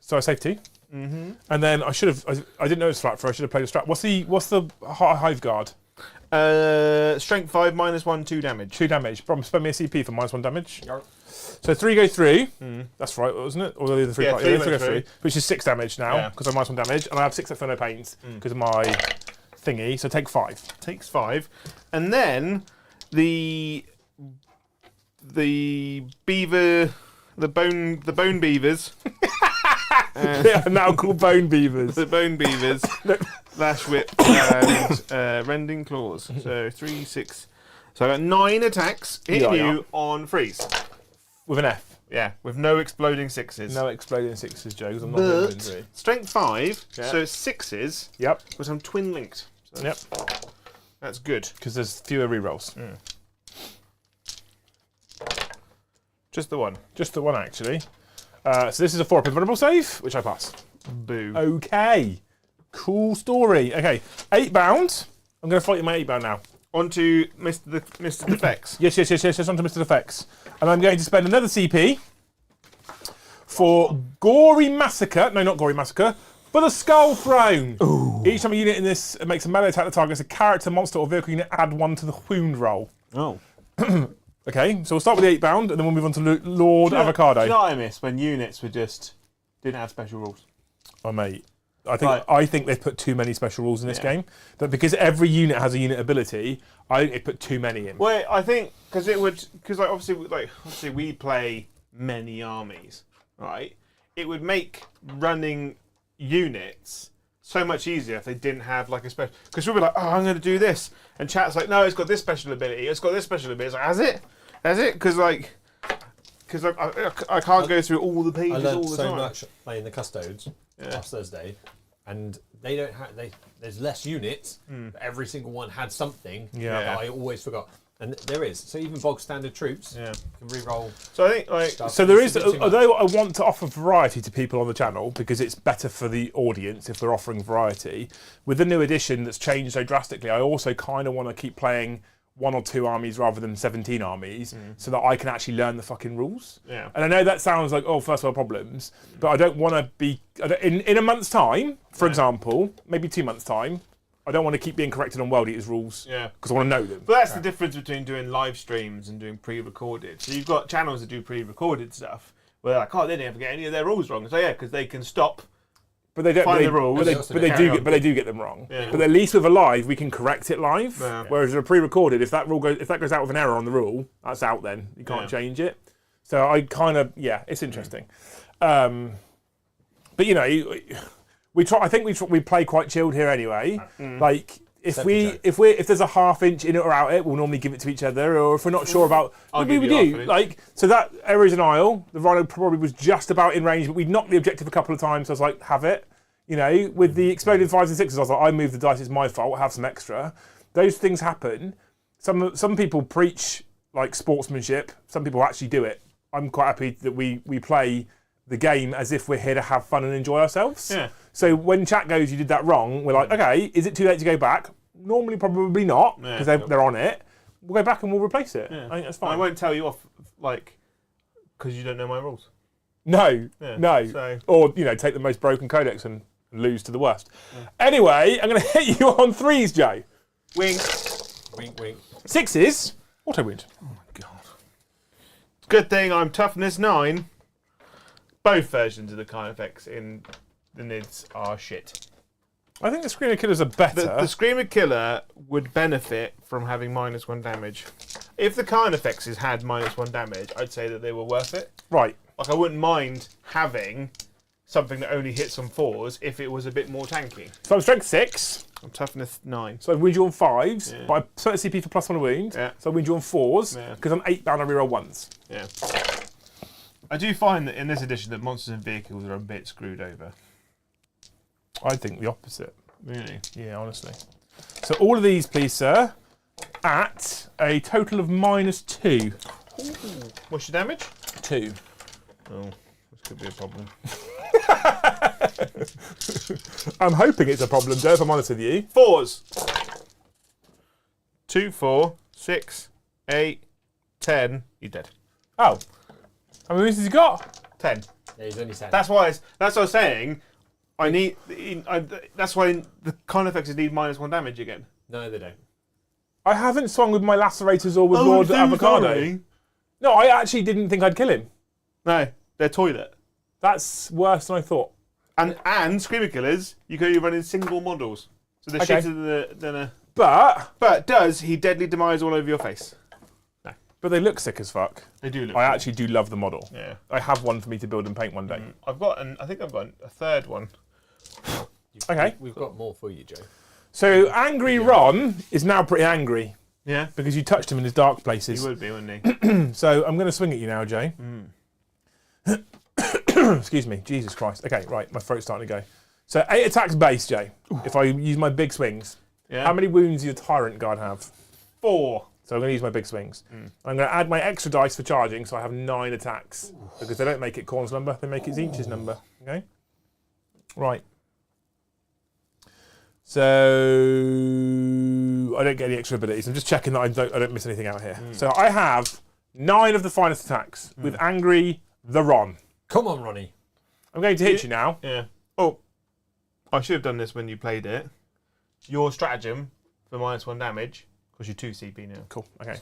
So I saved 2. Mm-hmm. And then I should have. I didn't know it was flat for. I should have played a strat. What's the hive guard? Strength 5, -1, 2 damage. 2 damage. Spend me a CP for -1 damage. Yep. So 3 go through. That's right, wasn't it? Or the other 3 Yeah, part? 3 Yeah, went 3 go through. through, which is 6 damage now Yeah. because I'm -1 damage, and I have 6 at no pains because of my thingy. So take 5. Takes 5, and then the beaver, the bone beavers. They are now called bone beavers. The bone beavers, lash whip, and rending claws. So 3, 6. So I got 9 attacks hitting you on freeze. With an F. Yeah, with no exploding 6s. No exploding 6s, Joe, because I'm not doing But 3. strength 5, Yeah. so 6s, Yep. but I'm twin linked. So Yep. that's good. Because there's fewer rerolls. Just the one. Just the one, actually. So this is a 4-up invulnerable save, which I pass. Boo. Okay. Cool story. Okay. 8 bound. I'm going to fight you my 8 bound now. On to Mr. Defects. Yes, on to Mr. Defects. And I'm going to spend another CP for Gory Massacre. No, not Gory Massacre. But a Skull Throne. Ooh. Each time a unit in this makes a melee attack that targets a character, monster, or vehicle unit, add 1 to the wound roll. Oh. Okay, so we'll start with the 8 bound, and then we'll move on to Lord Avocado. Do you know what I miss? When units were just didn't have special rules. Oh, mate. I think they've put too many special rules in this game. That because every unit has a unit ability, I think they put too many in. Well, I think because obviously we play many armies, right? It would make running units so much easier if they didn't have like a special. Because we'll be like, oh, I'm going to do this, and chat's like, no, it's got this special ability. It's got this special ability. It's like, has it? Has it? Because I can't go through all the pages I learned all the so time. much playing the Custodes last Thursday, and they don't have there's less units, but every single one had something that I always forgot. And there is. So even bog standard troops can re-roll. So I think like stuff. So there It's is, a bit too much. although I want to offer variety to people on the channel because it's better for the audience if we're offering variety. With the new edition that's changed so drastically, I also kind of want to keep playing 1 or 2 armies rather than 17 armies so that I can actually learn the fucking rules. Yeah. And I know that sounds like, oh, first world problems, but I don't want to be, in a month's time, for example, maybe 2 months' time, I don't want to keep being corrected on World Eaters rules because I want to know them. But that's the difference between doing live streams and doing pre-recorded. So you've got channels that do pre-recorded stuff where they're like, oh, they never get any of their rules wrong. So yeah, because they can stop. But they don't. Find the rules. But they do get them wrong. Yeah. But at least with a live, we can correct it live. Yeah. Whereas with a pre-recorded, if that goes out with an error on the rule, that's out. Then you can't change it. So I kind of it's interesting. But you know, we try. I think we play quite chilled here anyway. Like if there's a half-inch in it or out it, we'll normally give it to each other. Or if we're not sure about, maybe we do. Like so that Ares and Isle, the Rhino probably was just about in range, but we knocked the objective a couple of times. So I was like, have it. You know, with the exploding 5s and 6s, I was like, I moved the dice. It's my fault. Have some extra. Those things happen. Some people preach like sportsmanship. Some people actually do it. I'm quite happy that we play the game as if we're here to have fun and enjoy ourselves. Yeah. So when chat goes, you did that wrong, we're like, okay, is it too late to go back? Normally, probably not, because they're on it. We'll go back and we'll replace it. I think that's fine. I won't tell you off, like, because you don't know my rules. No. So. Or, you know, take the most broken codex and lose to the worst. Anyway, I'm going to hit you on 3s, Joe. Wink. Wink, wink. 6s, auto-wound. Oh my god. Good thing I'm toughness 9. Both versions of the kind effects in the NIDs are shit. I think the Screamer Killers are better. The Screamer Killer would benefit from having -1 damage. If the kind effects had -1 damage, I'd say that they were worth it. Right. Like, I wouldn't mind having something that only hits on 4s if it was a bit more tanky. So I'm strength 6. I'm toughness 9. So I wound you on 5s, but I spent a CP for +1 wound. Yeah. So I wound you on 4s, because I'm 8 bound, I reroll 1s. Yeah. I do find that in this edition that monsters and vehicles are a bit screwed over. I think the opposite. Really? Yeah, honestly. So all of these, please, sir, at a total of -2. Ooh. What's your damage? 2. Oh, this could be a problem. I'm hoping it's a problem, Joe, if I'm honest with you. 4s. 2, 4, 6, 8, 10. You're dead. Oh. How many wounds has he got? 10. Yeah, he's only 10. That's what I was saying. That's why the con effects need -1 damage again. No, they don't. I haven't swung with my lacerators or with Lord Avocado. No, I actually didn't think I'd kill him. No, they're toilet. That's worse than I thought. And Screamer Killers, you can only run in single models. So they're Okay. shitter than a... But does he deadly demise all over your face? No. But they look sick as fuck. They do look I cool. actually do love the model. Yeah. I have one for me to build and paint one day. I think I've got a third one. Okay. We've got more for you, Joe. So Angry Ron is now pretty angry Yeah. because you touched him in his dark He places. would be, wouldn't he? So I'm going to swing at you now, Jay. Excuse me. Jesus Christ. Okay, right. My throat's starting to go. So 8 attacks base, Jay. If I use my big swings. Yeah. How many wounds does your Tyrant Guard have? 4. So I'm going to use my big swings. I'm going to add my extra dice for charging, so I have 9 attacks. Because they don't make it Corn's number, they make it Zinch's number. Okay? Right. So I don't get any extra abilities. I'm just checking that I don't miss anything out here. So I have 9 of the finest attacks with Angry the Ron. Come on, Ronnie. I'm going to hit you now. Yeah. Oh, I should have done this when you played it. Your stratagem for -1 damage, because you're 2 CP now. Cool. Okay.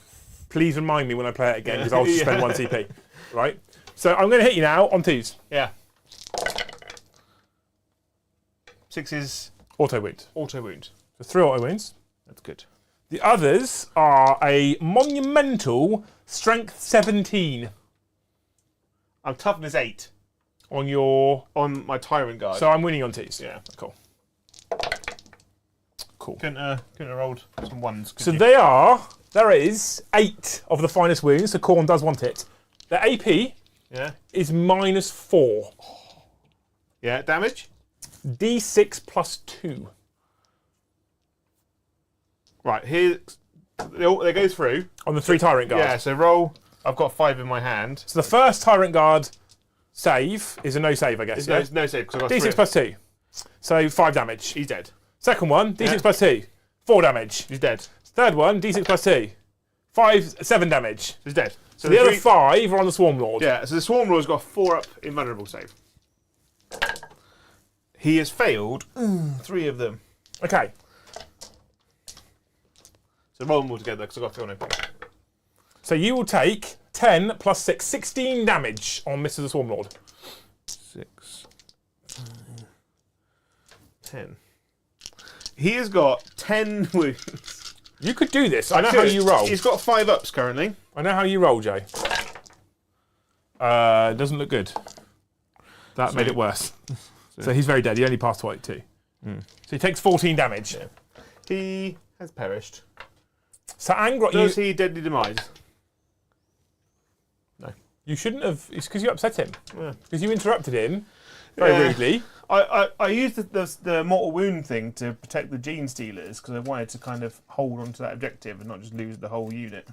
Please remind me when I play it again, because I'll just spend 1 CP. Right? So I'm going to hit you now on 2s. Yeah. 6 Auto wound. auto wound. So 3 auto wounds. That's good. The others are a monumental strength 17 I'm toughness 8 on your... on my Tyrant Guard. So I'm winning on 2s. yeah. Cool. Cool. Couldn't have rolled some 1s. So there is 8 of the finest wounds, so Corn does want it. The AP Yeah. is -4. Yeah. Damage. D6 plus 2. Right. Here. They go through. On the 3 Tyrant Guard. Yeah. So roll. I've got 5 in my hand. So the first Tyrant Guard save is a no save, I guess. There's no save because I've got D6 3. plus 2. So 5 damage. He's dead. Second one, D6 Yeah. plus 2. 4 damage. He's dead. Third one, D6 plus 2. 7 damage. He's dead. So the other 5 are on the Swarm Lord. Yeah. So the Swarm Lord's got 4 up invulnerable save. He has failed 3 of them. Okay. So roll them all together because I've got 3 on him. So you will take 10 plus 6, 16 damage on Mr. the Swarm Lord. 6, 10. He has got 10 wounds. You could do this. I know how you roll. He's got 5 ups currently. I know how you roll, Jay. Doesn't look good. That made it worse. So he's very dead. He only passed twice too. So he takes 14 damage. Yeah. He has perished. So Angron, Does he deadly demise? No. you shouldn't have. It's because you upset him. Yeah. Because you interrupted him very rudely. I used the mortal wound thing to protect the gene stealers because I wanted to kind of hold on to that objective and not just lose the whole unit.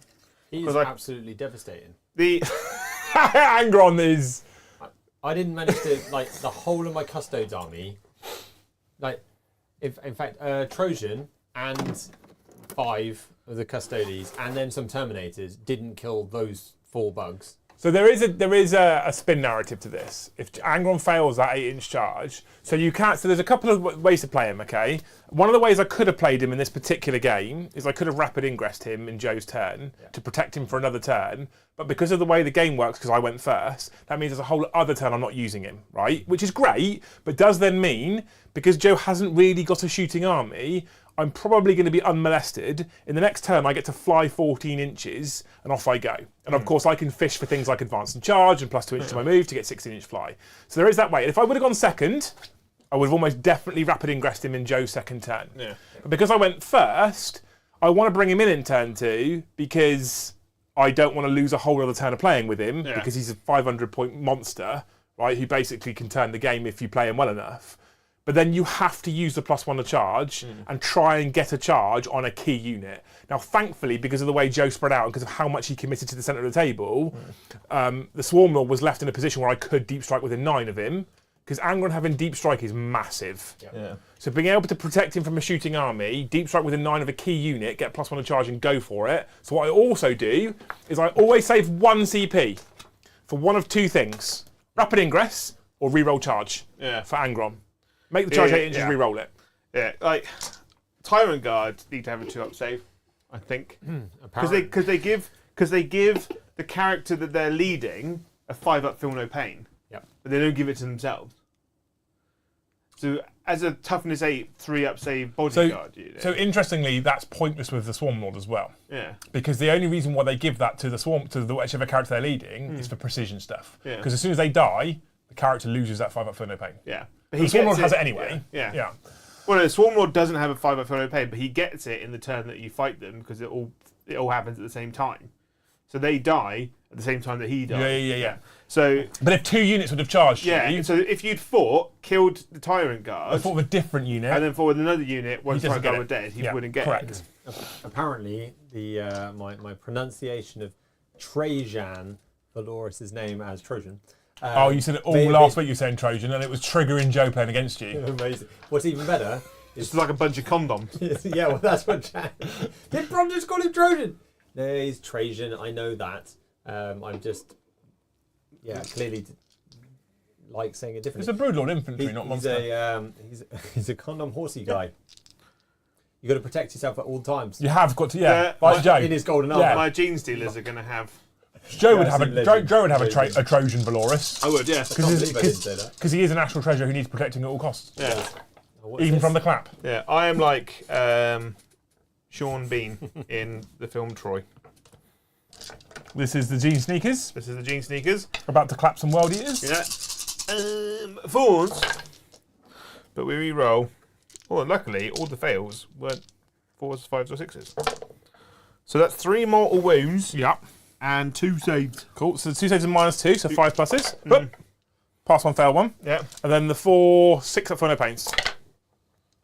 He's 'Cause I- absolutely devastating. The Angron is. I didn't manage to, like, the whole of my Custodes army, like, in fact, Trojan and 5 of the Custodes and then some Terminators didn't kill those 4 bugs. So there is a spin narrative to this. If Angron fails that 8-inch charge, so you can't. So there's a couple of ways to play him. Okay, one of the ways I could have played him in this particular game is I could have rapid ingressed him in Joe's turn to protect him for another turn. But because of the way the game works, because I went first, that means there's a whole other turn I'm not using him, right? Which is great, but does then mean because Joe hasn't really got a shooting army, I'm probably going to be unmolested. In the next turn, I get to fly 14 inches, and off I go. And of course, I can fish for things like advance and charge, and plus 2 inches to my move to get 16-inch fly. So there is that way. And if I would have gone second, I would have almost definitely rapid ingressed him in Joe's second turn. Yeah. But because I went first, I want to bring him in turn 2 because I don't want to lose a whole other turn of playing with him because he's a 500-point monster, right? Who basically can turn the game if you play him well enough. But then you have to use the +1 to charge and try and get a charge on a key unit. Now, thankfully, because of the way Joe spread out and because of how much he committed to the centre of the table, the Swarm Lord was left in a position where I could deep strike within 9 of him. Because Angron having deep strike is massive. Yeah. So being able to protect him from a shooting army, deep strike within 9 of a key unit, get +1 to charge and go for it. So what I also do is I always save 1 CP for one of 2 things. Rapid ingress or reroll charge for Angron. Make the charge 8 inches, reroll it. Yeah, like Tyrant Guard need to have a 2-up save, I think, because they give the character that they're leading a 5-up feel no pain. Yep. But they don't give it to themselves. So as a toughness 8 3-up save bodyguard unit. So interestingly, that's pointless with the Swarm Lord as well. Yeah. Because the only reason why they give that to the whichever character they're leading is for precision stuff. Yeah. Because as soon as they die, the character loses that 5-up feel no pain. Yeah. But the Swarm Lord has it anyway. Yeah. Well, no, the Swarm Lord doesn't have a 5-up feel no pain, but he gets it in the turn that you fight them because it all happens at the same time. So they die at the same time that he dies. Yeah. So, but if 2 units would have charged you, so if you'd killed the Tyrant Guard, I fought with a different unit, and then fought with another unit, once the Tyrant Guard were dead, he wouldn't get correct. it. Apparently, the my pronunciation of Trajan, Valoris' name as Trojan. You said it all last week. You were saying Trojan, and it was triggering Joe playing against you. Amazing. What's even better It's like a bunch of condoms. yeah, well, that's what Jack. Did Bron just call him Trojan? No, he's Trajan. I know that. I'm just, clearly like saying it differently. It's a Broodlord infantry, not monster. He's a condom horsey guy. You got to protect yourself at all times. You have got to, like Joe. In his golden armor. Yeah. My gene stealers are going to have. Joe would have a Trojan Valoris. I would, yes. Because he is a national treasure who needs protecting at all costs. Yeah. Even from the clap. Yeah, I am like Sean Bean in the film Troy. This is the Gene Sneakers. This is the Gene Sneakers. About to clap some World Eaters. Yeah. 4s. But we re-roll. Well, luckily, all the fails weren't 4s, 5s, or 6s. So that's 3 mortal wounds. Yeah. And 2 saves. Cool. So 2 saves and -2, so 5 pluses. Pass 1, fail 1. Yeah. And then the 4, 6 up for no pains.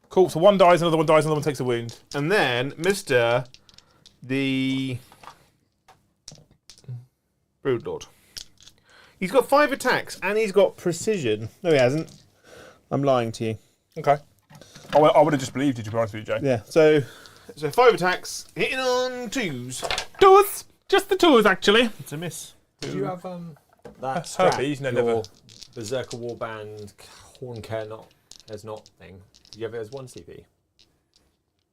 Cool. So 1 dies, another 1 dies, another 1 takes a wound. And then Mr. the Broodlord. He's got 5 attacks and he's got precision. No, he hasn't. I'm lying to you. Okay. I would have just believed you, to be honest with you, Joe. Yeah. So 5 attacks, hitting on 2s. 2s! Just the 2s, actually. It's a miss. Did you have that strap? Herpes? No, your never. Berserker Warband Horn Care as not thing. Did you have it as 1 CP?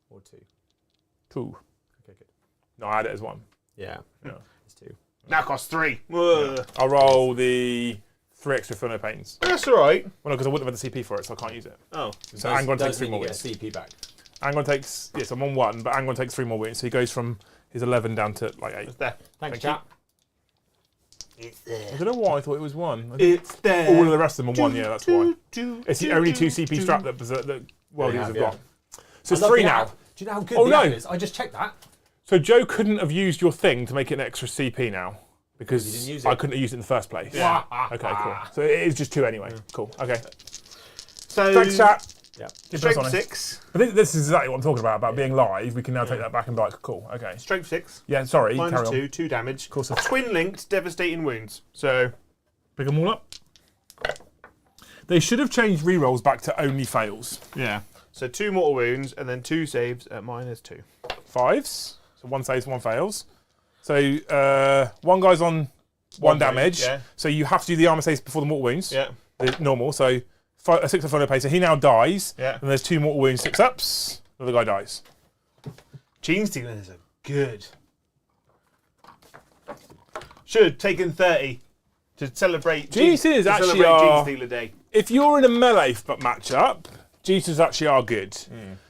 Or 2? 2. Okay, good. No, I had it as 1. Yeah. Yeah. It's 2. Now costs 3. I'll roll the 3 extra for no pains. That's alright. Well, no, because I wouldn't have had the CP for it, so I can't use it. Oh. So Angron takes 3 more get wounds. a CP back. Angron takes, yes, I'm on 1, but Angron takes 3 more wounds, so he goes from his 11 down to like 8. It's there. Thanks, Thank chap. It's there. I don't know why I thought it was 1. It's there. All of the rest of them are 1, yeah, that's why. It's the only 2 CP strap that World Eaters have got. So it's 3 now. Do you know how good the app is? I just checked that. So Joe couldn't have used your thing to make it an extra CP now. Because you didn't use it. I couldn't have used it in the first place. Yeah. Okay, cool. So it is just 2 anyway. Cool. Okay. So Thanks, chat. Yeah. Strength 6. But this is exactly what I'm talking about being live. We can now take that back and be like, cool, okay. Strength 6. Yeah, sorry, carry on. -2, 2 damage. Of course. Twin-linked, devastating wounds. So Pick them all up. They should have changed rerolls back to only fails. yeah. So 2 mortal wounds and then 2 saves at -2. 5s. So 1 saves, 1 fails. So 1 guy's on 1 damage. Yeah. So you have to do the armor saves before the mortal wounds. Yeah. The normal. So 6 up for no pain. So he now dies. Yeah. And there's 2 mortal wounds, 6 ups. Another guy dies. Gene stealers are good. Should have taken 30 to celebrate. Gene stealers actually celebrate are- Gene Stealer Day. If you're in a melee matchup, Jesus actually are good.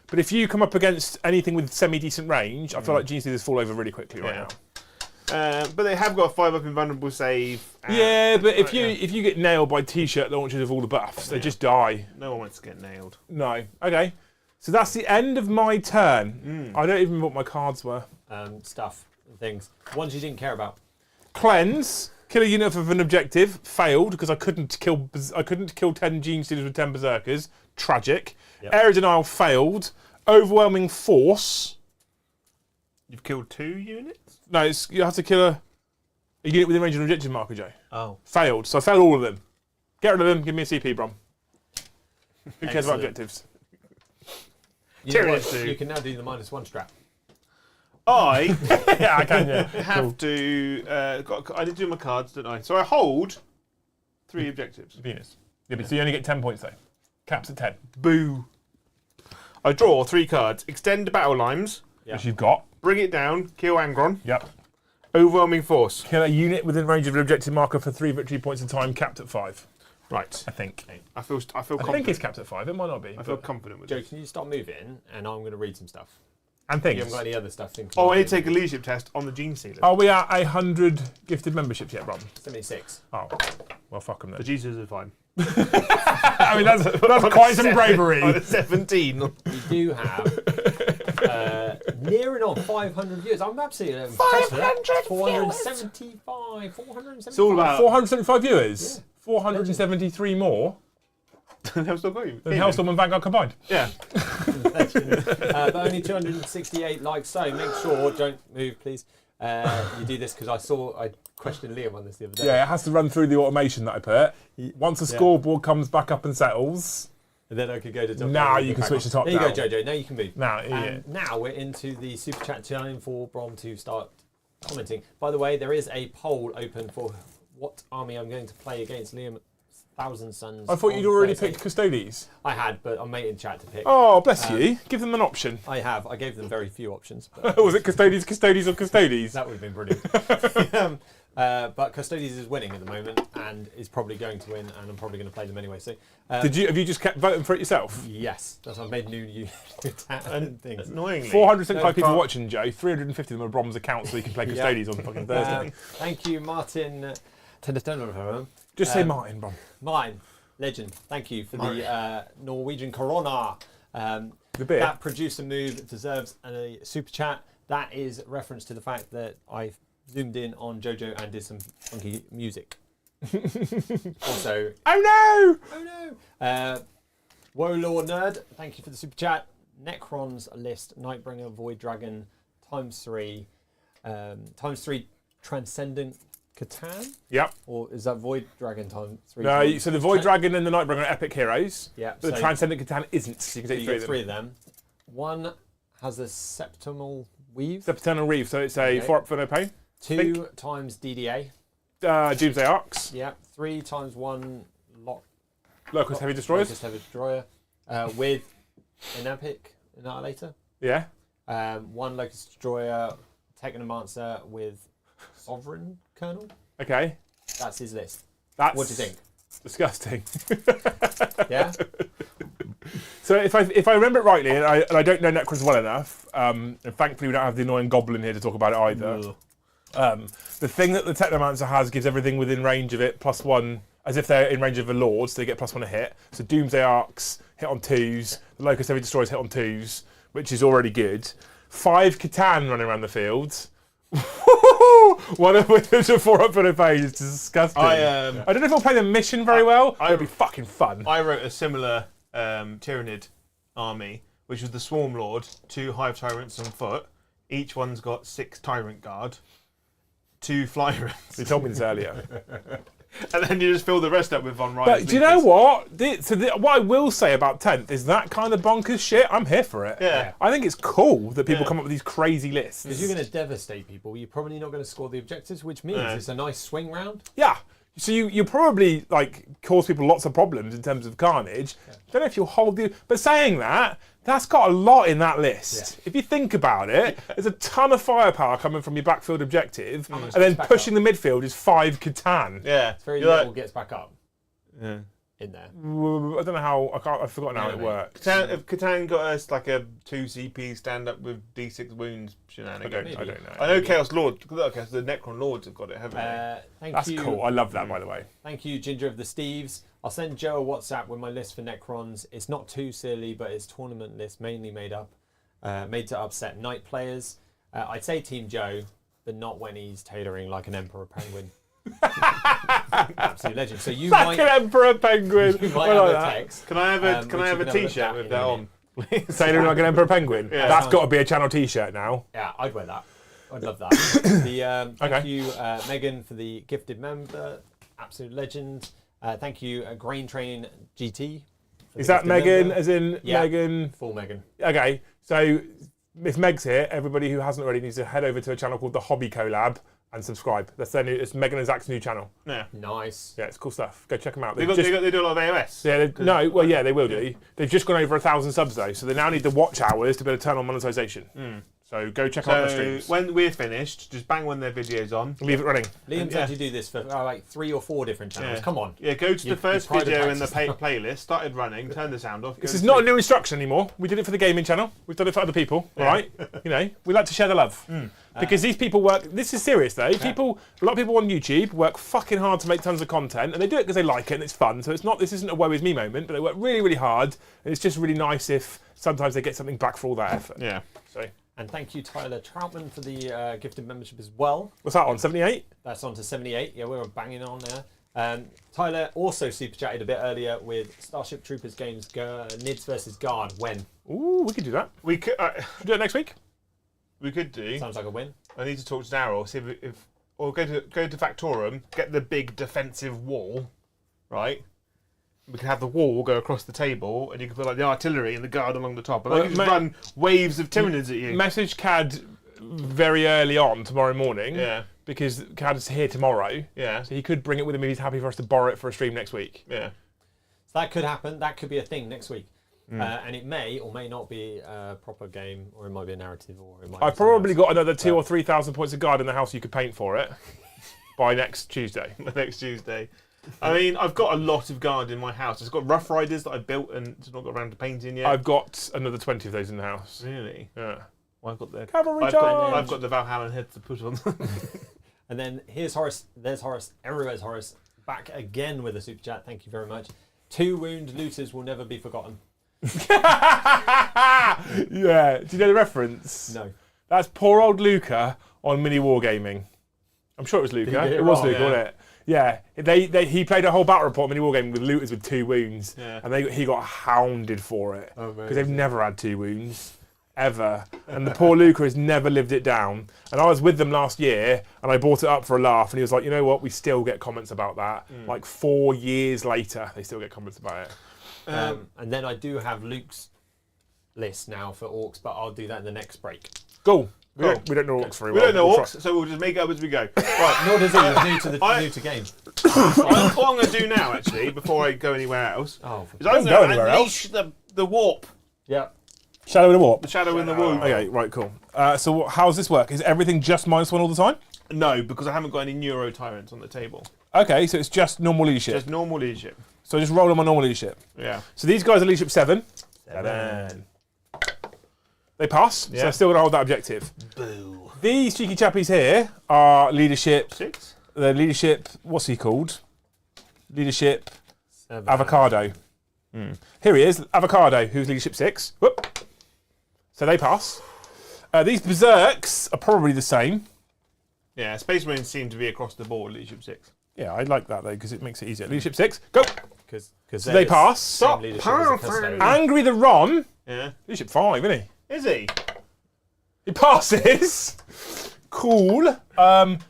But if you come up against anything with semi-decent range, I feel like Jesus fall over really quickly right now. But they have got a 5-up invulnerable save. Yeah, but if you get nailed by T-shirt launchers of all the buffs, they just die. No one wants to get nailed. No. Okay. So that's the end of my turn. I don't even know what my cards were. Stuff and things. Ones you didn't care about. Cleanse. Kill a unit of an objective. Failed because I couldn't kill 10 Gene Stealers with 10 Berserkers. Tragic. Yep. Area Denial failed. Overwhelming Force. You've killed 2 units? No, you have to kill a unit within range of an objective marker, Joe. Oh. Failed. So I failed all of them. Get rid of them. Give me a CP, Brom. Who cares about Excellent. objectives? You know Tyranids what? do. You can now do the -1 strap. I Yeah, I can. Yeah. have to. I did do my cards, didn't I? So I hold 3 objectives. Venus. Yeah, but so you only get 10 points though. Caps at 10. Boo. I draw 3 cards. Extend battle lines. Yeah. Which you've got. Bring it down. Kill Angron. Yep. Overwhelming force. Kill a unit within range of an objective marker for 3 victory points in time, capped at 5. Right. I think. I feel I confident. think it's capped at 5. It might not be. I feel confident with Joe, this. can you stop moving? And I'm going to read some stuff. And You things. haven't got any other stuff? Oh, I need to take a leadership test on the Gene Sealer. Are we at 100 gifted memberships yet, Rob? 76. Oh, well, fuck them The then. Jesus are fine. I mean, that's quite some bravery. On a 17. You do have nearing on 500 viewers. I'm absolutely impressed with that. 475. 475. It's all about 475 viewers. 473 more Hellstorm Volume. than Hellstorm and Vanguard combined. Yeah. But only 268 likes, so make sure, don't move please. You do this because I questioned Liam on this the other day. Yeah, it has to run through the automation that I put. Once the scoreboard comes back up and settles, And then I could go to top. now down you and can back switch on. the top There you down. go, Jojo. Now you can move. Now, And now we're into the super chat time for Brom to start commenting. By the way, there is a poll open for what army I'm going to play against Liam Thousand Sons. I thought on you'd already Thursday. picked Custodes. I had, but I'm waiting chat to pick. Oh, bless you. Give them an option. I have. I gave them very few options. But Was it Custodes, Custodes, or Custodes? that would have been brilliant. But Custodes is winning at the moment and is probably going to win, and I'm probably going to play them anyway. So, Have you just kept voting for it yourself? yes, that's I've made new and things. Annoyingly. 475 No, people can't. watching, Joe. 350 of them are Brom's accounts, so you can play Custodes on fucking Thursday. Thank you, Martin. Just say Martin, Brom. Mine, legend. Thank you for the Norwegian Corona. The beer. That producer move deserves a super chat. That is reference to the fact that I zoomed in on Jojo and did some funky music. Also, Oh oh no! Woelord Nerd, thank you for the super chat. Necron's list, Nightbringer, Void Dragon, ×3 Transcendent Catan? Yep. Or is that Void Dragon ×3? No, so the Void Dragon and the Nightbringer are epic heroes. Yeah. But the so Transcendent Catan isn't. So you can you take get 3 of them. One has a Septimal Weave. Septernal Reeve, so it's a Okay. 4 up for no pain. 2 times DDA. Doomsday Arcs. Yeah. 3 times 1 Locust Heavy Destroyers. Locust Heavy Destroyer. With an Epic Annihilator. Yeah. 1 Locust Destroyer, Technomancer with Sovereign Colonel. Okay. That's his list. That's What do you think? disgusting. Yeah? So if I remember it rightly, and I don't know Necrons well enough, and thankfully we don't have the annoying goblin here to talk about it either. The thing that the Technomancer has gives everything within range of it +1, as if they're in range of a Lord, so they get +1 a hit. So Doomsday Arcs hit on 2s, the Locust Heavy Destroyers hit on 2s, which is already good. 5 Catan running around the field. One of which is a 4 up for the page. It's disgusting. I don't know if I'll play the mission very well. It'll be fucking fun. I wrote a similar Tyranid army, which was the Swarm Lord, 2 Hive Tyrants on foot. Each one's got 6 Tyrant Guard, 2 Flyrants. You told me this earlier. And then you just fill the rest up with Von Ryder's But do you know what? What I will say about 10th is that kind of bonkers shit, I'm here for it. Yeah. I think it's cool that people come up with these crazy lists. Because you're going to devastate people. You're probably not going to score the objectives, which means it's a nice swing round. Yeah. So you probably cause people lots of problems in terms of carnage. Don't know if you'll hold the. But saying that, that's got a lot in that list. If you think about it, there's a ton of firepower coming from your backfield objective, and then back pushing the midfield is 5 Catan. Yeah. It's very You're little like, gets back up yeah. in there. I don't know how. I've forgotten how it works. If Catan got us like a 2 CP stand up with D6 wounds shenanigans. I don't know. I know Chaos Lord. Look, the Necron Lords have got it, haven't they? Thank you. That's cool. I love that, by the way. Thank you, Ginger of the Steves. I'll send Joe a WhatsApp with my list for Necrons. It's not too silly, but it's tournament list mainly made to upset night players. I'd say Team Joe, but not when he's tailoring like an Emperor Penguin. Absolute legend. So you Like an Emperor Penguin. you might I have like a that. text. Can I have a which can I you have a can have a T-shirt look with at that in a on? Sailing like an Emperor Penguin. Yeah. That's got to be a channel T-shirt now. Yeah, I'd wear that. I'd love that. Thank you, Megan, for the gifted member. Absolute legend. Thank you, Grain Train GT. Is that Megan, as in Yeah. Megan? Full Megan. Okay, so if Meg's here, everybody who hasn't already needs to head over to a channel called The Hobby Collab and subscribe. That's their new. It's Megan and Zach's new channel. Yeah. Nice. Yeah, it's cool stuff. Go check them out. They do a lot of AOS. Yeah, they will do. They've just gone over 1,000 subs though, so they now need the watch hours to be able to turn on monetization. So go check out their streams. When we're finished, just bang one of their videos on. Leave it running. Liam's had to do this for like 3 or 4 different channels. Come on. Yeah, go to the first video in the private playlist, started running, turn the sound off. This is not a new instruction anymore. We did it for the gaming channel. We've done it for other people, all right? You know, we like to share the love. Because these people work, this is serious though, a lot of people on YouTube work fucking hard to make tons of content, and they do it because they like it and it's fun, so it's not, this isn't a woe is me moment, but they work really, really hard, and it's just really nice if sometimes they get something back for all that effort. Yeah. So. And thank you, Tyler Troutman, for the gifted membership as well. What's that on, 78? That's on to 78. Yeah, we were banging on there. Tyler also super chatted a bit earlier with Starship Troopers games Nids versus Guard. When? Ooh, we could do that. We could Should we do it next week? we could do. Sounds like a win. I need to talk to Daryl, see if or go to Factorum, get the big defensive wall, right? We can have the wall go across the table, and you can put like the artillery and the guard along the top, and they can just run waves of Tyranids at you. Message Cad very early on tomorrow morning. Yeah. Because Cad's here tomorrow. Yeah. So he could bring it with him if he's happy for us to borrow it for a stream next week. Yeah. So that could happen. That could be a thing next week. And it may or may not be a proper game, or it might be a narrative, or it might. I've probably got another 2,000 or 3,000 points of guard in the house you could paint for it by next Tuesday. Next Tuesday. I mean, I've got a lot of guard in my house. It's got Rough Riders that I built and just not got around to painting yet. I've got another 20 of those in the house. Really? Yeah. Well, I've got the Cavalry I've charge! got the Valhalla head to put on. And then here's Horace. There's Horace. Everywhere's Horace. Back again with a super chat. Thank you very much. 2 wound looters will never be forgotten. Yeah. Do you know the reference? No. That's poor old Luca on Mini Wargaming. I'm sure it was Luca. Did you get it It was wrong? Luca, wasn't it? Yeah. He played a whole battle report Mini Wargaming with looters with 2 wounds. Yeah. And he got hounded for it. Oh, Because they've never had 2 wounds. Ever. And the poor Luca has never lived it down. And I was with them last year and I brought it up for a laugh and he was like, you know what, we still get comments about that. Like 4 years later, they still get comments about it. And then I do have Luke's list now for orcs, but I'll do that in the next break. Cool. We Cool. don't know orcs very We well. don't know We'll orcs, so we'll just make it up as we go. Right. Nor does he. He's new to game. What I'm going to do now, actually, before I go anywhere else, Oh, is I'm go going to anywhere unleash the warp, yeah. Shadow in the Warp. the shadow in the womb. Okay, right, cool. So how does this work? Is everything just -1 all the time? No, because I haven't got any neuro tyrants on the table. Okay, so it's just normal leadership. Just normal leadership. So just roll them on normal leadership. Yeah. So these guys are leadership 7. 7. They pass, so Yeah. they're still going to hold that objective. Boo. These cheeky chappies here are leadership. 6. The leadership, what's he called? Leadership 7. Avocado. Here he is, Avocado, who's leadership 6. Whoop. So they pass. These berserks are probably the same. Yeah, Space Marines seem to be across the board, leadership 6. Yeah, I like that though because it makes it easier. Leadership 6, go. Because So they pass. Stop Angry the Ron, Yeah. leadership 5, isn't he? Is he? He passes. Cool.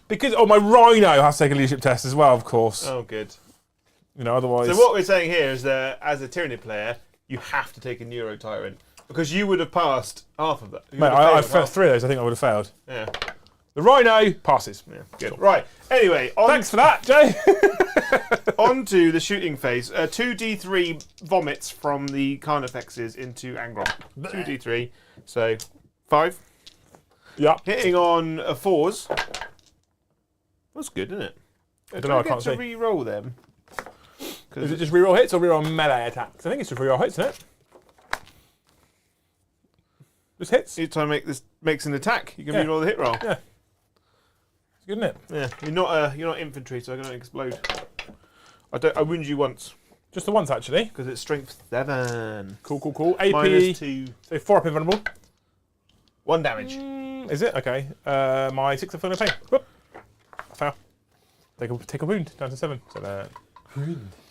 Because my Rhino has to take a leadership test as well, of course. Oh, good. You know, otherwise. So what we're saying here is that as a Tyranid player, you have to take a neuro tyrant because you would have passed half of that. You Mate, would have I've failed half. 3 of those. I think I would have failed. Yeah. The Rhino passes. Yeah. Good. Right. Anyway, Thanks for that, Jay. on to the shooting phase. 2d3 vomits from the Carnifexes into Angron. 2d3. So 5. Yeah. Hitting on 4s. That's good, isn't it? I don't know, I can't to see. re-roll them. Is it just reroll hits or reroll melee attacks? I think it's just reroll hits, isn't it? Just hits. Each time makes an attack, you can Yeah. re-roll the hit roll. Yeah. It's good, isn't it? Yeah. You're not infantry, so I don't explode. I wound you once Just the once, actually. because it's strength 7. Cool. AP. -2. So 4 up invulnerable. 1 damage. Is it? Okay. My 6 are feeling no pain. Whoop. I fail. Take a wound down to 7. So there.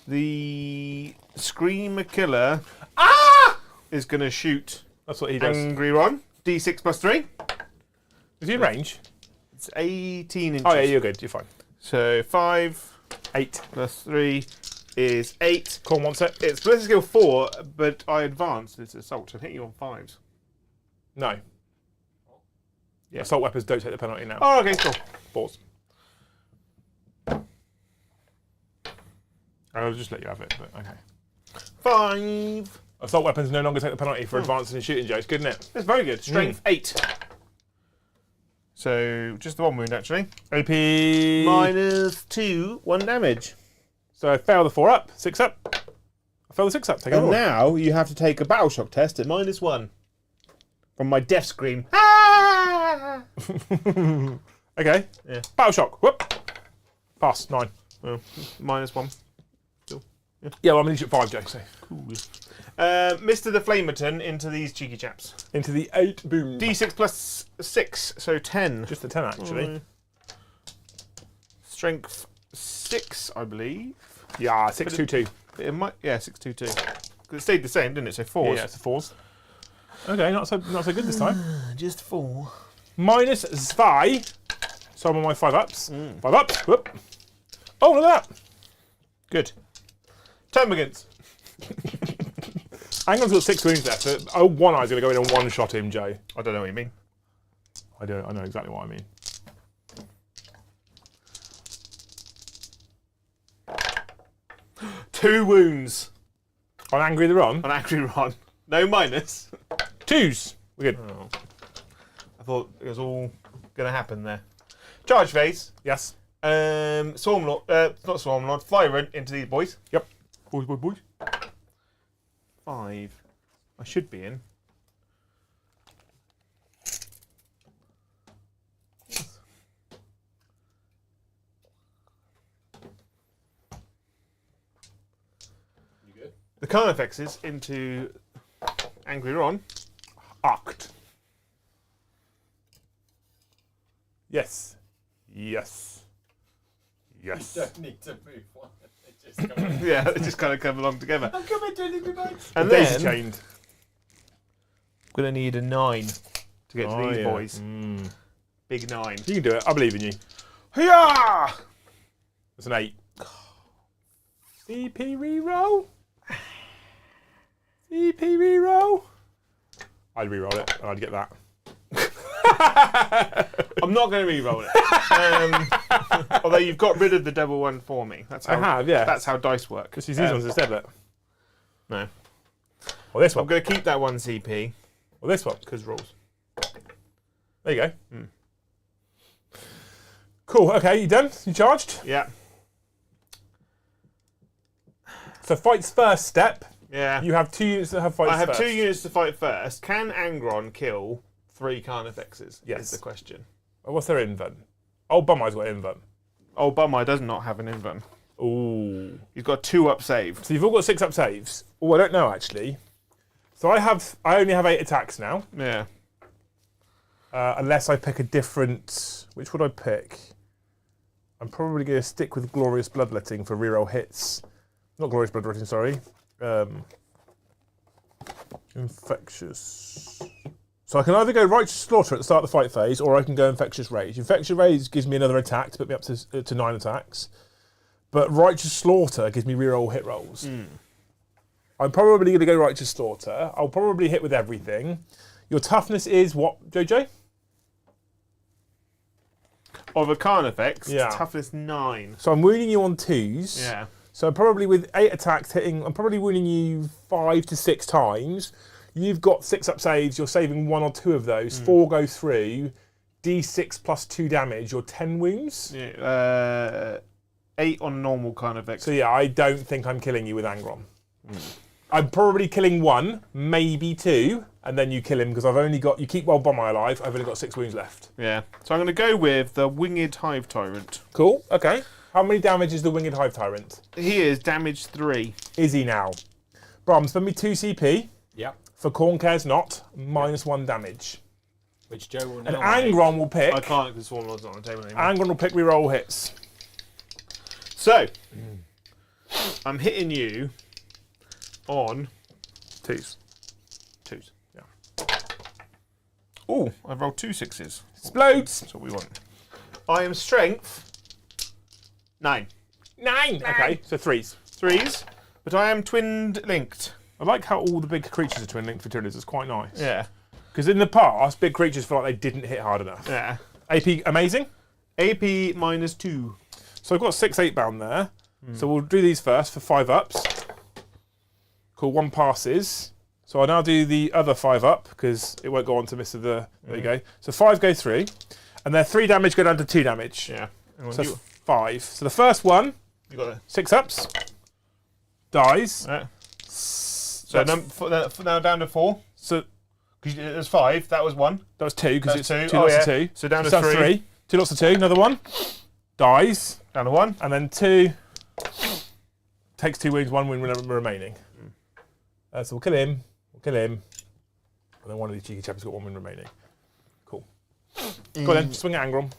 The Screamer Killer is going to shoot That's what he does. Angry Ron. D6 plus 3. Is he in range? It's 18 inches. Oh, yeah, you're good. You're fine. So 5 8. plus 3 is 8. Corn wants it. It's Blizzard skill 4, but I advanced. It's assault. So I'm hitting you on 5s. No. Yeah. Assault weapons don't take the penalty now. Oh, okay, cool. Balls. I'll just let you have it, but okay. 5. Assault weapons no longer take the penalty for advancing and shooting, Joe. It's good, isn't it? That's very good. Strength 8. So just the 1 wound actually. AP -2, 1 damage. So I fail the 4 up, 6 up. I fail the 6 up. Take it And all. now you have to take a battle shock test at -1 from my death scream. Ah! Okay. Yeah. Battle shock. Whoop. Pass 9. Well, -1. Yeah, well, I'm at 5, Joe. So Cool. Mr. the Flamerton into these cheeky chaps. into the 8 boom. D6 plus 6, so 10. Just a 10 actually. Strength 6, I believe. Yeah, 622. It might, yeah, 622. Because it stayed the same, didn't it? So 4. Yeah, it's the 4s. Okay, not so good this time. Just 4. -2. So I'm on my 5 ups. 5 ups. Whoop. Oh, look at that. Good. Termagants. Angron's got 6 wounds left. So one eye's going to go in and one-shot him, Joe. I don't know what you mean. I know exactly what I mean. Two wounds On Angry the Ron. on Angry Ron. No minus. 2s. We're good. Oh. I thought it was all going to happen there. Charge phase. Yes. Swarmlord, not Swarmlord, Flyrun into these boys. Yep. Boys. 5. I should be in. You good? The Carnifexes into Angry Ron. Arced. Yes. Don't need to move one. It just comes. Yeah, they just kind of come along together. I'm coming to leave me bags. And Daisy then chained. I'm going to need a 9 to get to these boys. Mm. Big 9. You can do it. I believe in you. Hiya! It's an 8. CP reroll. CP reroll. I'd reroll it and I'd get that. I'm not going to re-roll it. Although you've got rid of the double one for me. That's how, I have, yeah. That's how dice work. Just use these ones instead, look. No. Or this I'm one. going to keep that 1 CP Or this one. because rules. There you go. Cool. Okay, you done? You charged? Yeah. So fights first step. Yeah. You have 2 units that have fights I have first. 2 units to fight first. Can Angron kill 3 Carnifexes? Yes. Is the question. Oh, what's their invent? Oh, Bumeyes got invent. Oh, Bumeye does not have an invent. Ooh. He's got 2 up saved. So you've all got 6 up saves. Oh, I don't know actually. So I only have 8 attacks now. Yeah. Unless I pick a different. Which would I pick? I'm probably going to stick with Glorious Bloodletting for reroll hits. Not Glorious Bloodletting, sorry. Infectious. So I can either go Righteous Slaughter at the start of the fight phase, or I can go Infectious Rage. Infectious Rage gives me another attack to put me up to 9 attacks. But Righteous Slaughter gives me reroll hit rolls. I'm probably going to go Righteous Slaughter. I'll probably hit with everything. Your toughness is what, JJ? Of a Carnifex, Yeah. toughness 9. So I'm wounding you on 2s. Yeah. So probably with 8 attacks hitting, I'm probably wounding you 5 to 6 times. You've got 6 up saves, you're saving 1 or 2 of those. 4 go through. D6 plus 2 damage, you're 10 wounds. Yeah. 8 on normal Carnifex. So yeah, I don't think I'm killing you with Angron. I'm probably killing 1, maybe 2, and then you kill him because I've only got, you keep Wild Bumeye alive, I've only got 6 wounds left. Yeah. So I'm going to go with the Winged Hive Tyrant. Cool, okay. How many damage is the Winged Hive Tyrant? He is damage 3. Is he now? Brom, spend me 2 CP. Yep. For Corn Cares Not, -1 damage. Which Joe will And now Angron will pick. I can't because Swarmlord's not on the table anymore. Angron will pick reroll hits. So, I'm hitting you on 2s. 2s. Yeah. Oh, I've rolled 2 6s. Explodes. That's what we want. I am strength 9. 9. Okay, so 3s. 3s, but I am twinned linked. I like how all the big creatures are twin linked for Tyranids. It's quite nice. Yeah. Because in the past, big creatures felt like they didn't hit hard enough. Yeah. AP amazing. AP -2. So I've got 6 8 bound there. So we'll do these first for 5 ups. Cool, 1 passes. So I'll now do the other 5 up because it won't go on to miss the. There you go. So 5 go through, and then 3 damage go down to 2 damage. Yeah. So 5. So the first one, You got it. 6 ups, dies. So now down to 4. So Because there's 5. That was 1. that was 2 because That's it's 2. 2 lots of 2. So down to that's 3. 2 lots of 2. Another one dies, Down to 1. and then 2 takes 2 wounds, 1 wound remaining. So we'll kill him. And then one of these cheeky chaps got 1 wound remaining. Cool. Go on then, swing at Angron.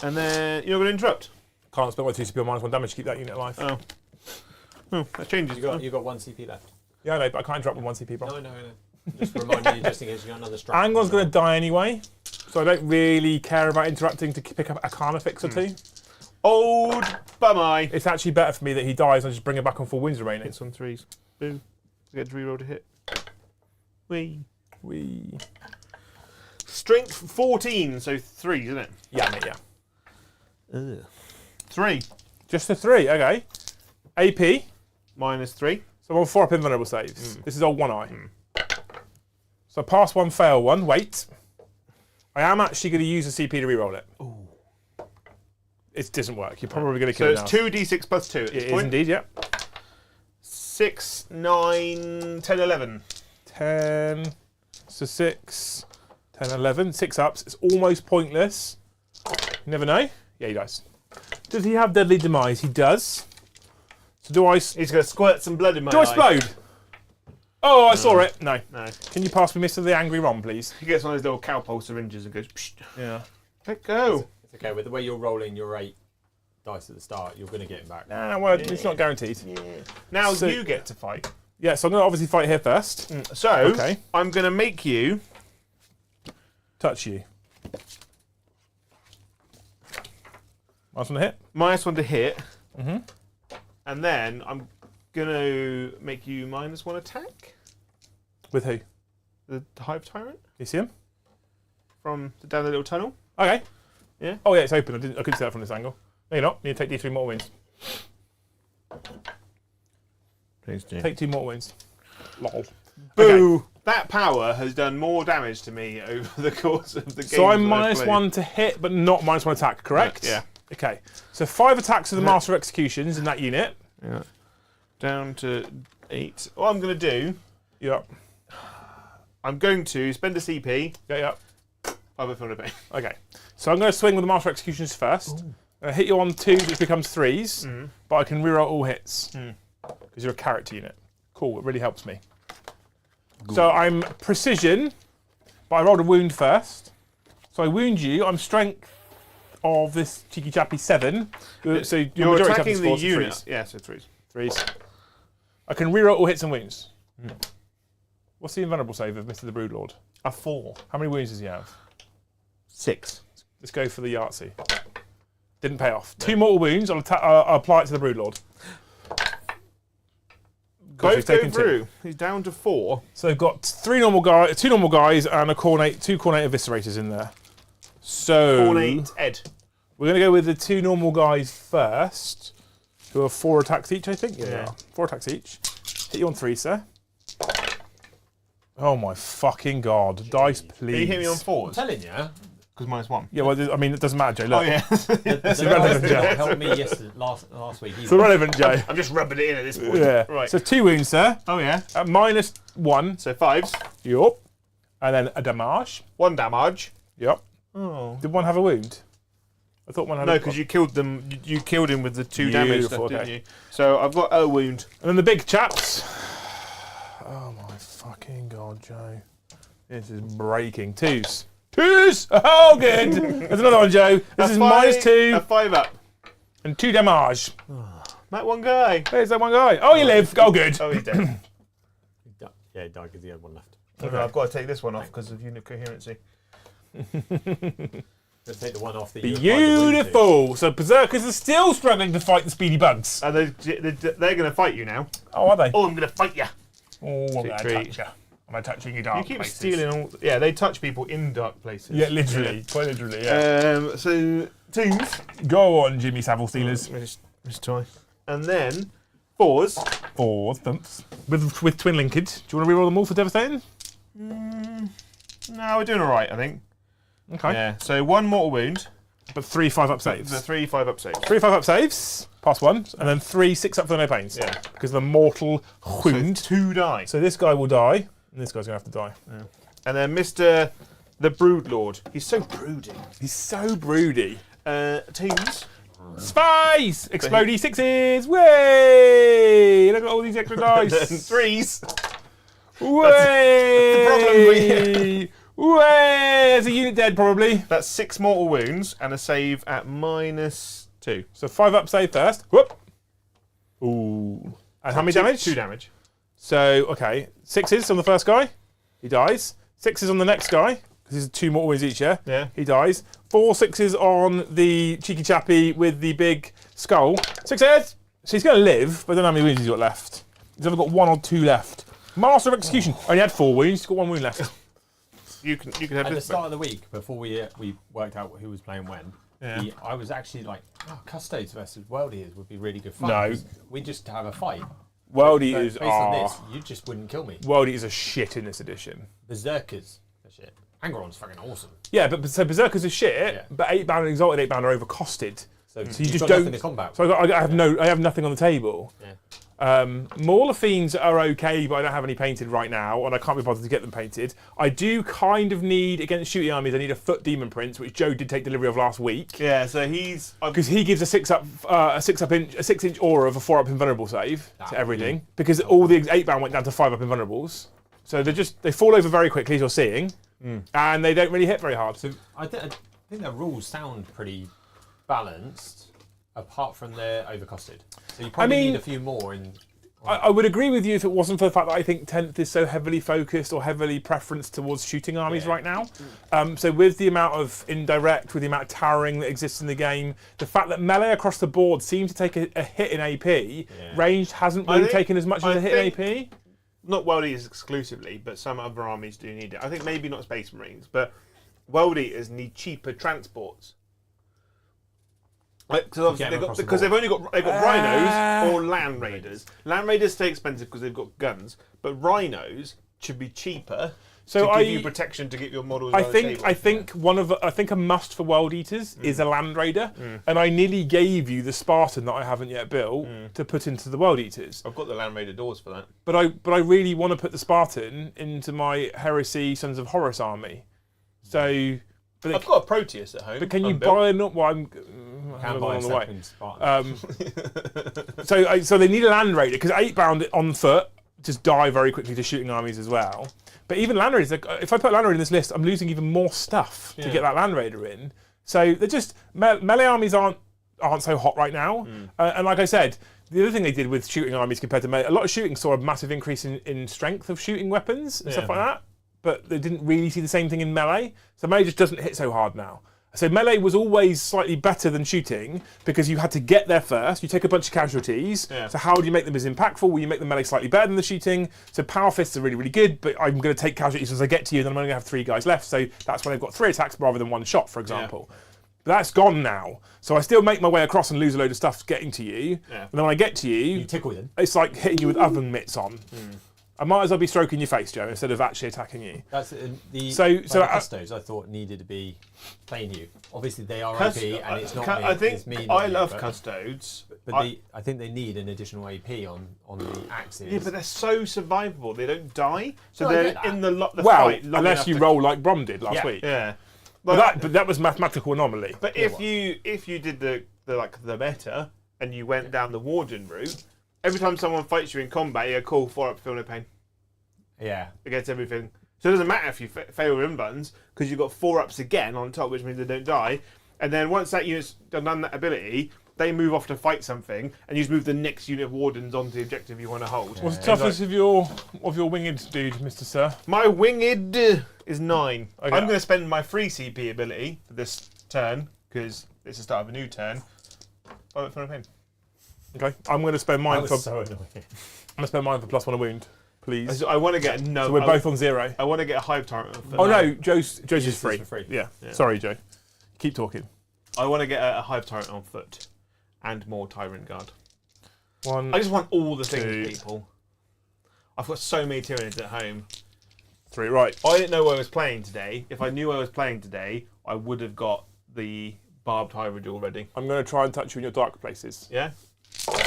And then you're going to interrupt. Can't spend my 2 CP on -1 damage to keep that unit alive. Oh, that changes. You got 1 CP left. Yeah, I know, but I can't interrupt with 1 CP, bro. No. Just remind me, just in case you got another strike. Angron's going to die anyway, so I don't really care about interrupting to pick up a Arcana fix or 2. Old bum-eye. It's actually better for me that he dies and I just bring him back on 4 wounds remaining. Hits on 3s. Boo. Get to reroll to hit. Wee. Strength 14, so 3, isn't it? Yeah, mate, yeah. 3. Just the 3, okay. AP, Minus 3. so I'm on 4 up invulnerable saves. This is old 1 eye. So pass 1, fail 1, wait. I am actually going to use the CP to reroll it. Ooh. It doesn't work. You're probably going to kill So it it's now. 2d6 plus 2 at this It is point. indeed, yeah. 6, 9, 10, 11. 10, so 6, 10, 11. 6 ups. It's almost pointless. You never know. Yeah, he does. Does he have deadly demise? He does. So do I... He's going to squirt some blood in my Do I eye. explode? Oh, I saw it. No. No. Can you pass me Mr. the Angry Ron, please? He gets one of those little cowpole syringes and goes, psh. Yeah. Let go. It's okay, with the way you're rolling your 8 dice at the start, you're going to get him back. Nah, well, it's not guaranteed. Yeah. Now So- you get to fight. Yeah, so I'm going to obviously fight here first. So, Okay. I'm going to make you... Touch you. Last one to hit. -1 to hit. Mm-hmm. And then I'm going to make you -1 attack. With who? The Hive Tyrant You see him? from down the little tunnel. Okay. Yeah. Oh, yeah, it's open. I couldn't see that from this angle. No, you're not. You need to take D3 mortal wounds. Please do. Take 2 mortal wounds. Lol. Boo! Okay. That power has done more damage to me over the course of the game. So I'm -1 to hit, but not -1 attack, correct? Yeah. Okay. So 5 attacks with the Master of Executions in that unit. Yeah. Down to 8. What I'm going to do, Yep. I'm going to spend a CP. Yeah. I'll be feeling a bit. Okay. So I'm going to swing with the Master of Executions first. Hit you on 2s, which becomes 3s, but I can reroll all hits because you're a character unit. Cool. It really helps me. So I'm precision, but I rolled a wound first. So I wound you. I'm strength of this cheeky chappy 7. So your You're majority attacking the scores are unit. 3s. Yeah, so 3s. 3s. I can reroll all hits and wounds. What's the invulnerable save of Mr. the Broodlord? A 4. How many wounds does he have? 6. Let's go for the Yahtzee. Didn't pay off. 2 mortal wounds. I'll apply it to the Broodlord. Both go taken 2. through. He's down to 4. So they've got 2 normal guys and a cornate, 2 cornate eviscerators in there. So 4-8 Ed. we're going to go with the 2 normal guys first, who are 4 attacks each, I think. Yeah. 4 attacks each. Hit you on 3, sir. Oh my fucking god! Dice, please. Can you hit me on I'm 4s? telling you, Because -1. Yeah, well, I mean, it doesn't matter, Joe. Look. Oh yeah. the irrelevant, guys did Joe. not help me yesterday, last week. It's irrelevant, Joe. I'm just rubbing it in at this point. Yeah. Right. So 2 wounds, sir. Oh yeah. At -1. So 5s. Yup. And then a damage. 1 damage. Yep. Oh. Did one have a wound? I thought one had No, a because you killed them. You killed him with the 2 damage Beautiful, stuff, didn't okay. you? So I've got a wound. And then the big chaps. Oh my fucking god, Joe. This is breaking. 2s. 2s! Oh, good! There's another one, Joe. This is -2 A 5 up. and 2 damage. That one guy. There's that one guy. Oh, you live. Oh, good. Oh, he's dead. Yeah, he died because he had one left. Okay. I've got to take this one off because of unit coherency. Let's take the one off that you applied the wound to. Beautiful. So Berserkers are still struggling to fight the speedy bugs. And they're going to fight you now. Oh, are they? Oh, I'm going to fight you. Oh, I'm going to Treat. touch you. I'm touching your dark You keep places. stealing all. Yeah, they touch people in dark places. Yeah, literally. Quite literally, yeah. So 2s. Go on, Jimmy Savile Steelers. Let's try. And then 4s. 4 stumps. With twin linkage. Do you want to reroll them all for devastating? No, we're doing all right, I think. Okay. Yeah. So 1 mortal wound. But 3 5-up saves. The 3 5-up saves. 3 5-up saves. Pass 1. And then 3 6-up for no pains. Yeah. Because of the mortal wound. So 2 die. So this guy will die. And this guy's going to have to die. Yeah. And then Mr. the Broodlord. He's so broody. He's so broody. Teams. Spice! Explodey 6s! Way! Look at all these extra dice. 3s. Way! That's the problem for you. Way! There's a unit dead probably. That's 6 mortal wounds and a save at -2. So 5-up save first. Whoop! Ooh. And how many damage? 2 damage. So, okay. 6s on the first guy. He dies. 6s on the next guy. Because he's 2 mortal wounds each, yeah? Yeah. He dies. 4 6s on the cheeky chappy with the big skull. 6 heads! So he's going to live, but I don't know how many wounds he's got left. He's only got 1 or 2 left. Master of Execution. Only had 4 wounds. He's got 1 wound left. You can have At the this. start of the week, before we worked out who was playing when, Yeah. I was actually like, Custodes versus World Eaters would be really good fun. No. 'Cause we just have a fight. World So Eaters based on are... this, you just wouldn't kill me. World Eaters are shit in this edition. Berserkers are shit. Angron's fucking awesome. Yeah, but so Berserkers are shit, Yeah. but 8-bound and Exalted 8-bound are overcosted. So you you've just got don't... nothing to combat. So I have nothing on the table. Yeah. Mauler Fiends are okay, but I don't have any painted right now, and I can't be bothered to get them painted. I do kind of need, against shooting armies, I need a Foot Demon Prince, which Joe did take delivery of last week. Yeah, so he's. Because he gives a 6-inch aura of a 4-up invulnerable save to everything. Because all the 8-bound went down to 5-up invulnerables. So they fall over very quickly, as you're seeing, and they don't really hit very hard. So I think the rules sound pretty balanced, apart from they're overcosted. So you probably need a few more in. I would agree with you if it wasn't for the fact that I think 10th is so heavily focused or heavily preferenced towards shooting armies right now. So with the amount of indirect, with the amount of towering that exists in the game, the fact that melee across the board seems to take a hit in AP, ranged hasn't really taken as much as a hit in AP. Not World Eaters exclusively, but some other armies do need it. I think maybe not Space Marines, but World Eaters need cheaper transports. Because they've only got rhinos or land raiders. Land raiders stay expensive because they've got guns, but rhinos should be cheaper to give you protection to get your models. I think a must for World Eaters is a Land Raider, and I nearly gave you the Spartan that I haven't yet built to put into the World Eaters. I've got the Land Raider doors for that. But I really want to put the Spartan into my Heresy Sons of Horus army. So. I've got a Proteus at home. But can you buy not? Well, I'm Can buy on the way. Spartan. So they need a Land Raider because 8-bound on foot just die very quickly to shooting armies as well. But even Land Raiders, if I put Land Raider in this list, I'm losing even more stuff to get that Land Raider in. So they're just melee armies aren't so hot right now. And like I said, the other thing they did with shooting armies compared to melee, a lot of shooting saw a massive increase in strength of shooting weapons and stuff like that. But they didn't really see the same thing in melee. So melee just doesn't hit so hard now. So melee was always slightly better than shooting because you had to get there first. You take a bunch of casualties. Yeah. So how do you make them as impactful? Well, you make the melee slightly better than the shooting. So power fists are really, really good, but I'm going to take casualties as I get to you, then I'm only going to have 3 guys left. So that's when they've got 3 attacks rather than 1 shot, for example. Yeah. But that's gone now. So I still make my way across and lose a load of stuff getting to you. Yeah. And then when I get to you, tickle them. It's like hitting you with oven mitts on. I might as well be stroking your face, Joe, instead of actually attacking you. That's the Custodes I thought needed to be playing you. Obviously they are OP and it's not me. I think it's me. I love Custodes. But I think they need an additional AP on the axes. Yeah, but they're so survivable. They don't die, so they're in the fight. Well, unless you roll like Brom did last week. Yeah, but that was mathematical anomaly. But if you did the meta and you went down the Warden route. Every time someone fights you in combat, you go, cool, 4-up, feel no pain. Yeah. Against everything. So it doesn't matter if you fail your buttons, because you've got 4-ups again on top, which means they don't die. And then once that unit's done that ability, they move off to fight something, and you just move the next unit of Wardens onto the objective you want to hold. What's the toughness of your winged dude, Mr. Sir? My winged is 9. Okay. I'm going to spend my free CP ability for this turn, because it's the start of a new turn. 5-up, feel no pain. Okay, I'm going to spend mine for. So annoying. I'm going to spend mine for +1 a wound, please. I want to get So we're both on 0. I want to get a Hive Tyrant. No, Joe's is free. For free. Yeah. Sorry, Joe. Keep talking. I want to get a Hive Tyrant on foot, and more Tyrant Guard. 1. I just want all the things, 2. people. I've got so many Tyranids at home. 3. Right. I didn't know I was playing today. If I knew I was playing today, I would have got the barbed hybrid already. I'm going to try and touch you in your dark places. Yeah? I'm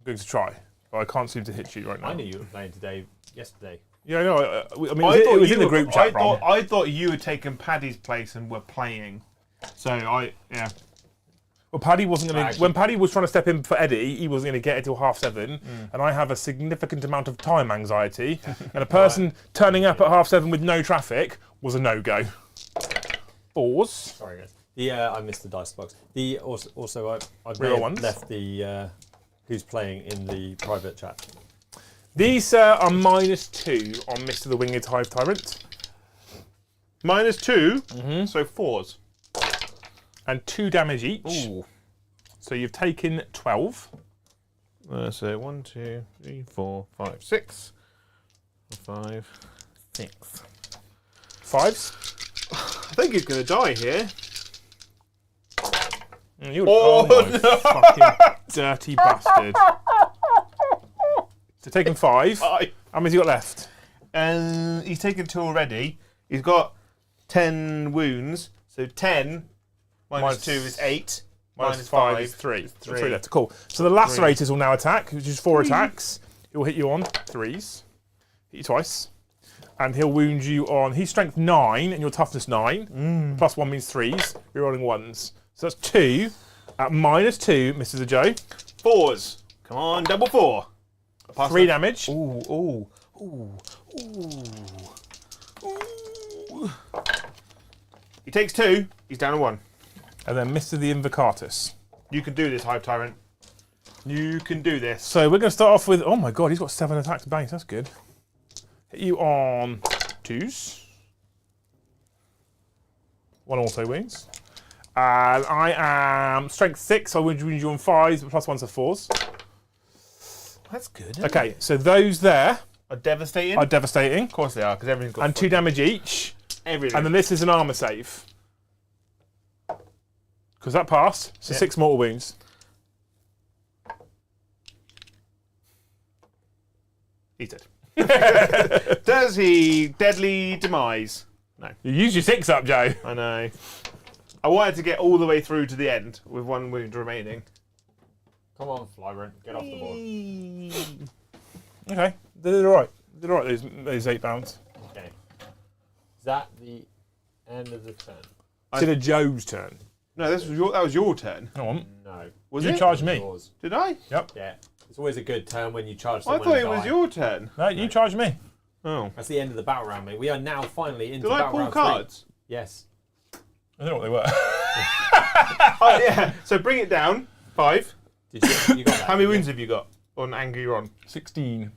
going to try. But I can't seem to hit you right now. I knew you were playing today, yesterday. Yeah, I know. I mean, it was in the group chat, Ron. I thought you had taken Paddy's place and were playing. So yeah. Well, Paddy wasn't going to. When Paddy was trying to step in for Eddie, he wasn't going to get it till 7:30, and I have a significant amount of time anxiety. And a person turning up at 7:30 with no traffic was a no-go. 4s. Sorry, guys. I missed the dice box. Also I Real ones? left the who's playing in the private chat. These are -2 on Mr. the Winged Hive Tyrant. -2. So 4s. And 2 damage each. Ooh. So you've taken 12. So 1, 2, 3, 4, 5, 6. 5, 6. 5s. I think he's going to die here. Oh my fucking dirty bastard. So taken 5. How many's he got left? He's taken 2 already. He's got 10 wounds. So 10 minus 2 is 8. Minus 5 is 3. 3 left. Cool. So the lacerators will now attack, which is 4 attacks. He'll hit you on 3s. Hit you twice. And he'll wound you on... He's strength 9 and your toughness 9. Plus 1 means 3s. You're rolling 1s. So that's 2. At -2, Mr. Joe. 4s. Come on, double 4. 3 damage. Ooh. He takes 2. He's down to 1. And then Mr. the Invocatus. You can do this, Hive Tyrant. You can do this. So we're going to start off with... Oh my god, he's got 7 attacks base. That's good. Hit you on 2s. 1 auto wounds. And I am strength 6, so I wound you on 5s, but plus 1s are 4s. That's good. Okay, so those there Are devastating? are devastating. Of course they are, because everything's got And 2 damage each. everything. And then this is an armour save. Because that passed, so 6 mortal wounds. He's dead. Does he deadly demise? No. You used your 6 up, Joe. I know. I wanted to get all the way through to the end with 1 wound remaining. Come on, Flyburn, get off the board. Okay, they did alright. Did alright, those 8 pounds. Okay. Is that the end of the turn? It's in a Joe's turn. No, that was your turn. Go on. No. Was You it? charged me. Yours. Did I? Yep. Yeah. It's always a good turn when you charge I someone thought and it was die. your turn. No, you charged me. Oh. That's the end of the battle round, mate. We are now finally into Did I battle pull round cards? 3. Yes. I don't know what they were. Oh, yeah. So bring it down. 5. Did you got that? How many wounds have you got on Angry Ron? 16.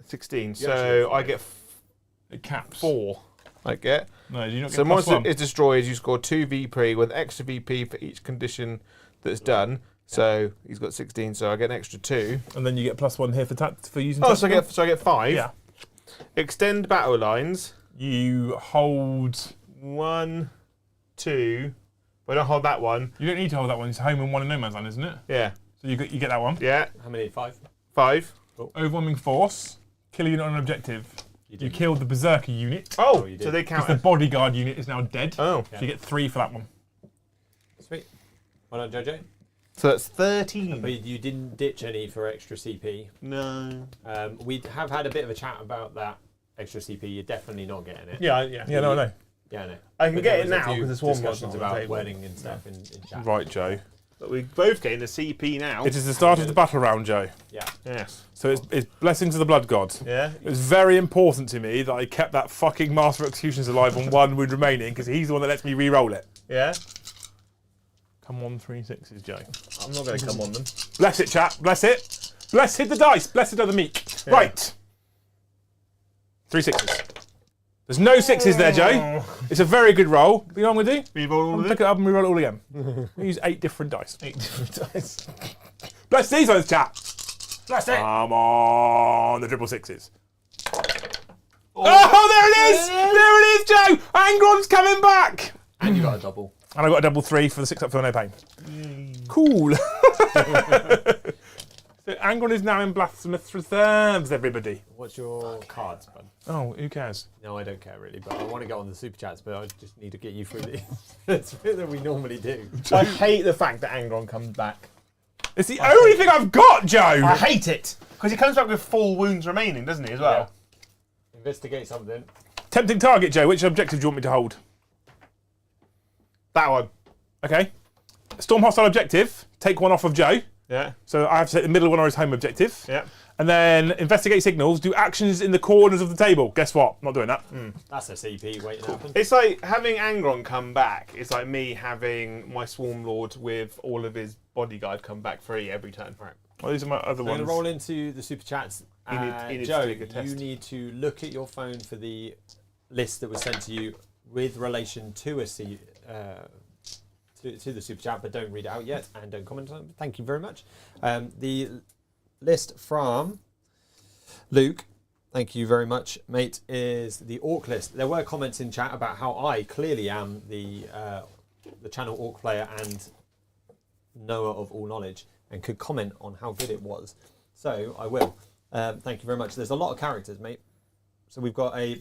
16. You actually So got I get It caps. 4. I get. No, do you not get So plus once 1? it is destroyed, you score 2 VP with extra VP for each condition that's done. So he's got 16, so I get an extra 2. And then you get plus 1 here for using Oh, tactical? so I get 5. Yeah. Extend battle lines. You hold... 1, 2. But I don't hold that one. You don't need to hold that one. It's home and 1 in no man's land, isn't it? Yeah. So you get that one. Yeah. How many? 5? 5. Overwhelming force. Kill a unit on an objective. You killed the Berserker unit. Oh, you did. so they count. Because the bodyguard unit is now dead. Oh. So you get 3 for that one. Sweet. Well done, Jojo. So that's 13. But you didn't ditch any for extra CP. No. We have had a bit of a chat about that extra CP. You're definitely not getting it. Yeah. Yeah, no, I know. Yeah, I know. I can But get there it was a now few because the swarm discussions wasn't on about the table. wedding and stuff in chat. Right, Joe. But we're both getting the CP now. It is the start of the battle round, Joe. Yeah. Yes. So it's blessings of the blood god. Yeah. It was very important to me that I kept that fucking Master of Executions alive on 1 wound remaining, because he's the one that lets me re-roll it. Yeah. Come on, 3 6s, Joe. I'm not going to come on them. Bless it, chat. Bless it. Blessed the dice. Blessed are the meek. Yeah. Right. 3 6s. There's no 6s there, Joe. It's a very good roll. You know what I'm going to do? Reroll all I'm of going to it. pick it up and re-roll it all again. We use 8 different dice. 8 different dice. Bless these ones, chat. Bless it. Come on, the 6s. Oh, there it is! There it is, Joe! Angron's coming back! And you got a double. And I got a double 3 for the 6 up for no pain. Cool. So Angron is now in Blasphemous Reserves, everybody. What's your cards, bud? Oh, who cares? No, I don't care really, but I want to go on the super chats, but I just need to get you through the that's that we normally do. I hate the fact that Angron comes back. It's the only thing I've got, Joe! I hate it! Because he comes back with 4 wounds remaining, doesn't he, as well? Yeah. Investigate something. Tempting target, Joe. Which objective do you want me to hold? That one. Okay. Storm hostile objective. Take one off of Joe. Yeah. So I have to take the middle one or his home objective. Yeah. And then investigate signals. Do actions in the corners of the table. Guess what? Not doing that. That's a CP waiting to happen. It's like having Angron come back. It's like me having my Swarm Lord with all of his bodyguard come back free every turn. Right. Well, these are my other We're going ones. to roll into the super chats. He needs Joe, to take a test. you need to look at your phone for the list that was sent to you with relation to to the super chat, but don't read it out yet and don't comment on it. Thank you very much. The list from Luke, thank you very much, mate, is the Orc list. There were comments in chat about how I clearly am the channel Orc player and knower of all knowledge and could comment on how good it was. So I will. Thank you very much. There's a lot of characters, mate. So we've got a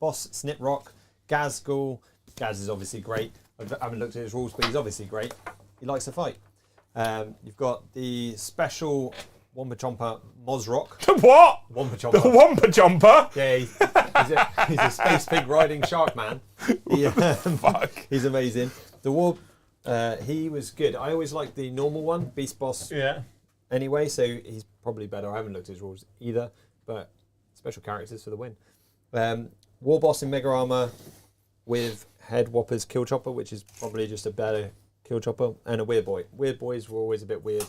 boss Snitrock, Gazgul. Gaz is obviously great. I haven't looked at his rules, but he's obviously great. He likes to fight. You've got the special Wampa Chomper Mozrock. The what? Wampa The Chomper. Wampa Jumper? Yeah, he's a space pig riding shark man. Fuck. He's amazing. The war, he was good. I always liked the normal one, Beast Boss. Yeah. Anyway, so he's probably better. I haven't looked at his rules either, but special characters for the win. War Boss in Mega Armor with Head Whopper's Kill Chopper, which is probably just a better Kill Chopper, and a Weird Boy. Weird Boys were always a bit weird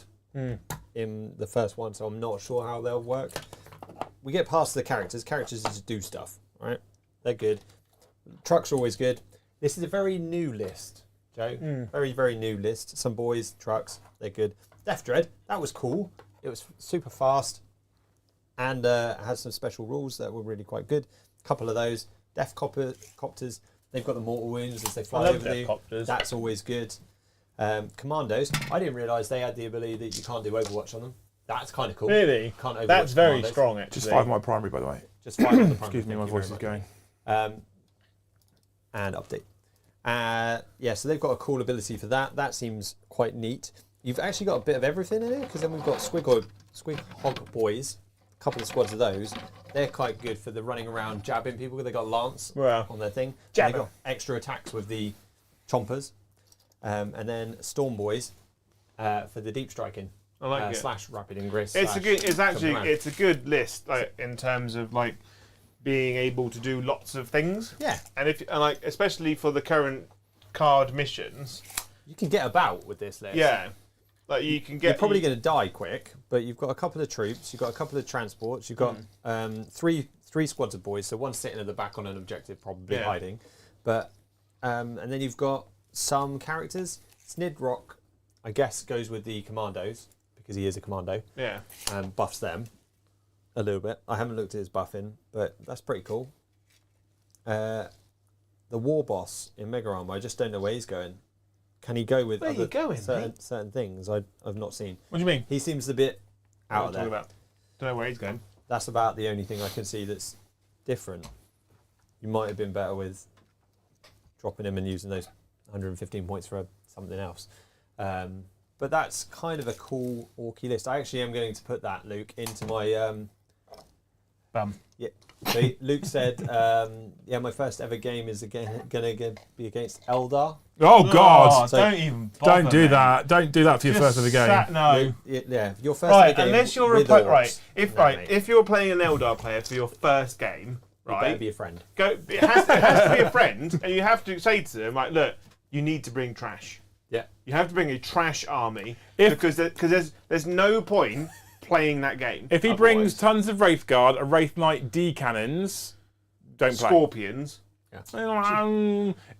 in the first one, so I'm not sure how they'll work. We get past the characters. Characters just do stuff, right? They're good. Trucks are always good. This is a very new list, Joe. Very, very new list. Some boys, trucks, they're good. Death Dread, that was cool. It was super fast and has some special rules that were really quite good. A couple of those. Death Copters, they've got the mortal wounds as they fly over you. Copters. That's always good. Commandos, I didn't realise they had the ability that you can't do Overwatch on them. That's kind of cool. Really? Can't Overwatch That's very commandos. strong, actually. Just 5 my primary, by the way. Just 5 on the primary. Excuse me, Thank my you voice is very going. much. And update. Yeah, so they've got a cool ability for that. That seems quite neat. You've actually got a bit of everything in it, because then we've got Squighog Boys, a couple of squads of those. They're quite good for the running around jabbing people, because they've got Lance on their thing. Jabber. They've got extra attacks with the Chompers. And then Storm Boys for the deep striking. I like it. Slash rapid ingress. It's a good. It's actually around. it's a good list, like in terms of like being able to do lots of things. Yeah. And like especially for the current card missions. You can get about with this list. Yeah. Like you can get. You're probably going to die quick, but you've got a couple of troops, you've got a couple of transports, you've got three squads of boys, so one's sitting at the back on an objective, probably hiding. But and then you've got some characters. Snidrock, I guess, goes with the commandos, because he is a commando. Yeah. And buffs them a little bit. I haven't looked at his buffing, but that's pretty cool. The War Boss in Mega Armor, I just don't know where he's going. Can he go with certain things I've not seen? What do you mean? He seems a bit out of there. Don't know where he's going. That's about the only thing I can see that's different. You might have been better with dropping him and using those 115 points for something else. But that's kind of a cool Orky list. I actually am going to put that, Luke, into my... Bum. Yeah. So Luke said, my first ever game is going to be against Eldar. Oh, God. So don't even bother, Don't do man. that. Don't do that for your Just first ever game. No. Yeah, your first Right, ever game unless you're with orcs. Right. Mate, If you're playing an Eldar player for your first game, you better right? be a friend. It has to be a friend, and you have to say to them, like, look, you need to bring trash. Yeah. You have to bring a trash army because there's no point playing that game. If he brings tons of Wraith Guard, a Wraith Knight D cannons, don't play. Scorpions.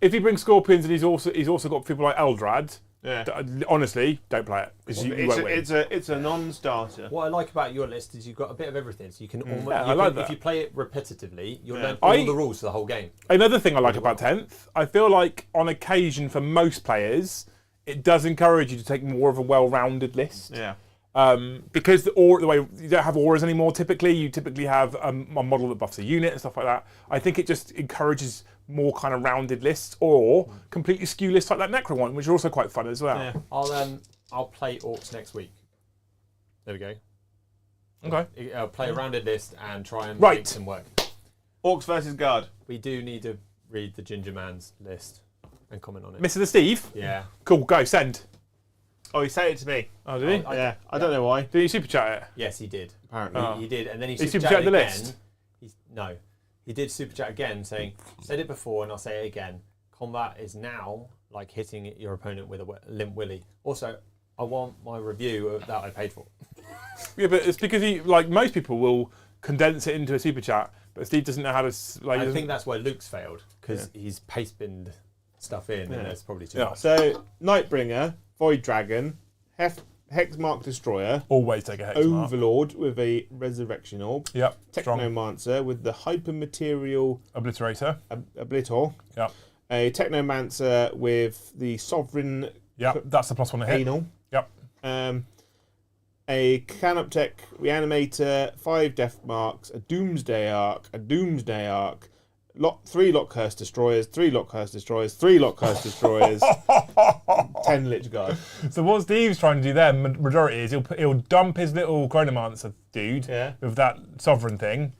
If he brings Scorpions and he's also got people like Eldrad, Yeah. honestly, don't play it because you won't win. It's a non-starter. What I like about your list is you've got a bit of everything, so you can almost. Yeah, I like that. If you play it repetitively, you'll learn I- all the rules for the whole game. Another thing I like about 10th, I feel like on occasion for most players, it does encourage you to take more of a well-rounded list. Yeah. Because the way you don't have auras anymore typically, you typically have a model that buffs a unit and stuff like that. I think it just encourages more kind of rounded lists or completely skew lists like that Necro one, which are also quite fun as well. Yeah. I'll play Orcs next week. There we go. Okay. I'll play a rounded list and try and Right. make some work. Orcs versus Guard. We do need to read the Ginger Man's list and comment on it. Mr. Steve? Yeah. Cool, go, send. Oh, he sent it to me. Oh, did he? I don't know why. Did he super chat it? Yes, he did. Apparently. He did, and then he He super super-chatted chatted the again. list? No. He did super chat again saying, said it before and I'll say it again. Combat is now like hitting your opponent with a limp willy. Also, I want my review of that I paid for. Yeah, but it's because he, like most people, will condense it into a super chat, but Steve doesn't know how to. Like, I think that's why Luke's failed, because he's paste binned stuff in and there's probably too much. So, Nightbringer, Void Dragon, Hexmark Destroyer, always take a hex mark. Overlord with a Resurrection Orb, Yep, strong. Technomancer with the Hypermaterial Obliterator. Oblitor, Yep. a Technomancer with the Sovereign Yep, that's the +1 to hit. Anal, Yep. a Canoptech Reanimator, 5 Death Marks, a Doomsday Arc, 3 Lockhurst Destroyers, 3 Lockhurst Destroyers, 3 Lockhurst Destroyers, 10 Lich Guard. So what Steve's trying to do there, majority, is he'll dump his little Chronomancer dude with that Sovereign thing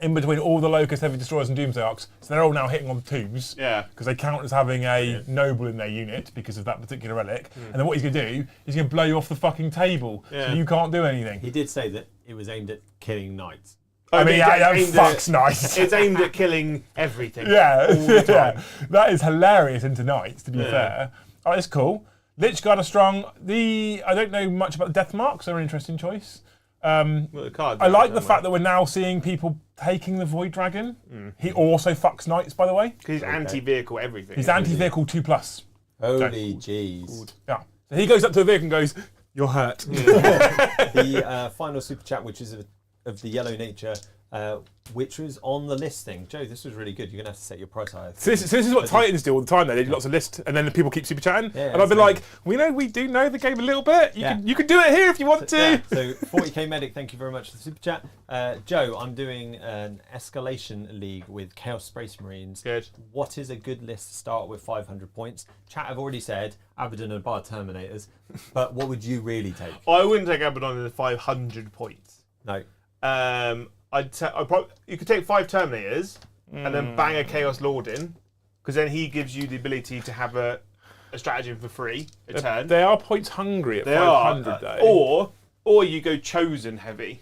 in between all the Locust Heavy Destroyers and Doomsday Arcs, so they're all now hitting on 2s. Yeah. Because they count as having a noble in their unit because of that particular relic. And then what he's going to do, he's going to blow you off the fucking table, so you can't do anything. He did say that it was aimed at killing knights. I mean, that fuck's nice. It's aimed at killing everything. Yeah, all the time. That is hilarious into knights, to be fair. Oh, it's cool. Lich Guard are strong. I don't know much about the Death Marks. They're an interesting choice. Well, the cards I like the fact that we're now seeing people taking the Void Dragon. He also fucks knights, by the way. Because he's anti-vehicle everything. He's anti-vehicle 2+. Holy jeez. Yeah. So he goes up to a vehicle and goes, "You're hurt." The final super chat, which is of the yellow nature, which was on the listing. Joe, this was really good. You're going to have to set your price higher. So this is what Titans do all the time. They do lots of lists, and then the people keep super chatting. Yeah, and I've been like, we do know the game a little bit. You can do it here if you want to. Yeah, so 40k Medic, thank you very much for the super chat. Joe, I'm doing an escalation league with Chaos Space Marines. Good. What is a good list to start with 500 points? Chat have already said Abaddon and Bar Terminators, but what would you really take? I wouldn't take Abaddon in the 500 points. No. You could take 5 Terminators and then bang a Chaos Lord in, because then he gives you the ability to have a stratagem for free a turn. They are points hungry at They 500 are, though. or you go Chosen heavy.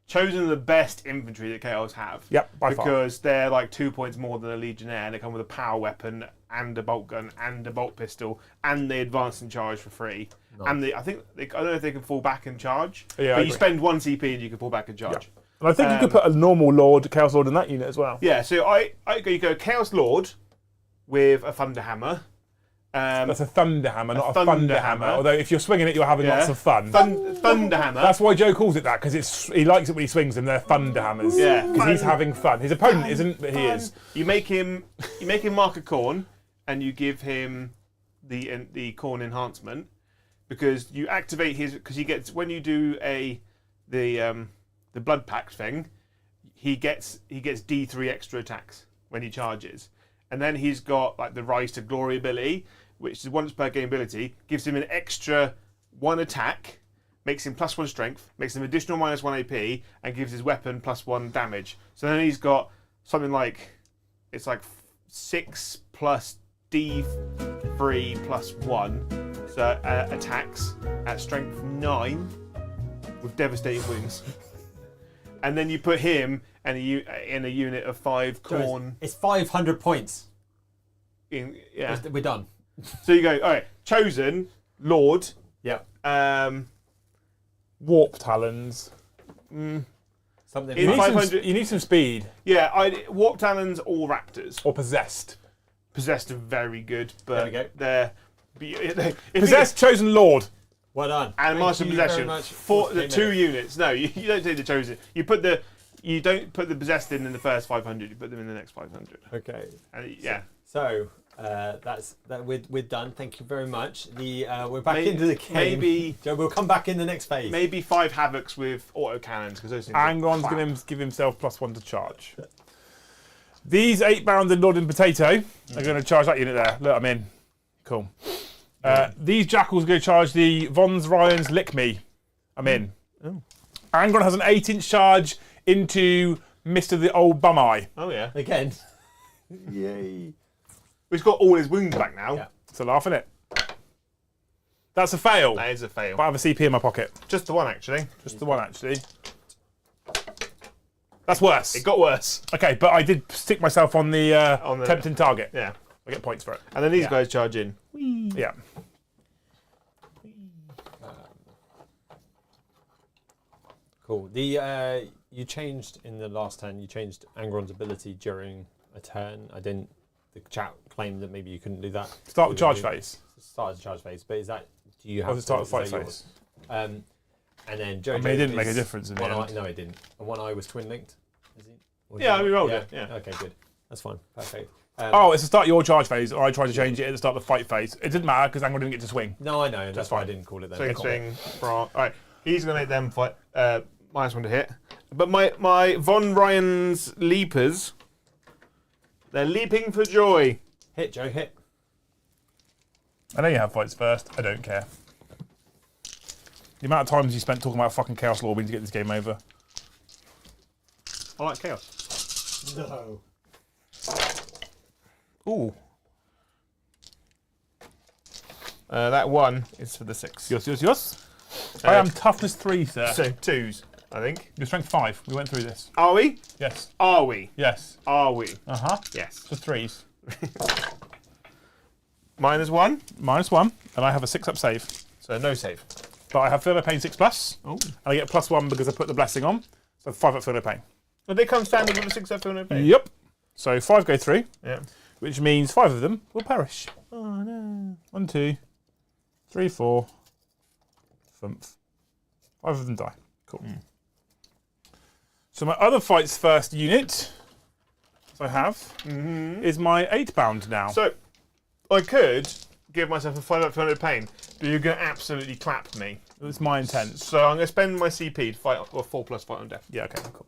Chosen are the best infantry that Chaos have. Yep, by far. Because they're like 2 points more than a Legionnaire, and they come with a power weapon and a bolt gun and a bolt pistol, and they advance and charge for free. Nice. And I don't know if they can fall back and charge. Yeah, I but you agree. spend 1 CP and you can fall back and charge. And I think you could put a normal Chaos Lord in that unit as well. Yeah, so you go Chaos Lord with a Thunder Hammer. That's a Thunder Hammer, not a Thunder Thunder Hammer. Hammer. Although if you're swinging it, you're having Yeah. lots of fun. Thunder Hammer. That's why Joe calls it that, because he likes it when he swings them. They're Thunder Hammers. Yeah. Because he's having fun. His opponent isn't, but he is. You make him mark a Khorne, and you give him the Khorne enhancement, because you activate his, because he gets, when you do the Blood Pact thing, he gets D3 extra attacks when he charges. And then he's got like the Rise to Glory ability, which is once per game ability, gives him an extra 1 attack, makes him +1 strength, makes him additional -1 AP, and gives his weapon +1 damage. So then he's got something like, it's like 6 plus D3 +1, so attacks at strength 9 with devastating wounds. And then you put him in a unit of 5 Khorne. It's 500 points. Yeah. We're done. So you go, all right, Chosen, Lord, Yeah. Warp Talons. Something In like 500 You need some speed. yeah, Warp Talons or Raptors. Or Possessed. Possessed are very good, but There we go. they're... Possessed, Chosen, Lord. Well done. And Thank Master you Possession. very much. For the 40K 2 Medic. units. No, you don't take the Chosen. You don't put the Possessed in the first 500, you put them in the next 500. Okay. And yeah. So, We're done. Thank you very much. We're back into the game. Maybe Joe, we'll come back in the next phase. maybe 5 havocs with auto cannons because those things. Angron's going to give himself +1 to charge. These 8-bounded Lord and Potato are going to charge that unit there. Look, I'm in. Cool. These Jackals are going to charge the Vons Ryans Lick Me. I'm in. Oh. Angron has an 8-inch charge into Mr. the Old Bum Eye. Oh yeah. Again. Yay. He's got all his wounds back now. Yeah. It's a laugh, isn't it? That's a fail. That is a fail. But I have a CP in my pocket. Just the one actually. Just the one, actually. That's worse. It got worse. Okay, but I did stick myself on the tempting target. Yeah. I get points for it. And then these guys charge in. Yeah. Cool. You changed in the last turn. You changed Angron's ability during a turn. The chat claimed that maybe you couldn't do that. Start the charge phase. Start the charge phase, but is that? Do you have? Or the start to, of the fight is that phase. yours? And then Jojo. I mean, it didn't make a difference in the one end. eye, no, it didn't. And one eye was twin linked. Is it? Or Yeah, is it we not? rolled it. Yeah. Okay, good. That's fine. Perfect. Oh, it's the start of your charge phase, or I tried to change it at the start of the fight phase. It didn't matter because Angron didn't get to swing. No, I know. That's why I fine. didn't call it then. Swing. All right. He's gonna make them fight. -1 to hit. But my Von Ryan's leapers, they're leaping for joy. Hit, Joe. Hit. I know you have fights first. I don't care. The amount of times you spent talking about fucking Chaos Lord to get this game over. I like chaos. No. Ooh. That 1 is for the 6. Yours. I am toughness 3, sir. So 2s, I think. Your strength 5. We went through this. Are we? Yes. Are we? Yes. Are we? Uh-huh. Yes. So 3s. -1. -1, and I have a 6-up save. So no save. But I have Feel No Pain 6+, Oh. and I get +1 because I put the blessing on. So 5-up Feel No Pain. But they come standard with a 6 Feel No Pain. Yep. So 5 go through, Yeah. which means 5 of them will perish. Oh no. 1, 2, 3, 4, 5. 5 of them die. Cool. So my other fight's first unit, as I have, is my 8-bound now. So I could give myself a 5 Feel No Pain, but you're going to absolutely clap me. It's my intent. So I'm going to spend my CP to fight, or 4+ fight on death. Yeah, okay, cool.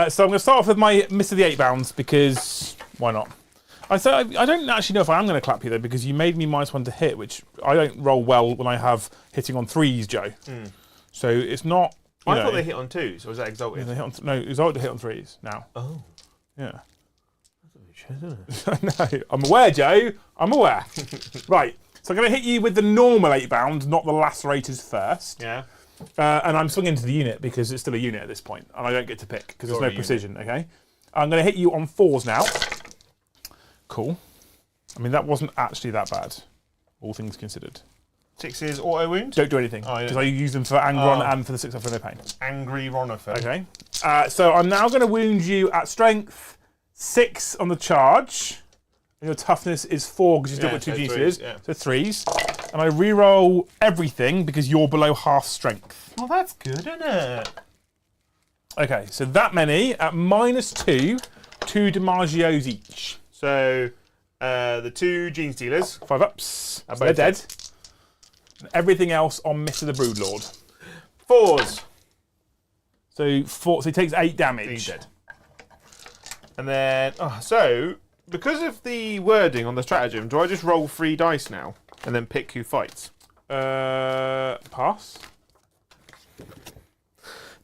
So I'm going to start off with my Mr. the 8-bounds because why not? I don't actually know if I am going to clap you though because you made me -1 to hit, which I don't roll well when I have hitting on 3s, Joe. So it's not. I thought they hit on 2s, or was that exalted? They hit on, no, it's hard to hit on 3s now. Oh. Yeah. That's a bit shit, isn't it? No, I'm aware, Joe. I'm aware. Right. So I'm going to hit you with the normal 8-bound, not the lacerators first. Yeah. And I'm swinging to the unit because it's still a unit at this point, and I don't get to pick because there's no You're a precision. Okay. I'm going to hit you on 4s now. Cool. I mean, that wasn't actually that bad, all things considered. 6 auto wound. Don't do anything Oh, yeah. because I use them for Angron and for the 6 for no pain. Angry Ronifer. Okay. So I'm now going to wound you at strength 6 on the charge. And your toughness is 4 because you still got 2 so G-Series. 3s, yeah. So 3s. And I re-roll everything because you're below half strength. Well, that's good, isn't it? Okay, so that many at -2, 2 DiMaggios each. So the 2 Gene Stealers. 5-ups. So they're both dead. And everything else on Mr. the Broodlord. 4s. So 4. So he takes 8 damage. He's dead. And then, so because of the wording on the stratagem, do I just roll 3 dice now and then pick who fights? Pass.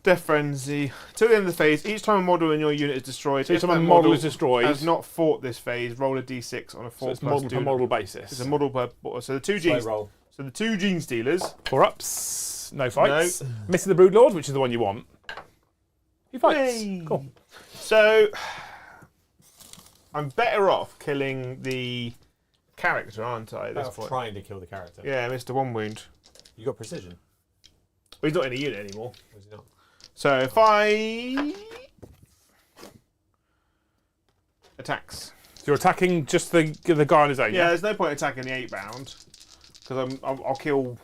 Death Frenzy. Till the end of the phase, each time a model in your unit is destroyed, Each time a model is destroyed, has not fought this phase, roll a d6 on a 4 so it's plus model 2. per model basis. It's a model per. So the 2 Slow Gene. roll. So the 2 Gene Stealers. 4-ups. No fights. No. Mr. the Broodlord, which is the one you want. He fights. Yay. Cool. So I'm better off killing the character, aren't I? At this point. Trying to kill the character. Yeah, Mr. 1 wound. You got precision. Well, he's not in a unit anymore. Or is he not? So if I attacks, So you're attacking just the guy on his own. yeah, there's no point attacking the 8-bound because I'll kill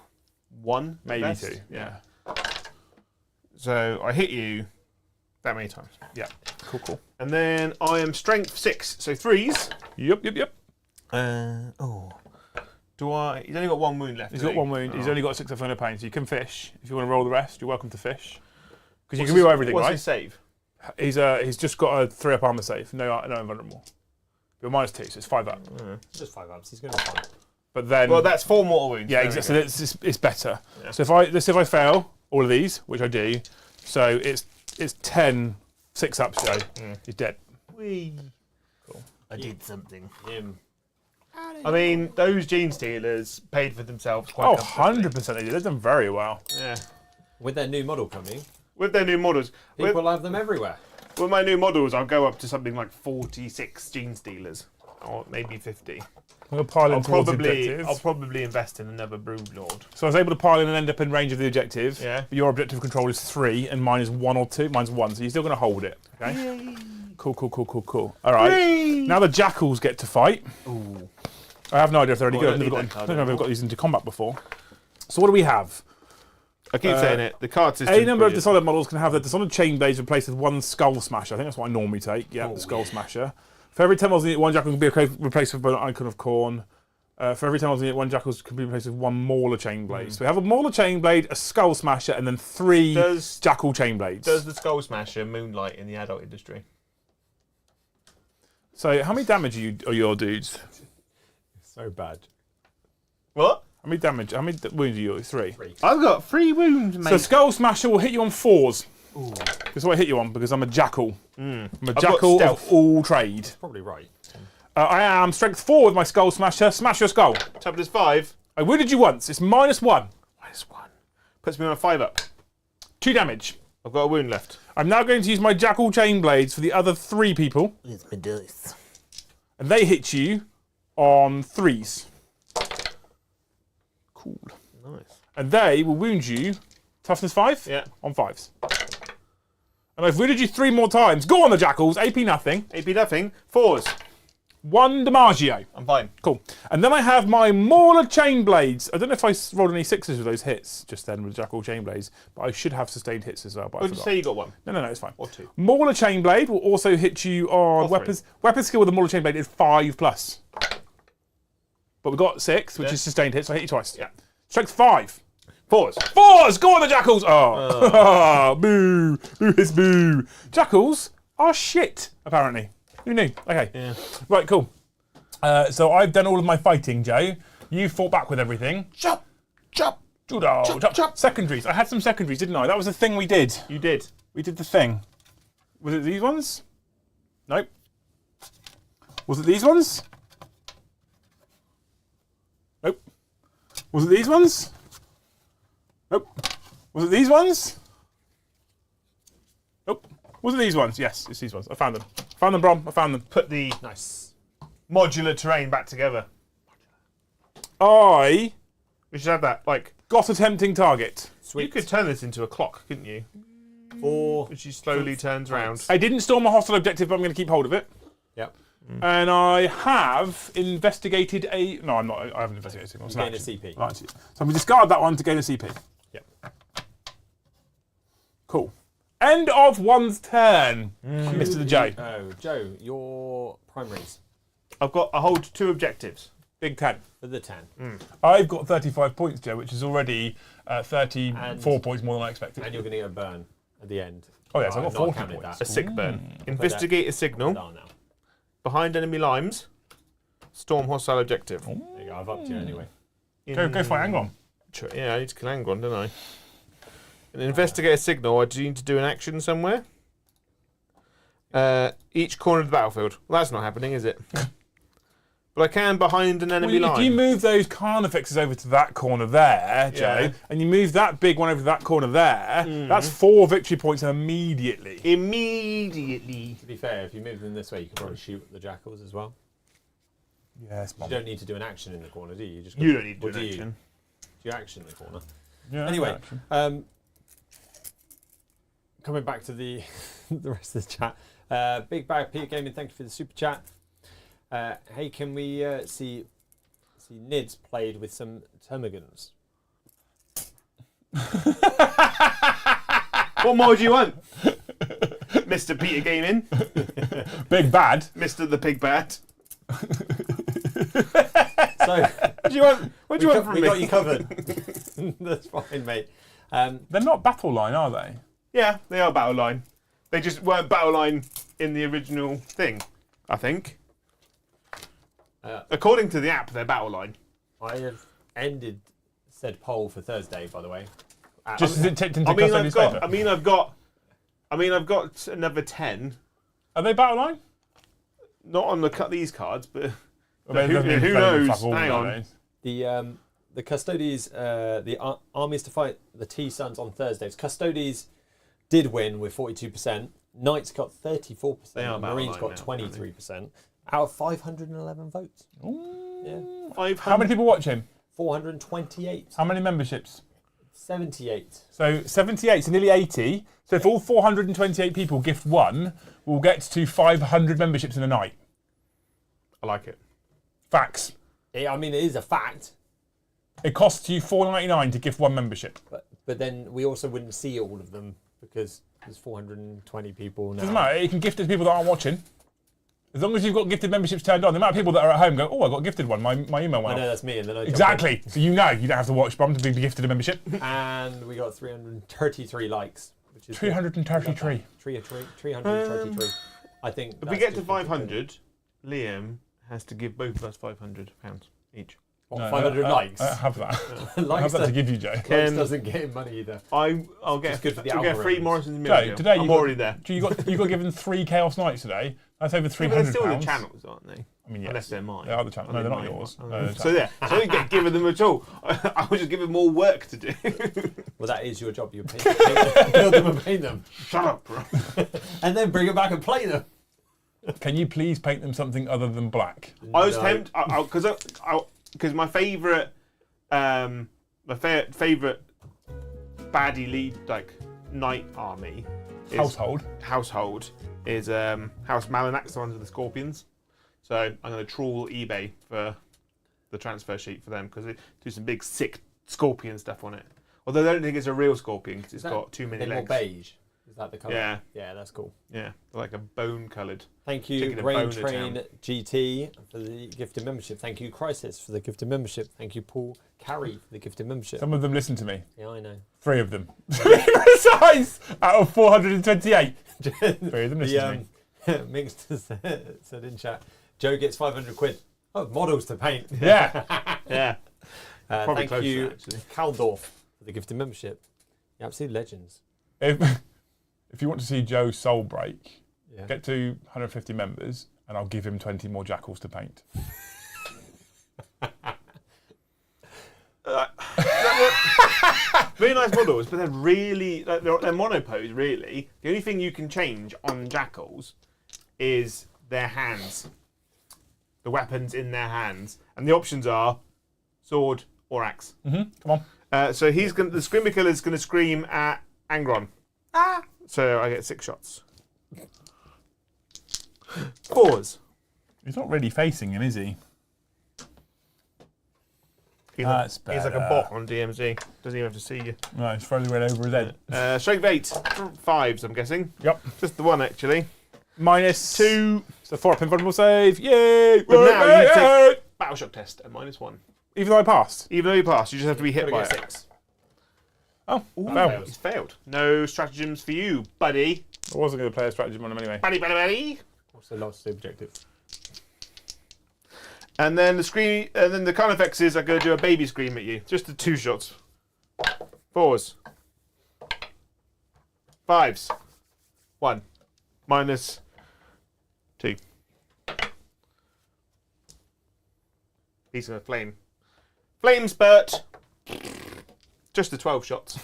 1, at Maybe best. 2. Yeah. So I hit you that many times, Yeah. Cool. and then I am strength 6, so 3s. Yep. Do I? He's only got one wound left. He's got one wound. He's only got 600 pain, so you can fish. If you want to roll the rest, you're welcome to fish. Because you can reroll everything, what's right? his save? He's just got a 3-up armor save. No invulnerable. You're -2, so it's 5 up. Just 5 ups. He's going to be fine. But then, Well, that's 4 mortal wounds. yeah, There we exactly. go. So it's better. Yeah. So let's see if I fail all of these, which I do. So it's 10 6-ups, Joe. He's dead. Whee. Cool. I did something. Him. I mean, those gene stealers paid for themselves quite comfortably. 100% they did. They've done very well. Yeah. With their new model coming, With their new models. people have them everywhere. With my new models, I'll go up to something like 46 gene stealers. Or maybe 50. We'll pile in towards the I'll objectives. probably invest in another Brood Lord. So I was able to pile in and end up in range of the objective. Yeah. But your objective control is 3, and mine is 1 or 2. Mine's 1, so you're still going to hold it. Okay. Cool. All right. Whee! Now the jackals get to fight. Ooh. I have no idea if they're any Well, good. I I've don't never need that got, card I don't know if I've got anymore. these into combat before. So what do we have? I keep saying it. The card system. A number of Dishonored models can have their Dishonored chain blades replaced with 1 Skull Smasher. I think that's what I normally take. Yeah, the Skull Smasher. For every 10 models in it, 1 jackal can be replaced with an Icon of Corn. For every 10 models in it, 1 jackal can be replaced with 1 Mauler chain blade. So we have a Mauler chain blade, a Skull Smasher, and then 3 jackal chain blades. Does the Skull Smasher moonlight in the adult industry? So how many damage are your dudes? So bad. What? How many wounds are you? 3. I've got 3 wounds, mate. So Skull Smasher will hit you on 4s. That's what I hit you on, because I'm a jackal. I'm a jackal of all trade. Probably right. I am strength 4 with my Skull Smasher. Smash your skull. Toughness 5. I wounded you once. It's -1. -1. Puts me on a 5 up. 2 damage. I've got a wound left. I'm now going to use my jackal chain blades for the other 3 people. It's my dice. And they hit you on 3s. Cool. Nice. And they will wound you, toughness 5? Yeah. On 5s. And I've wounded you 3 more times. Go on the jackals, AP nothing. AP nothing. 4s. 1 Dimaggio. I'm fine. Cool. And then I have my Mauler chain blades. I don't know if I rolled any 6s with those hits just then with jackal chain blades, but I should have sustained hits as well. But I What did you forgot. say you got 1? No, it's fine. Or 2? Mauler chain blade will also hit you on Or 3. weapons. Weapon skill with the Mauler chain blade is 5+. But we've got 6, which is sustained hits, so I hit you twice. Yeah. Strength 5. 4s. 4s! Go on the jackals! Oh. Boo! Boo is boo! Jackals are shit, apparently. Who knew? Okay. Yeah. Right, cool. So I've done all of my fighting, Joe. You fought back with everything. Chop! Chop! Judo! Chop, chop. Secondaries. I had some secondaries, didn't I? That was the thing we did. You did. We did the thing. Was it these ones? Nope. Was it these ones? Nope. Was it these ones? Nope. Was it these ones? Nope. Was it these ones? Yes, it's these ones. I found them. Found them, Brom. I found them. Put the Nice. modular terrain back together. I We should have that. Like, got a tempting target. Sweet. you could turn this into a clock, couldn't you? 4. Which she slowly turns round. I didn't storm a hostile objective, but I'm going to keep hold of it. Yep. And I have investigated a... No, I'm not. I haven't investigated a signal. It's an Gain a action. CP. Right, so I'm going to discard that one to gain a CP. Yep. Cool. End of one's turn, Mr. the J. Oh, Joe, your primaries I hold 2 objectives. Big 10. for the 10. I've got 35 points, Joe, which is already 34 points more than I expected. And you're going to get a burn at the end. Oh, yes, I've got not 40 counted points. A sick burn. Investigate a signal. Now. Behind enemy limes. Storm hostile objective. There you go, I've upped you anyway. Go fight Anglon. Yeah, I need to kill Angron, don't I? And investigate a signal. I do need to do an action somewhere. Each corner of the battlefield. Well, that's not happening, is it? But I can behind an enemy Well, line. if you move those carnifexes over to that corner there, Joe, Yeah. and you move that big one over to that corner there, that's 4 victory points immediately. Immediately. To be fair, if you move them this way, you can probably shoot the jackals as well. Yes, You don't need to do an action in the corner, do you? Just You don't need to or do an action. Do you action in the corner? Yeah, Anyway, action. coming back to the the rest of the chat. Big Bag Peter Gaming, thank you for the super chat. Hey, can we see Nids played with some termagants? What more do you want? Mr. Peter Gaming. Big bad. Mr. the Pig Bat. So What do you want? What do you want from we me? got you covered. That's fine, mate. They're not battle line, are they? Yeah, they are battle line. They just weren't battle line in the original thing, I think. According to the app, they're battle line. I have ended said poll for Thursday, by the way. Just as it tipped into I mean, Custodian's I've got. favour. I mean, I've got another 10. Are they battle line? Not on these cards, but Well, who they don't mean knows? fuck all Hang on. nowadays. The Custodies, the armies to fight the T-Suns on Thursdays. Custodies did win with 42%. Knights got 34%. They are and battle Marines line got now, 23%. Out of 511 votes. Yeah. How many people watch him? 428. How many memberships? 78. So 78, so nearly 80. So if all 428 people gift one, we'll get to 500 memberships in a night. I like it. Facts. I mean, it is a fact. It costs you $4.99 to gift one membership. But then we also wouldn't see all of them because there's 420 people now. Doesn't matter. You can gift it to people that aren't watching. As long as you've got gifted memberships turned on, the amount of people that are at home go, oh, I got gifted one. My email went I know off. that's me, and then I jump Exactly. So you know you don't have to watch Brom to be gifted a membership. in. And we got 333 likes, which is 333. 333. I think. If we get to 500, Liam has to give both of us £500 each. What, No, 500 likes. I have that. I have Likes that to give you, Joe. Likes doesn't get him money either. I'll get good for the I'll get 3 algorithms. Morrison's Joe, Meal. today I'm already there. You got given 3 Chaos Knights today. That's over Yeah, £300. but they're still the channels, aren't they? I mean, yes. Unless they're mine. They are the channels. No, I they're mean, not mine. yours. Oh, No, they're so yeah, so I don't get given them at all. I was just given more work to do. Well, that is your job. You build them and paint them, Shut up, bro. and then bring them back and play them. Can you please paint them something other than black? I was No. tempted because my favourite favourite baddie lead knight army is household is House Malanax, the ones with the scorpions. So I'm going to trawl eBay for the transfer sheet for them because they do some big sick scorpion stuff on it. Although I don't think it's a real scorpion because it's got too many They're more legs. beige. Is that the colour? Yeah. Yeah, that's cool. Yeah, they're like a bone coloured. Thank you, Taking a Brain boner Train town. GT, for the gifted membership. Thank you, Crisis, for the gifted membership. Thank you, Paul Carey, for the gifted membership. Some of them listen to me. Yeah, I know. 3 of them. Precise! Out of 428. 3 of them listen to me. Mixed said in chat, Joe gets 500 quid. Oh, models to paint. Yeah. Yeah. Probably Thank closer, you, actually. Caldorf, for the gifted membership. You're absolute legends. If you want to see Joe soul break, Yeah. get to 150 members and I'll give him 20 more jackals to paint. Really nice models, but they're really they're monopose. Really, the only thing you can change on jackals is their hands, the weapons in their hands, and the options are sword or axe. Come on. So the Screamer Killer's going to scream at Angron. Ah! So I get 6 shots. Pause. He's not really facing him, is he? He's That's like a better. bot on DMZ. Doesn't even have to see you. No, he's throwing right over his head. Strength of 8. 5s, I'm guessing. Yep. Just the one, actually. -2. So 4 up invulnerable save. Yay! But now you take battle shock test at -1. Even though I passed. Even though you pass, you just have to be hit by Gotta it. get 6. Oh, Ooh, failed. he's failed. No stratagems for you, buddy. I wasn't going to play a stratagem on him anyway. Buddy. Also lost the objective. And then the kind effects is I'm going to do a baby scream at you. Just the 2 shots. 4s. 5s. 1. -2. Piece of a flame. Flame spurt. Just the 12 shots.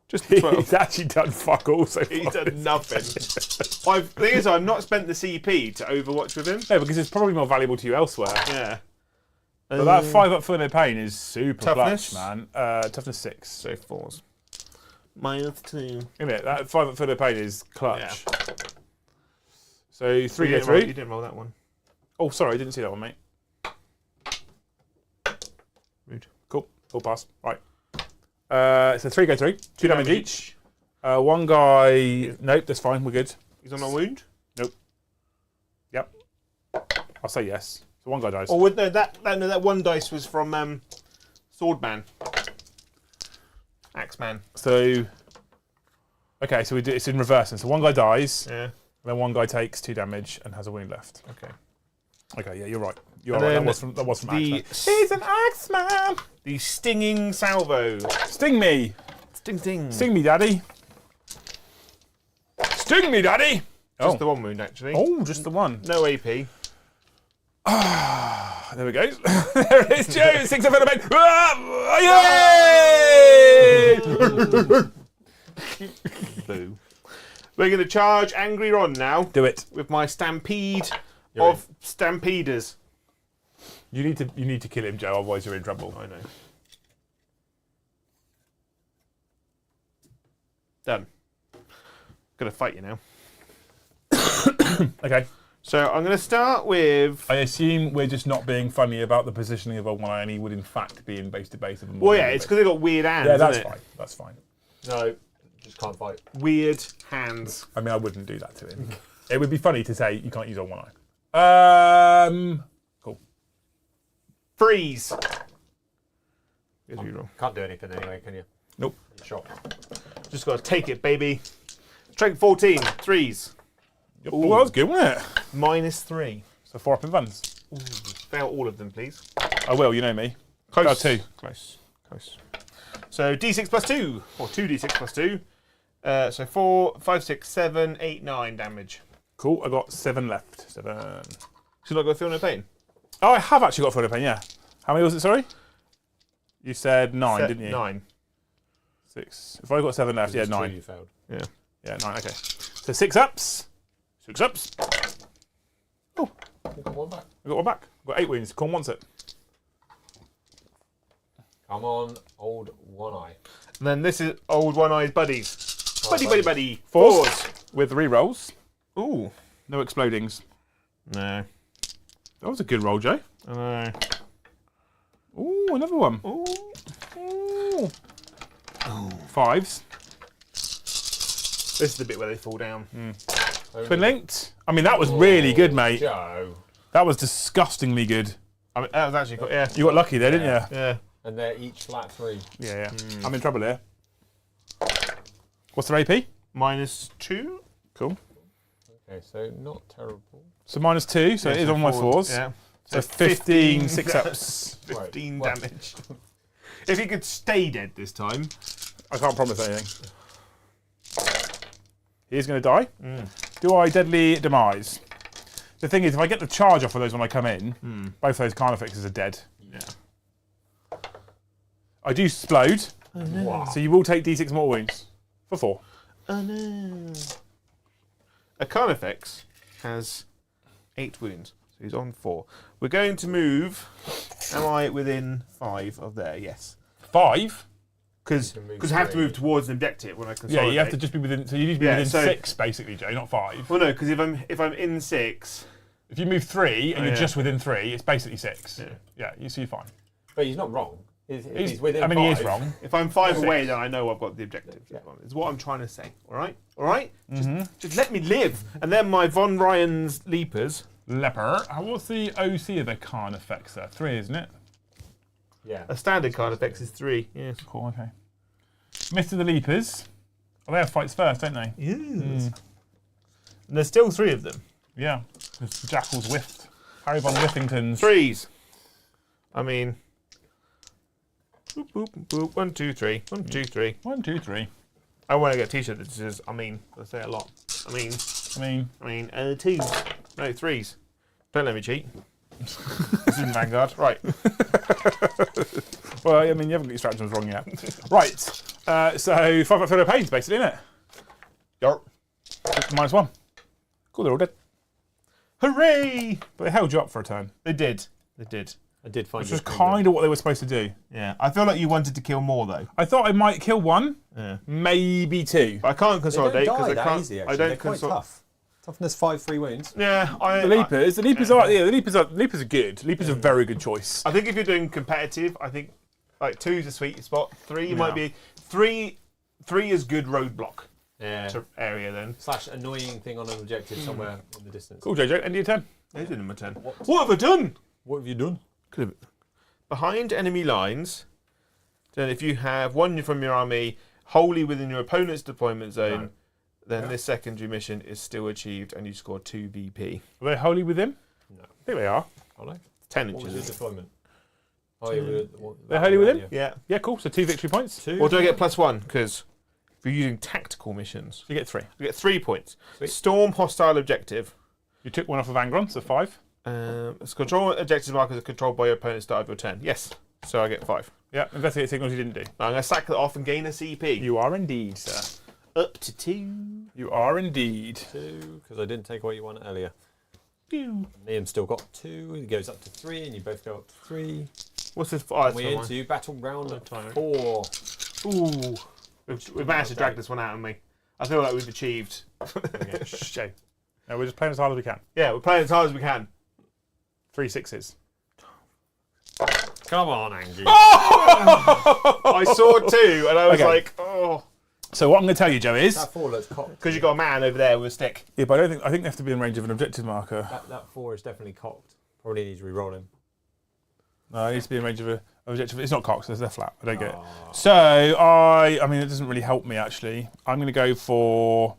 Just the 12. He's actually done fuck all so far. He's done nothing. The thing is, I've not spent the CP to Overwatch with him. No, because it's probably more valuable to you elsewhere. Yeah. But that 5 up for the pain is super Toughness? clutch, man. Toughness 6. So 4s. -2. Isn't it? That 5 up for the pain is clutch. So 3 You go 3. didn't roll that one. Oh, sorry, I didn't see that one, mate. Rude. Cool. Full pass. Right. So 3 go 3. 2 damage each. One guy. Nope, that's fine. We're good. He's on a wound. Yep. I'll say yes. So one guy dies. Or no, that one dice was from Swordman. Axeman. So, okay, so it's in reverse. And so one guy dies, Yeah. and then one guy takes 2 damage and has a wound left. Okay. Okay, yeah, you're right. You're And right. then That was from the Axeman. He's an Axeman! The stinging salvo. Sting me! Sting, sting. Sting me, daddy! Sting me, daddy! Just the one wound, actually. Oh, just the one. No AP. There we go. There it is, Joe. 6 up in a bed. Yay! Boo. We're going to charge Angry Ron now Do it. with my stampede You're of stampeders. You need to kill him, Joe. Otherwise, you're in trouble. I know. Done. Gonna fight you now. Okay. So I'm gonna start with. I assume we're just not being funny about the positioning of a one eye, and he would in fact be in base to base of a more. Well, yeah, it's because they got weird hands. yeah, that's isn't it? fine. That's fine. No, just can't fight. Weird hands. I mean, I wouldn't do that to him. It would be funny to say you can't use on one eye. Cool. Freeze. Here's you roll. Can't do anything anyway, can you? Nope. Shot. Just gotta take it, baby. Strength 14. Threes. Well, that was good, wasn't it? -3. So 4 up in guns. Fail all of them, please. I will. You know me. Close. 2. Close. Close. So D6 plus 2. Or 2D6 plus 2. So 4, 5, 6, 7, 8, 9 damage. Cool. I got 7 left. 7. Should I go feel no pain? Oh, I have actually got photo pain. Yeah. How many was it? Sorry. You said 9, didn't you? 9. 6. If I got 7 left, yeah, There's 9. two you failed. Yeah. Yeah, 9. Okay. So 6 ups. 6 ups. Oh, You got one back. I got one back. I've got 8 wounds. Corn wants it. Come on, old one eye. And then this is old one-eyed buddies. Buddy, buddy, buddy. Fours. Fours. With re-rolls. Ooh. No explodings. No. That was a good roll, Joe. I know. Ooh, another one. Ooh. Ooh. 5s. This is the bit where they fall down. Twin linked. I mean, that was really good, mate. Joe. That was disgustingly good. I mean, that was actually cool. Yeah. You got lucky there, didn't you? Yeah. And they're each flat 3. Yeah, yeah. I'm in trouble here. What's their AP? -2. Cool. Okay, so not terrible. So -2, so it is on my 4s. Yeah. So 15 6 ups. 15 Right. damage. If he could stay dead this time. I can't promise anything. He's going to die. Do I deadly demise? The thing is, if I get the charge off of those when I come in, both those carnifexes are dead. Yeah. I do explode, Wow. so you will take d6 more wounds for 4. Oh no. A Carnifex has 8 wounds, so he's on 4. We're going to move. Am I within 5 of there? Yes. 5? Because move I have to 3. move towards an objective when I Yeah, consolidate. you have to just be within. So you need to be Yeah, within so- 6, basically, Joe, not 5. Well, no, because if I'm in 6, If you move 3 and Oh, you're yeah. just within 3, it's basically 6. Yeah. Yeah, you see, you're fine. But he's not wrong. He's within I mean, he is 5. wrong. if I'm 5 Six. away, then I know I've got the objective. Yeah. Is what I'm trying to say. All right, all right. Just let me live. And then my Von Ryan's Leapers. Leper. What's the OC of the Carnifex there? 3, isn't it? Yeah. A standard Carnifex is 3. Yes. Cool, okay. Mr. the Leapers. Well, they have fights first, don't they? Yes. And there's still 3 of them. Yeah. It's Jackal's Whiffed. Harry Von Whiffington's. 3s. I mean. Boop, boop, boop. 1, 2, 3. 1, 2, 3. 1, 2, 3. I want to get a t-shirt that says, I mean. I say a lot. I mean, 2s. No, 3s. Don't let me cheat. This is Vanguard. Right. Well, I mean, you haven't got your stratagems wrong yet. Right. So 5 up for the pains, basically, isn't it? Yarp. -1. Cool, they're all dead. Hooray! But they held you up for a turn. They did. They did. I did find Which your was finger. kind of what they were supposed to do. Yeah. I feel like you wanted to kill more, though. I thought I might kill 1, Yeah. maybe 2. But I can't They don't consolidate die because I that can't. easy, I actually. don't They're quite consolidate. tough. Toughness 5, 3 wounds. Yeah. The Leapers are Leapers are good. Leapers are a very good choice. I think if you're doing competitive, I think like 2 is a sweet spot. 3 Yeah. might be 3 is good roadblock Yeah. area then. / annoying thing on an objective somewhere in the distance. Cool, JJ. End of your turn. They did number 10. What have I done? What have you done? Could have. Behind enemy lines, then if you have one from your army wholly within your opponent's deployment zone, then this secondary mission is still achieved and you score 2 BP. Are they wholly with him? No. I think they are. Are they? 10 What was your inches. deployment? Oh, yeah, They're wholly with him? Yeah. Yeah, cool. So 2 victory points. 2. Or do I get +1? Because if you're using tactical missions, You get 3. you get 3 points. Sweet. Storm hostile objective. You took one off of Angron, so 5. It's control objective markers are controlled by your opponent's start of your turn. Yes. So I get 5. Yeah, investigate signals you didn't do. Now I'm going to sack that off and gain a CP. You are indeed, sir. Up to 2. You are indeed. 2, because I didn't take away you one earlier. Pew. Liam's still got 2. He goes up to 3, and you both go up to 3. What's this? Oh, And we're into battleground Tyrant. 4. Ooh. We've managed to drag this one out of me. I feel like we've achieved. Okay, shame. No, we're just playing as hard as we can. Yeah, we're playing as hard as we can. 3 6s. Come on, Angie. I saw 2 and I was Okay. like, oh. So what I'm going to tell you, Joe, is... That 4 looks cocked. Because you got a man over there with a stick. Yeah, but I think they have to be in range of an objective marker. That 4 is definitely cocked. Probably needs re-roll him. No, it needs to be in range of an objective. It's not cocked, so they're flat. I don't get it. So, I mean, it doesn't really help me, actually. I'm going to go for...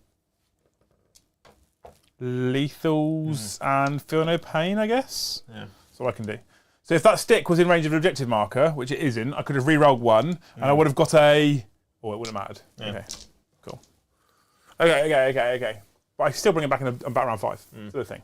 lethals and feel no pain, I guess. Yeah. That's all I can do. So if that stick was in range of an objective marker, which it isn't, I could have re-rolled 1, and I would have got a... Oh, it wouldn't have mattered. Yeah. Okay, cool. Okay. But I still bring it back in about round 5. Still a thing.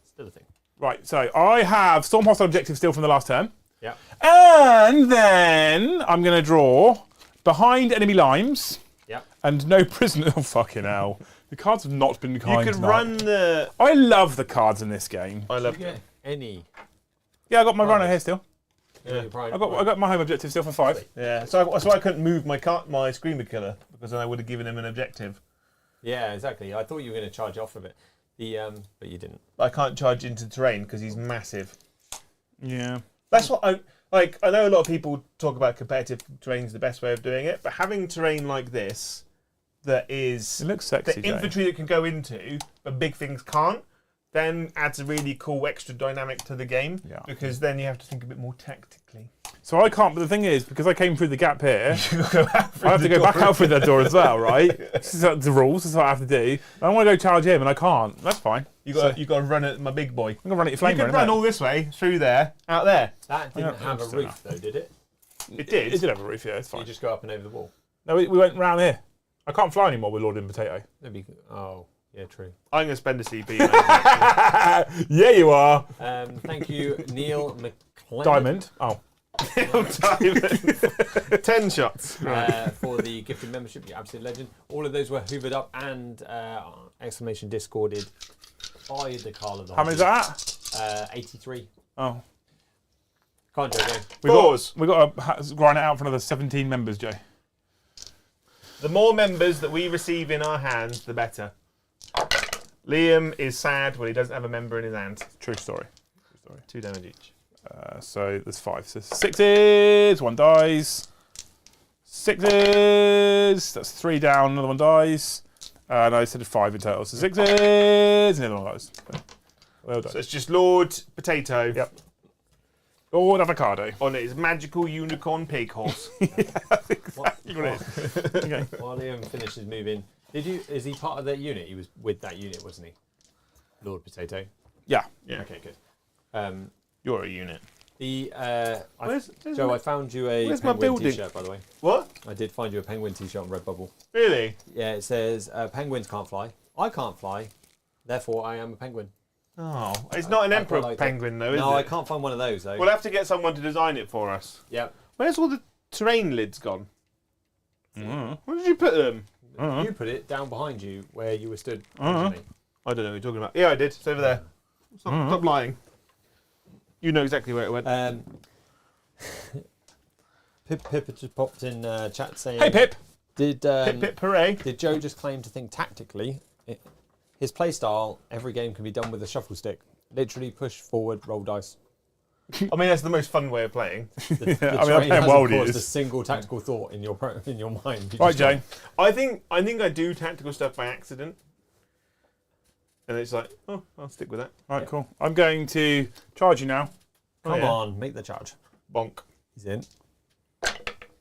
Still a thing. Right, so I have Storm Hostile Objective still from the last turn. Yeah. And then I'm going to draw behind enemy limes. Yeah. And no prisoner. Oh, fucking hell. The cards have not been kind You could tonight. run the... I love the cards in this game. I love Did you get any? Yeah, I got my runner here still. Yeah. I got my home objective still for 5. Yeah, so that's why I couldn't move my Screamer Killer, because then I would have given him an objective. Yeah, exactly. I thought you were going to charge off of it. But you didn't. I can't charge into terrain because he's massive. Yeah. That's what I like. I know a lot of people talk about competitive terrain's the best way of doing it, but having terrain like this that is It looks sexy, the infantry that can go into, but big things can't, then adds a really cool extra dynamic to the game. Yeah. Because then you have to think a bit more tactically. So I can't, but the thing is, because I came through the gap here, You go out through I have the to go back door. out through that door as well, right? This is the rules, this is what I have to do. I want to go charge him and I can't. That's fine. You got to run at my big boy. I'm going to run at your You flamer. could run all this way through there, out there. That didn't Yeah, have a that's roof, though, did it? It did. It did have a roof, yeah, it's You fine. just go up and over the wall. No, we went round here. I can't fly anymore with Lord and Potato. Maybe. Oh, yeah, true. I'm going to spend a CP. Yeah, you are. Thank you, Neil McClellan. Diamond. Oh. 10 shots. For the gifted membership, you're absolute legend. All of those were hoovered up and exclamation discorded by the Carl of the How many is that at? 83. Oh. Can't joke, Pause. We got to grind it out for another 17 members, Joe. The more members that we receive in our hands, the better. Liam is sad when he doesn't have a member in his hand. True story. 2 damage each. So there's 5. So 6s, 1 dies. 6s, that's 3 down, another 1 dies. And I said 5 in total. So 6s, and the other 1 dies. Well done. So it's just Lord Potato Yep. Lord Avocado. on his magical unicorn pig horse. Exactly what it is. Okay. While Liam finishes moving, is he part of that unit? He was with that unit, wasn't he? Lord Potato. Yeah. Yeah. Okay, good. You're a unit. Joe, I found you a where's my penguin building? t-shirt, by the way. What? I did find you a penguin t-shirt on Redbubble. Really? Yeah, it says penguins can't fly. I can't fly, therefore I am a penguin. Oh, it's not an I emperor quite like penguin though, is No, it? I can't find one of those though. We'll have to get someone to design it for us. Yeah. Where's all the terrain lids gone? Mm. Where did you put them? You put it down behind you where you were stood originally. I don't know what you're talking about. Yeah, I did. It's over there. Stop lying. You know exactly where it went. Pip just popped in chat saying, Hey, Pip. Did Pip pip hooray. did Joe just claim to think tactically? His playstyle, every game can be done with a shuffle stick. Literally push forward, roll dice. I mean, that's the most fun way of playing. The I mean, I'm terrain playing hasn't World caused Eaters. a single tactical thought in your mind. You Right, just Jay. I think I do tactical stuff by accident. And it's like, oh, I'll stick with that. Right, cool. I'm going to charge you now. Come on, make the charge. Bonk. He's in.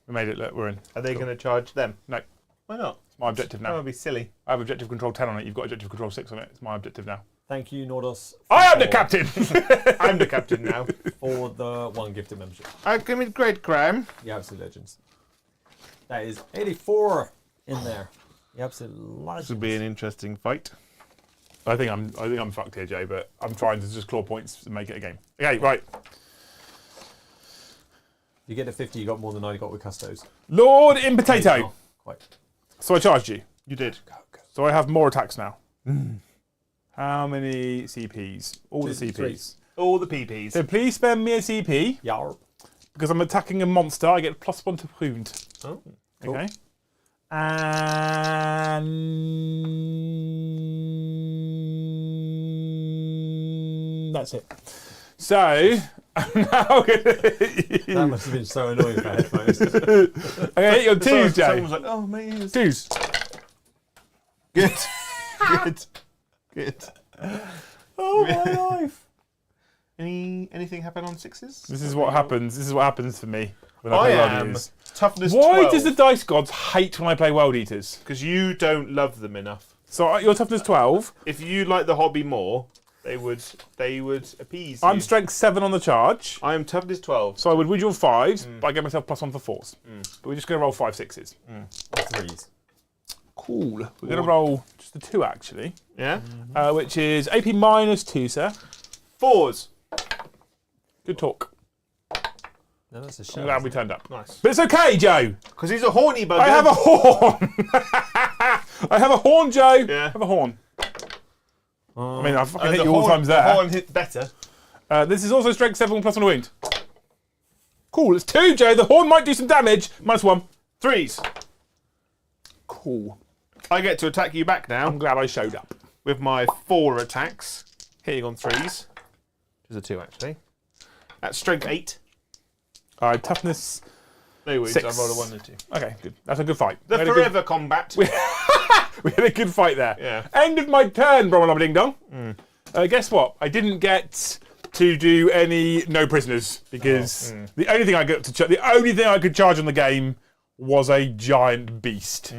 We made it. Look, we're in. Are they going to charge them? No. Why not? It's my objective That now. would be silly. I have objective control 10 on it. You've got objective control 6 on it. It's my objective now. Thank you, Nordos. I am the captain! I'm the captain now. For the 1 gifted membership. I commit great crime. The Absolute Legends. That is 84 in there. The Absolute Legends. This would be an interesting fight. I think I'm fucked here, Joe, but I'm trying to just claw points and make it a game. Okay, right. You get a 50, you got more than I got with Custos. Lord in potato. Not quite. So I charged you. You did. So I have more attacks now. How many CPs? All the CPs. 3. All the PPs. So please spend me a CP. Yarp. Because I'm attacking a monster, I get +1 to wound. Oh. Cool. Okay. And that's it. So I'm now going to hit you. That must have been so annoying for headphones. I'm going to hit your twos, Joe. Someone was like, oh, man. Twos. Good. Good. Good. Oh, my life. Anything happen on 6s? This is what happens. This is what happens for me when I I play World am Eaters. toughness Why 12. does the dice gods hate when I play World Eaters? Because you don't love them enough. So your toughness 12. If you like the hobby more, they would appease you. I'm strength 7 on the charge. I am toughness 12. So I would win you on 5s, but I get myself +1 for 4s. But we're just going to roll 5 6s. 3s. Cool. We're going to roll just the 2 actually, Yeah? which is AP -2, sir. 4s. Good talk. No, that's a I'm shell. glad we turned up. Nice. But it's okay, Joe. Because he's a horny bugger. I have a horn. I have a horn, Joe. Yeah. I have a horn. I mean, I fucking the hit you all the horn- times The there. horn hit better. This is also strength 7 +1 wound. Cool. It's 2, Joe. The horn might do some damage. -1. 3s. Cool. I get to attack you back now I'm glad I showed up. with my 4 attacks. Hitting on 3s. Which is a 2, actually. At strength 8. Toughness. No wounds. 6. I rolled a 1 and a 2. Okay, good. That's a good fight. The We had a forever combat. we had a good fight there. Yeah. End of my turn, Bromwell Ding Dong. Guess what? I didn't get to do any no prisoners because the only thing I got to the only thing I could charge on the game was a giant beast.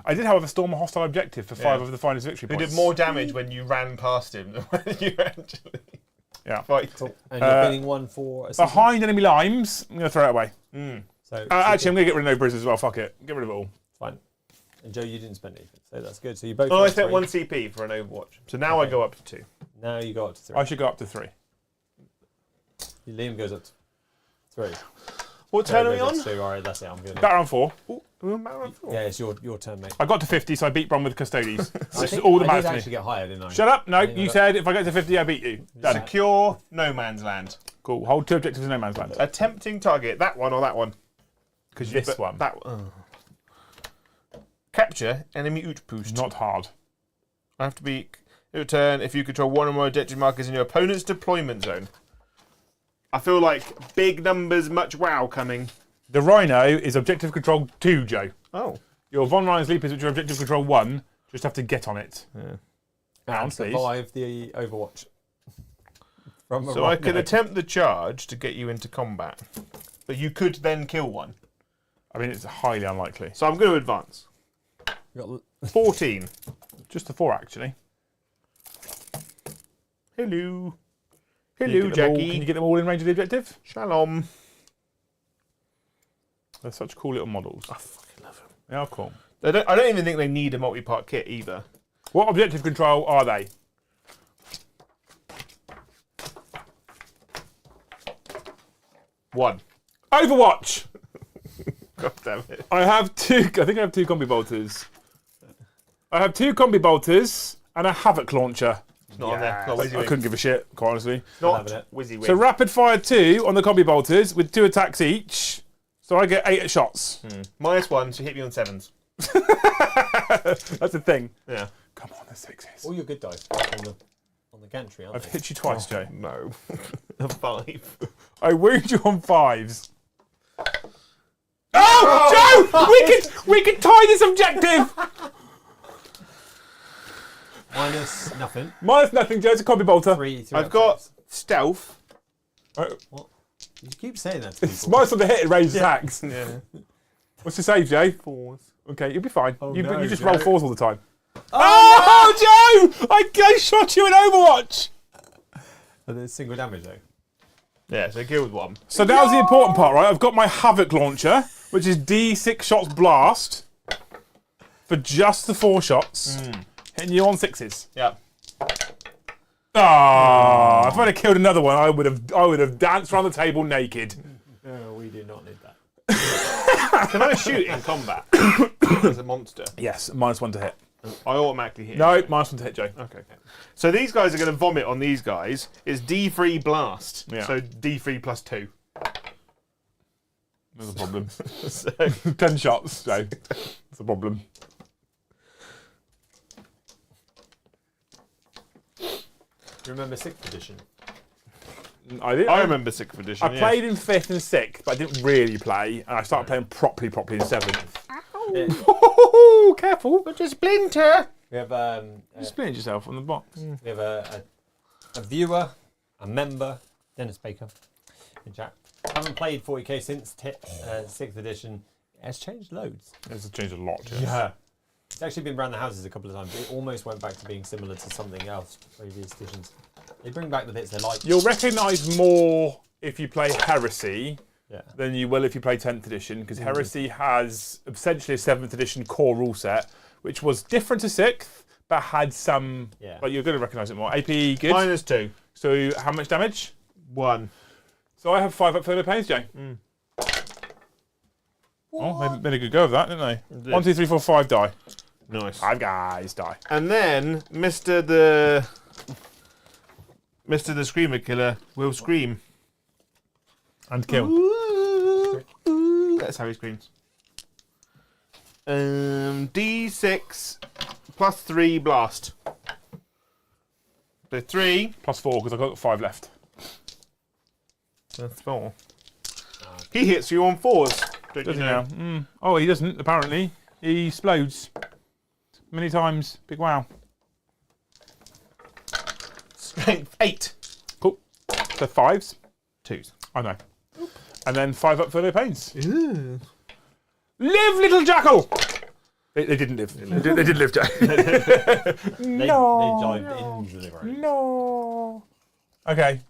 I did, however, storm a hostile objective for 5 of the finest victory Who points. did more damage when you ran past him than when you actually Yeah. fight. And you're bidding 1 for a CP. Behind enemy limes, I'm going to throw it away. So, Actually, I'm going to get rid of no prisoners as well. Fuck it. Get rid of it all. fine. And Joe, you didn't spend anything, so that's good. So you both. Oh, I got spent 3. 1 CP for an Overwatch. So now I go up to 2. Now you got up to 3. I should go up to 3. Liam goes up to 3. What turn are we Joe on? goes up to 2. All right, that's it. I'm good. Back round 4. Yeah, it's your turn, mate. I got to 50, so I beat Bron with Custodes. I Which is think all that I matters did to me. actually get higher, didn't I? Shut up. No, think I you got- said if I get to 50, I beat you. Done. Secure no man's land. Cool. Hold 2 objectives in no man's land. Attempting target. That one or that one? Because this But one. That one. Capture enemy outpost. Not hard. I have to be. Your turn if you control 1 or more objective markers in your opponent's deployment zone. I feel like big numbers, much wow coming. The Rhino is objective control 2, Joe. Oh. Your Von Ryan's Leapers, which are objective control 1, just have to get on it. And Round, please. survive the Overwatch. From a So I rhino. could attempt the charge to get you into combat. But you could then kill one. I mean, it's highly unlikely. So I'm going to advance. You 14. Just a 4, actually. Hello. Can you Hello, get them all- Jackie. Can you get them all in range of the objective? Shalom. They're such cool little models. I fucking love them. They are cool. I don't even think they need a multi-part kit either. What objective control are they? One. Overwatch! God damn it. I have 2. I think I have 2 combi bolters. I have 2 combi bolters and a Havoc launcher. It's not on there. Not I WYSIWYG. couldn't give a shit, quite honestly. Not having it. WYSIWYG. So rapid fire 2 on the combi bolters with 2 attacks each. So I get 8 shots. -1, so hit me on 7s. That's the thing. Yeah. Come on, the 6s. All your good dice on the gantry, aren't I've they? hit you twice, Joe. No. A 5. I wound you on 5s. Oh, Joe! We can tie this objective. Minus nothing. Minus nothing, Joe. It's a copy bolter. Three I've got upsaves. stealth. What? You keep saying that to It's people. minus on the hit and range attacks. Yeah. What's your save, Jay? 4s. Okay, you'll be fine. Oh, you no, just Joe. roll 4s all the time. Oh, Joe! I shot you in Overwatch! But there's single damage though. Yeah, so killed one. So now's the important part, right? I've got my Havoc launcher, which is D6 shots blast for just the 4 shots, hitting you on 6s. Yeah. Ah, if I'd have killed another one, I would have danced around the table naked. No, we do not need that. Can I shoot in combat as a monster? Yes, -1 to hit. I automatically hit. No, -1 to hit, Joe. Okay. So these guys are going to vomit on these guys. It's D3 blast. Yeah. So D3 plus 2. There's a problem. So 10 shots, Joe. That's a problem. Do you remember 6th edition? I remember 6th edition. I played in 5th and 6th, but I didn't really play, and I started playing properly in 7th. Yeah. Oh, careful! But a splinter. We have You splintered yourself on the box. we have a viewer, a member, Dennis Baker, in chat. I haven't played 40k since 6th edition. It has changed loads. It's changed a lot. Yeah. It's actually been around the houses a couple of times. It almost went back to being similar to something else previous editions. They bring back the bits they like. You'll recognise more if you play Heresy Yeah. than you will if you play 10th edition, because Heresy has essentially a 7th edition core rule set, which was different to 6th, but had some. Yeah. But you're going to recognise it more. AP good. -2. So how much damage? 1. So I have 5 up further pains, Jay. Oh, they made a good go of that, didn't they? Did. 1, 2, 3, 4, 5 die. Nice. 5 guys die. And then Mr. the Screamer Killer will scream. And kill. Ooh, ooh. That's how he screams. D6 plus 3 blast. So 3. +4, because I've got 5 left. That's 4. He hits you on 4s. Don't Doesn't you he know? now? Oh, he doesn't, apparently. He explodes. Many times. Big wow. Strength 8. Cool. So 5s. 2s. I know. And then 5 up further pains. Ooh. Live, little jackal! They didn't live. They did live, Jack. They dived into the road. No. Okay.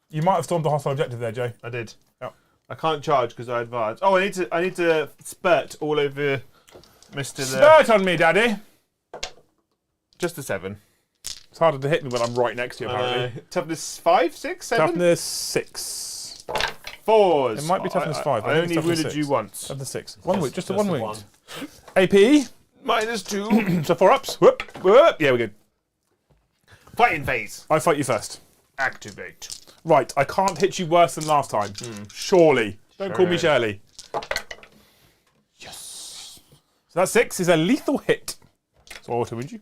You might have stormed the hostile objective there, Jay. I did. Yep. I can't charge because I advanced. Oh, I need to spurt all over Mr. the... Spurt on me, Daddy. Just a 7. It's harder to hit me when I'm right next to you, apparently. Toughness 5, 6, 7? Toughness 6. 4s. It might be toughness 5. I think only it's toughness wounded 6. you once. Toughness 6. One wound, just a one the wound. one. AP. -2. So 4 ups. Whoop, whoop. Yeah, we're good. Fighting phase. I fight you first. Activate. Right, I can't hit you worse than last time. Surely. Don't call me Shirley. Yes. So that 6 is a lethal hit. So I auto wound you.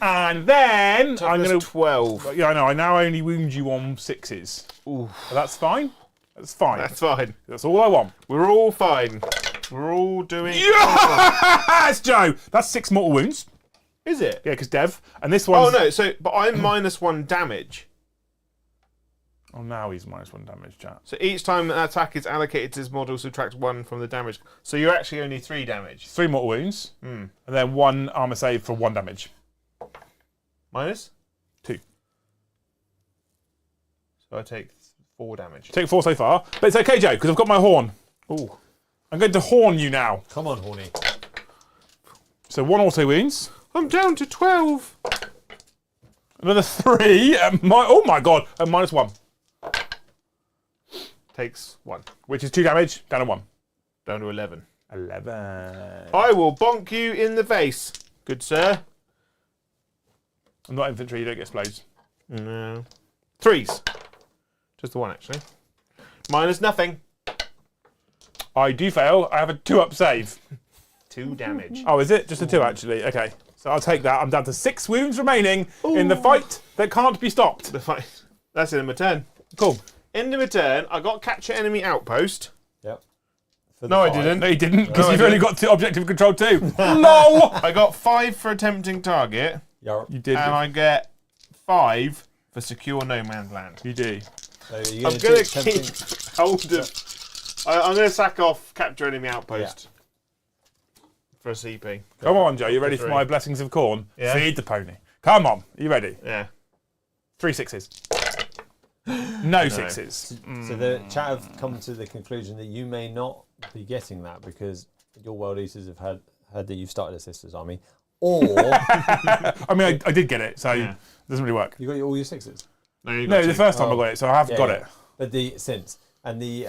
And then I'm Toughness going to. 12. Yeah, I know. I now only wound you on 6s. Ooh. But that's fine. That's fine. That's fine. That's all I want. We're all fine. We're all doing... Yes, Joe. That's 6 mortal wounds. Is it? Yeah, because Dev. And this Oh, one's. no. So, but I'm -1 damage. Oh, now he's -1 damage, chat. So each time an attack is allocated to this model, subtract 1 from the damage. So you're actually only 3 damage. 3 mortal wounds. And then 1 armor save for 1 damage. Minus? 2. So I take 4 damage. Take 4 so far. But it's okay, Joe, because I've got my horn. Ooh. I'm going to horn you now. Come on, Horny. So 1 auto wounds. I'm down to 12. Another 3. Oh my god. And -1. Takes 1. Which is 2 damage. Down to 1. Down to 11. 11. I will bonk you in the face, good sir. I'm not infantry, you don't get explodes. No. 3s. Just the 1, actually. Minus nothing. I do fail. I have a 2-up save. 2 damage. Oh, is it? Just a 2, actually. Okay. So I'll take that. I'm down to 6 wounds remaining in the fight that can't be stopped. The fight. That's in my turn. Cool. End of my turn, I got capture enemy outpost. Yep. No, I didn't. No, you didn't, because No, I you've only didn't. got objective control 2. No! I got 5 for attempting target. Yeah. You did. And I get 5 for secure no man's land. You do. So you're I'm going to something- keep hold of. I'm going to sack off capture enemy outpost for a CP. Come on, Joe. You ready for 3. my blessings of corn? Yeah. Feed the pony. Come on. Are you ready? Yeah. 3 6s. No 6s. So the chat have come to the conclusion that you may not be getting that because your world eaters have heard that you've started a sisters army, or I mean, I did get it, so Yeah. it doesn't really work. you got all your 6s. No, you No, got the 2. first time I Oh. got it, so I have got Yeah. it. But since and the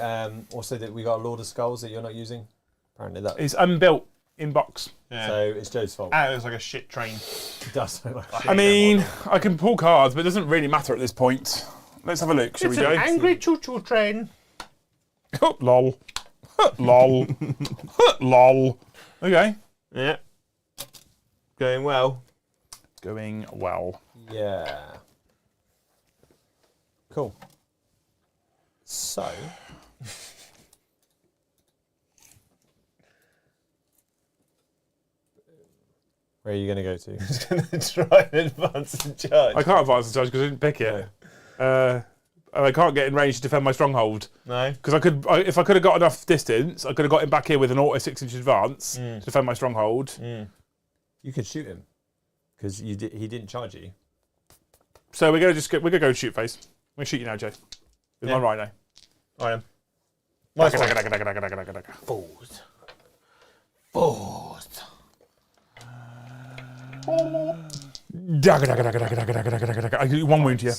also that we got a Lord of Skulls that you're not using. Apparently that. It's unbuilt in box. Yeah. So it's Joe's fault. And it looks like a shit train. It does so much. I mean, I can pull cards, but it doesn't really matter at this point. Let's have a look, shall we, Joe? angry choo-choo train. Oh, lol. Lol. Lol. Okay. Yeah. Going well. Going well. Yeah. Cool. So. Where are you going to go to? Going to try and advance the judge. I can't advance the charge because I didn't pick it. And I can't get in range to defend my stronghold. No. Because if I could have got enough distance, I could have got him back here with an auto 6-inch advance to defend my stronghold. You could shoot him because he didn't charge you. So we're gonna go shoot face. I'm gonna shoot you now, Joe. With my rhino. I am. Nice Nice one. Forward. Forward. I give you 1 wound here.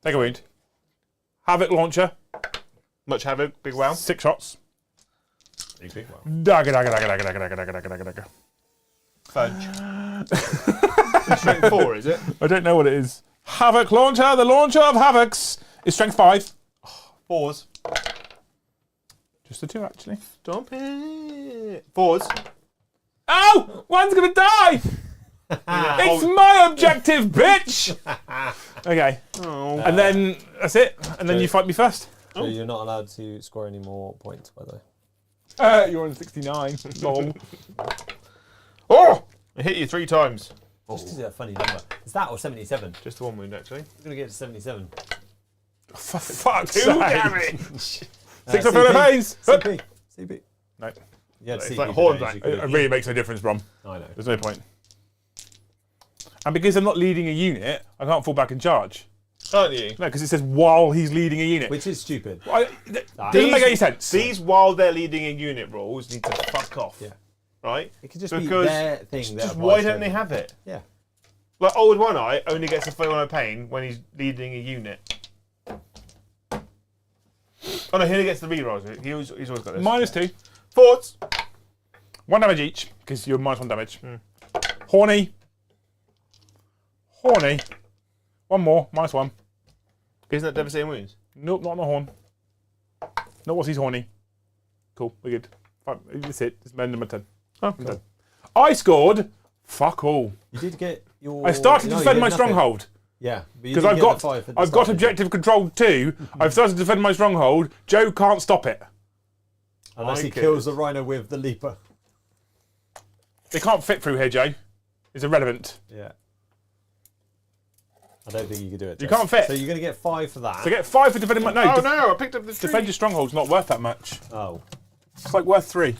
Take a wound. Havoc launcher. Much havoc. Big wow. 6 shots. Big one. Fudge. Strength 4, is it? I don't know what it is. Havoc launcher. The launcher of Havocs is strength 5. 4s. Just the 2, actually. Stop it. 4s. Oh! One's gonna die! It's my objective, bitch! Okay. Oh. And then that's it. And then you fight me first. So you're not allowed to score any more points, by the way. You're on 69. Lol. Oh! I hit you 3 times. Just is a funny number. Is that or 77? Just the 1 wound, actually. I'm going to get to 77. For fuck's 2 sake. damage. 6 CP. of further pains. CP. CP. No. You had It's CP like for horn days, back. you It could've- really makes no difference, Brom. I know. There's no point. And because I'm not leading a unit, I can't fall back and charge. Can't you? No, because it says while he's leading a unit. Which is stupid. Doesn't make any sense. These, while they're leading a unit rules, need to fuck off. Yeah. Right? It could just Because be their thing. that Just applies why to don't they everyone. have it? Yeah. Like Old One Eye only gets a 4-1 pain when he's leading a unit. Oh no, he only gets the rerolls. He's always got this. -2. Forts. 1 damage each, because you're -1 damage. Horny. Horny. 1 more, -1. Isn't that devastating wounds? Nope, not on the horn. No, what's he's horny. Cool, we're good. Fine, that's it. It's men number 10. Oh, I'm done. I scored fuck all. You did get your. I started to no, you defend did my nothing. stronghold. Yeah. Because I've got objective control 2. I've started to defend my stronghold. Joe can't stop it. Unless he I get kills the rhino with the leaper. They can't fit through here, Joe. It's irrelevant. Yeah. I don't think you can do it. You Jess. can't fit. So you're going to get 5 for that. So get 5 for defending my... No, Oh no, I picked up the tree. defend your stronghold's not worth that much. Oh. It's like worth 3.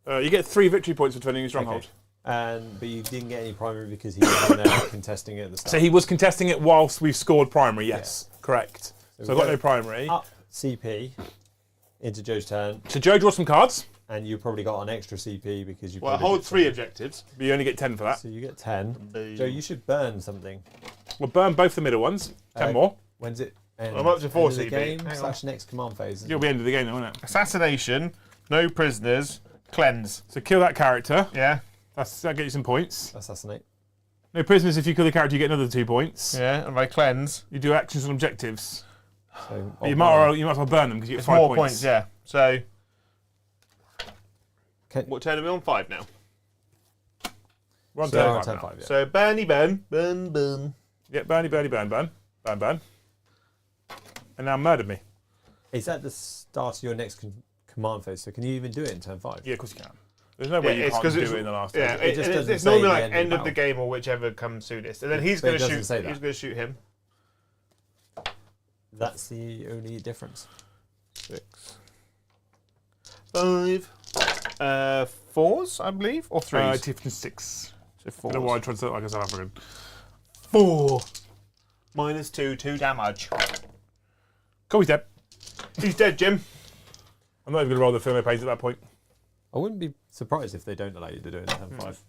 You get 3 victory points for defending your stronghold. Okay. But you didn't get any primary because he was in there contesting it at the start. So he was contesting it whilst we've scored primary, yes. Correct. So I've got no primary. Up CP into Joe's turn, So Joe draws some cards, and you probably got an extra CP because you. Well, I probably hold did 3 something. objectives. but you only get 10 for that. So you get 10. Boom. Joe, you should burn something. We'll burn both the middle ones. 10 more. When's it? End? I'm up to 4 End of the CP. game Hang / next command phase. You'll be end of the game, though, won't it? Assassination, no prisoners, cleanse. So kill that character. Yeah, That'll get you some points. Assassinate. No prisoners. If you kill the character, you get another 2 points. yeah, and if I cleanse, You do actions and objectives. So But you might as well burn them because you get it's 5 more points. points, yeah. So, Can- what turn are we on? 5 now. We're on So turn we're on 5 turn now. 5, yeah. So, Bernie burn. Burn. Yeah, burn. And now murdered me. It's at the start of your next command phase, so can you even do it in turn 5? Yeah, of course you can. There's no way you it's can't 'cause do it's- it in the last Yeah, stage. It just it's doesn't normally say like the end of the battle. game or whichever comes soonest, and then he's But going it to doesn't shoot. say that. He's going to shoot him. That's the only difference. 6, 5, 4s, I believe, or 3s. Tiffin 6. So I don't know why I 4s. tried to sound like a South African. 4 -2, 2 damage. Cool, he's dead. He's dead, Jim. I'm not even going to roll the thermo page at that point. I wouldn't be surprised if they don't allow you to do it in turn 5.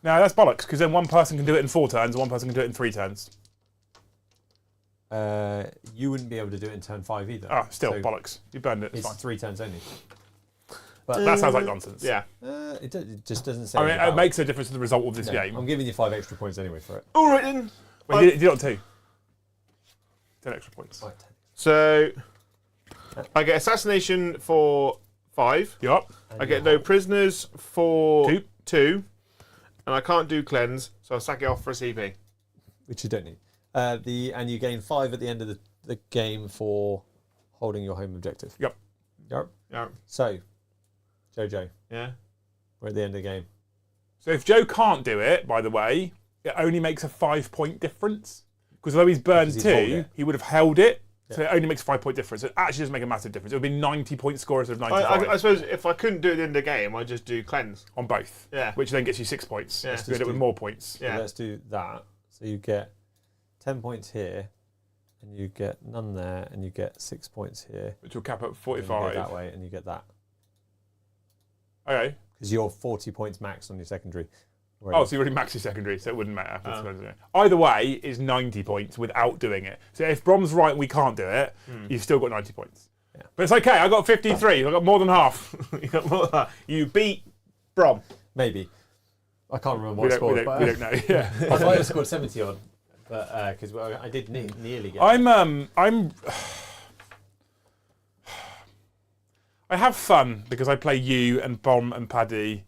No, that's bollocks, because then one person can do it in 4 turns and one person can do it in 3 turns. You wouldn't be able to do it in turn 5 either. Ah, still, So bollocks. You burned it, it's It's fine. 3 turns only. But That sounds like nonsense. Yeah. it just doesn't say. I mean, about it makes no difference to the result of this No, game. I'm giving you 5 extra points anyway for it. All right then. Well, you did it on 2. 10 extra points. Right. So I get assassination for 5. Yup. I get no prisoners for 2. 2. And I can't do cleanse, so I'll sack it off for a CP. Which you don't need. And you gain 5 at the end of the game for holding your home objective. Yep. Yep. Yeah. So, Jojo, Yeah. we're at the end of the game. So if Joe can't do it, by the way, it only makes a 5-point difference. Because although he's burned Because he's held 2, it. he would have held it. So Yeah. it only makes a 5-point difference. It actually doesn't make a massive difference. It would be 90-point score instead of 95 I suppose if I couldn't do it in the game, I'd just do cleanse. on both. Yeah. Which then gets you 6 points. Yeah. Let's do it with more points. So Yeah. let's do that. So you get 10 points here, and you get none there, and you get 6 points here. Which will cap at And you 45. go that way, and you get that. Okay. Because you're 40 points max on your secondary. Oh, Whereas- so you already maxed your secondary, so it wouldn't matter. Either way is 90 points without doing it. So if Brom's right and we can't do it, you've still got 90 points. Yeah. But it's okay, I got 53. I got more than half. You beat Brom. Maybe. I can't remember we what I don't, we scored. don't, we don't know. Yeah. I thought I scored 70 odd, but because I did nearly get. I have fun because I play you and Brom and Paddy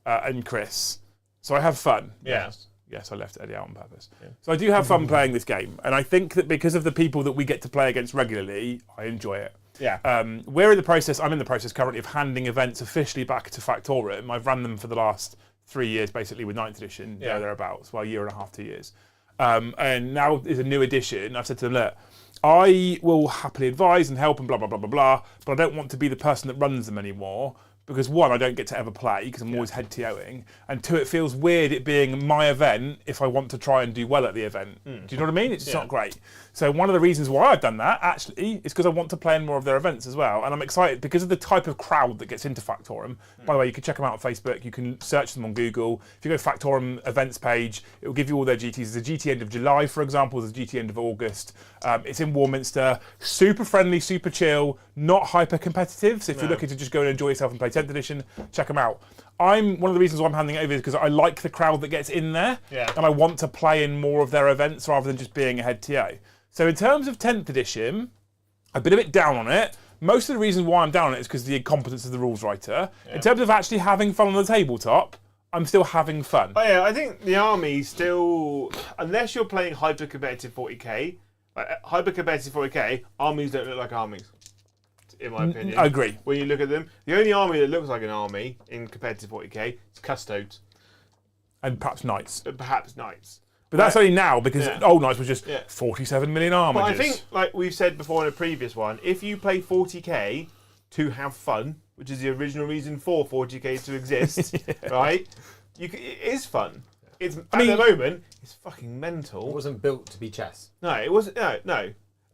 and Chris. So I have fun. Yeah. Yes, I left Eddie out on purpose. Yeah. So I do have fun playing this game. And I think that because of the people that we get to play against regularly, I enjoy it. Yeah. We're in the process, I'm in the process currently of handing events officially back to Factorum. I've run them for the last 3 years, basically, with 9th edition, thereabouts, well, a year and a half, 2 years. And now is a new edition. I've said to them, look, I will happily advise and help and blah, blah, blah, blah, blah, but I don't want to be the person that runs them anymore. Because 1, I don't get to ever play because I'm always head TOing, and 2, it feels weird it being my event if I want to try and do well at the event. Do you know what I mean? It's just not great. So one of the reasons why I've done that actually is because I want to play in more of their events as well, and I'm excited because of the type of crowd that gets into Factorum. By the way, you can check them out on Facebook. You can search them on Google. If you go to Factorum events page, it will give you all their GTs. There's a GT end of July, for example. There's a GT end of August. It's in Warminster. Super friendly, super chill, not hyper competitive. So if you're looking to just go and enjoy yourself and play 10th edition, check them out. One of the reasons why I'm handing it over is because I like the crowd that gets in there, and I want to play in more of their events rather than just being a head TA. So in terms of 10th edition, I've been a bit down on it. Most of the reasons why I'm down on it is because of the incompetence of the rules writer. In terms of actually having fun on the tabletop, I'm still having fun. Oh yeah, I think the army still, unless you're playing hyper competitive 40k, hyper competitive 40k, armies don't look like armies, in my opinion. I agree. When you look at them, the only army that looks like an army in competitive 40k is custodes, And perhaps knights. perhaps knights. But that's only now because old knights was just 47 million armages. But I think, like we've said before in a previous one, if you play 40k to have fun, which is the original reason for 40k to exist, right? It is fun. At the moment, it's fucking mental. It wasn't built to be chess. No, it wasn't. No.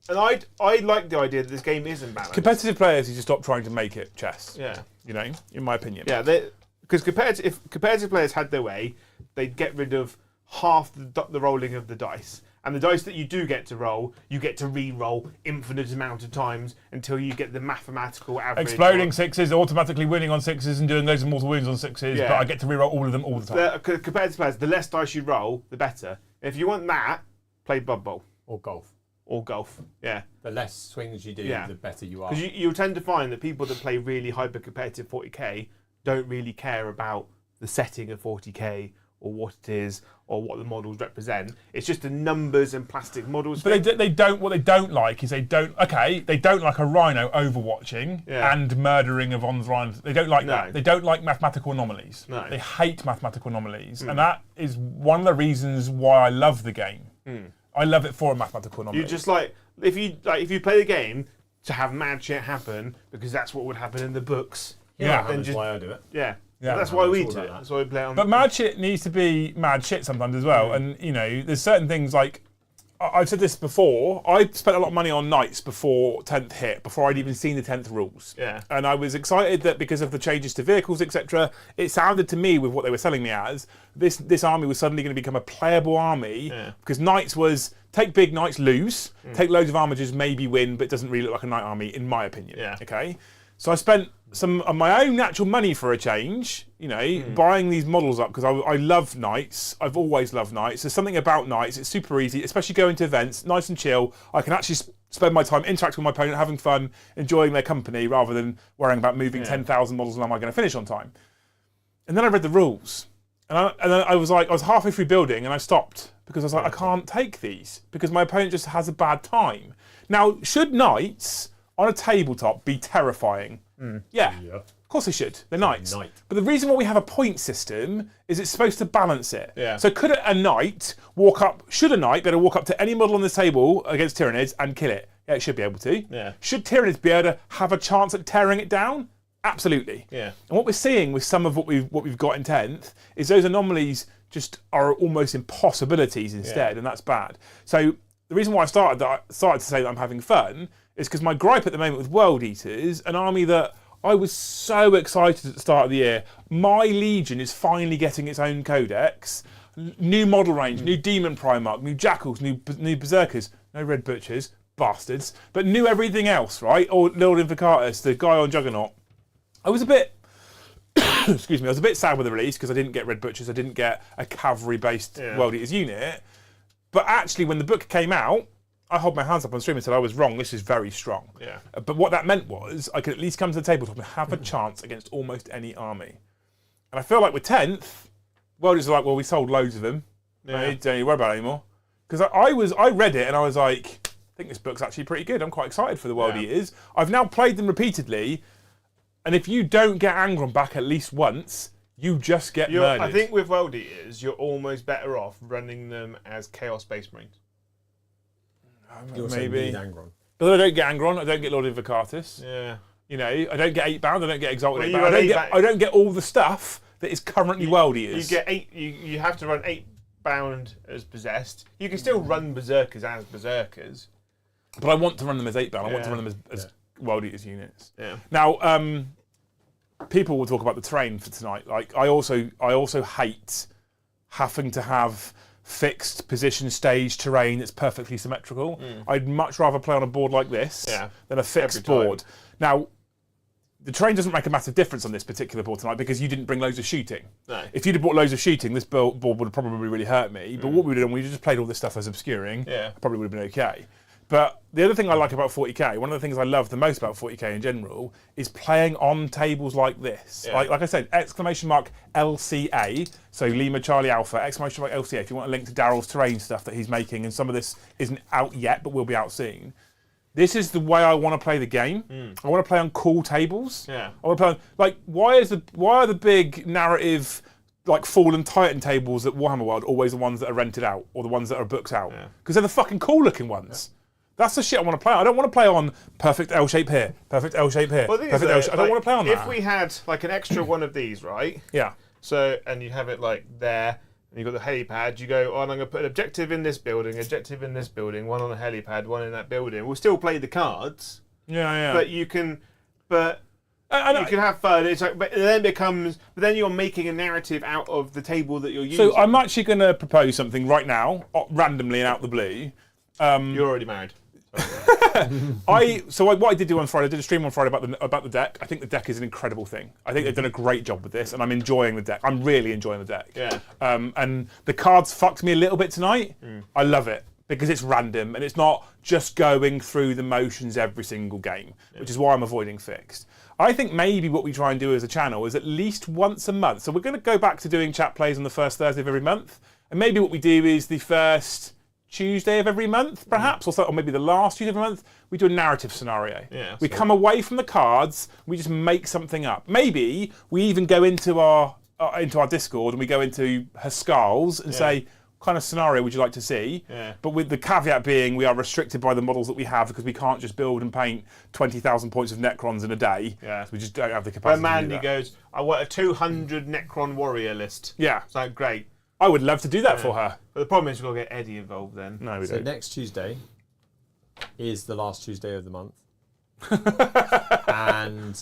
And I like the idea that this game isn't balanced. competitive players, you just stop trying to make it chess. Yeah. You know, in my opinion. Yeah, because if competitive players had their way, they'd get rid of half the rolling of the dice. And the dice that you do get to roll, you get to re-roll infinite amount of times until you get the mathematical average. Exploding 6s, automatically winning on 6s and doing loads of mortal wounds on 6s, but I get to reroll all of them all the time. Competitive players, the less dice you roll, the better. If you want that, play Blood Bowl. Or golf. Or golf, yeah. The less swings you do, the better you are. Because you'll tend to find that people that play really hyper-competitive 40k don't really care about the setting of 40k or what it is or what the models represent. It's just the numbers and plastic models. But they don't. What they don't like is they don't like a rhino overwatching and murdering of on rhinos. They don't like that. They don't like mathematical anomalies. No. They hate mathematical anomalies, and that is one of the reasons why I love the game. I love it for a mathematical anomaly. You just if you play the game to have mad shit happen because that's what would happen in the books. That's why I do it. Yeah. That's why we do it. That. That's why we play it on. But mad shit needs to be mad shit sometimes as well. And, you know, there's certain things like, I've said this before, I spent a lot of money on knights before 10th hit, before I'd even seen the 10th rules. Yeah. And I was excited that because of the changes to vehicles, etc., it sounded to me with what they were selling me as, this army was suddenly going to become a playable army, because knights was, take big knights, lose, take loads of armagers, maybe win, but it doesn't really look like a knight army, in my opinion. Yeah. Okay? So I spent some of my own natural money for a change, you know, buying these models up because I love knights. I've always loved knights. There's something about knights. It's super easy, especially going to events, nice and chill. I can actually spend my time interacting with my opponent, having fun, enjoying their company, rather than worrying about moving 10,000 models and am I going to finish on time. And then I read the rules. And then I was halfway through building and I stopped because I was like, I can't take these because my opponent just has a bad time. Now, should knights on a tabletop be terrifying? Yeah, of course they should. They're knights. But the reason why we have a point system is it's supposed to balance it. Yeah. So should a knight be able to walk up to any model on this table against Tyranids and kill it? Yeah, it should be able to. Yeah. Should Tyranids be able to have a chance at tearing it down? Absolutely. Yeah. And what we're seeing with some of what we've got in 10th is those anomalies just are almost impossibilities instead, and that's bad. So the reason why I started to say that I'm having fun is because my gripe at the moment with World Eaters, an army that I was so excited at the start of the year, my Legion is finally getting its own codex, new model range, new Demon Primarch, new Jackals, new Berserkers, no Red Butchers, bastards, but new everything else, right? Or Lord Invocatus, the guy on Juggernaut. I was a bit, excuse me, I was a bit sad with the release because I didn't get Red Butchers, I didn't get a cavalry-based World Eaters unit. But actually, when the book came out, I hold my hands up on stream and said I was wrong. This is very strong. Yeah. But what that meant was I could at least come to the tabletop and have a chance against almost any army. And I feel like with 10th, World is like, well, we sold loads of them. Yeah. Don't need to worry about it anymore. Because I read it and I was like, I think this book's actually pretty good. I'm quite excited for the World Eaters. I've now played them repeatedly, and if you don't get Angron back at least once, you just get murdered. I think with World Eaters, you're almost better off running them as Chaos Space Marines. Maybe. Angron. But I don't get Angron, I don't get Lord Invocatus. Yeah. You know, I don't get 8-bound, I don't get Exalted Well, 8-bound. I don't get all the stuff that is currently World Eaters. You get 8. You have to run 8-bound as possessed. You can still run Berserkers as Berserkers. But I want to run them as 8-bound. I want to run them as World Eaters units. Yeah. Now, people will talk about the terrain for tonight. Like, I also hate having to have fixed position stage terrain that's perfectly symmetrical. I'd much rather play on a board like this than a fixed board. Now, the terrain doesn't make a massive difference on this particular board tonight because you didn't bring loads of shooting. No. If you'd have brought loads of shooting, this board would have probably really hurt me. But what we would have done, we just played all this stuff as obscuring. Yeah. Probably would have been okay. But the other thing I like about 40k, one of the things I love the most about 40k in general, is playing on tables like this. Yeah. Like I said, !LCA, so Lima Charlie Alpha, !LCA, if you want a link to Daryl's terrain stuff that he's making, and some of this isn't out yet, but will be out soon. This is the way I want to play the game. I want to play on cool tables. Yeah. I want to play on, like, why are the big narrative, like, Fallen Titan tables at Warhammer World always the ones that are rented out, or the ones that are booked out? Because they're the fucking cool looking ones. That's the shit I want to play on. I don't want to play on perfect L shape here, perfect L shape here, Well, perfect L shape. I don't want to play on that. If we had like an extra one of these, right? Yeah. So, and you have it like there, and you've got the helipad, you go, oh, I'm going to put an objective in this building, objective in this building, one on the helipad, one in that building. We'll still play the cards. Yeah. But you can, you can have fun. It's like, but then you're making a narrative out of the table that you're using. So I'm actually going to propose something right now, randomly and out the blue. You're already married. What I did do on Friday, I did a stream on Friday about the deck. I think the deck is an incredible thing. I think they've done a great job with this, and I'm enjoying the deck. I'm really enjoying the deck. Yeah. And the cards fucked me a little bit tonight. I love it because it's random and it's not just going through the motions every single game, which is why I'm avoiding fixed. I think maybe what we try and do as a channel is at least once a month. So we're going to go back to doing chat plays on the first Thursday of every month. And maybe what we do is the first Tuesday of every month, perhaps, or maybe the last Tuesday of every month, we do a narrative scenario. Yeah, we come away from the cards, we just make something up. Maybe we even go into our Discord and we go into Haskell's and say, what kind of scenario would you like to see? Yeah. But with the caveat being we are restricted by the models that we have because we can't just build and paint 20,000 points of Necrons in a day. Yeah. So we just don't have the capacity When to do Mandy that. goes, I want a 200 Necron warrior list. Yeah. It's like, great. I would love to do that for her. But the problem is we've got to get Eddie involved then. No, we So don't. next Tuesday is the last Tuesday of the month. And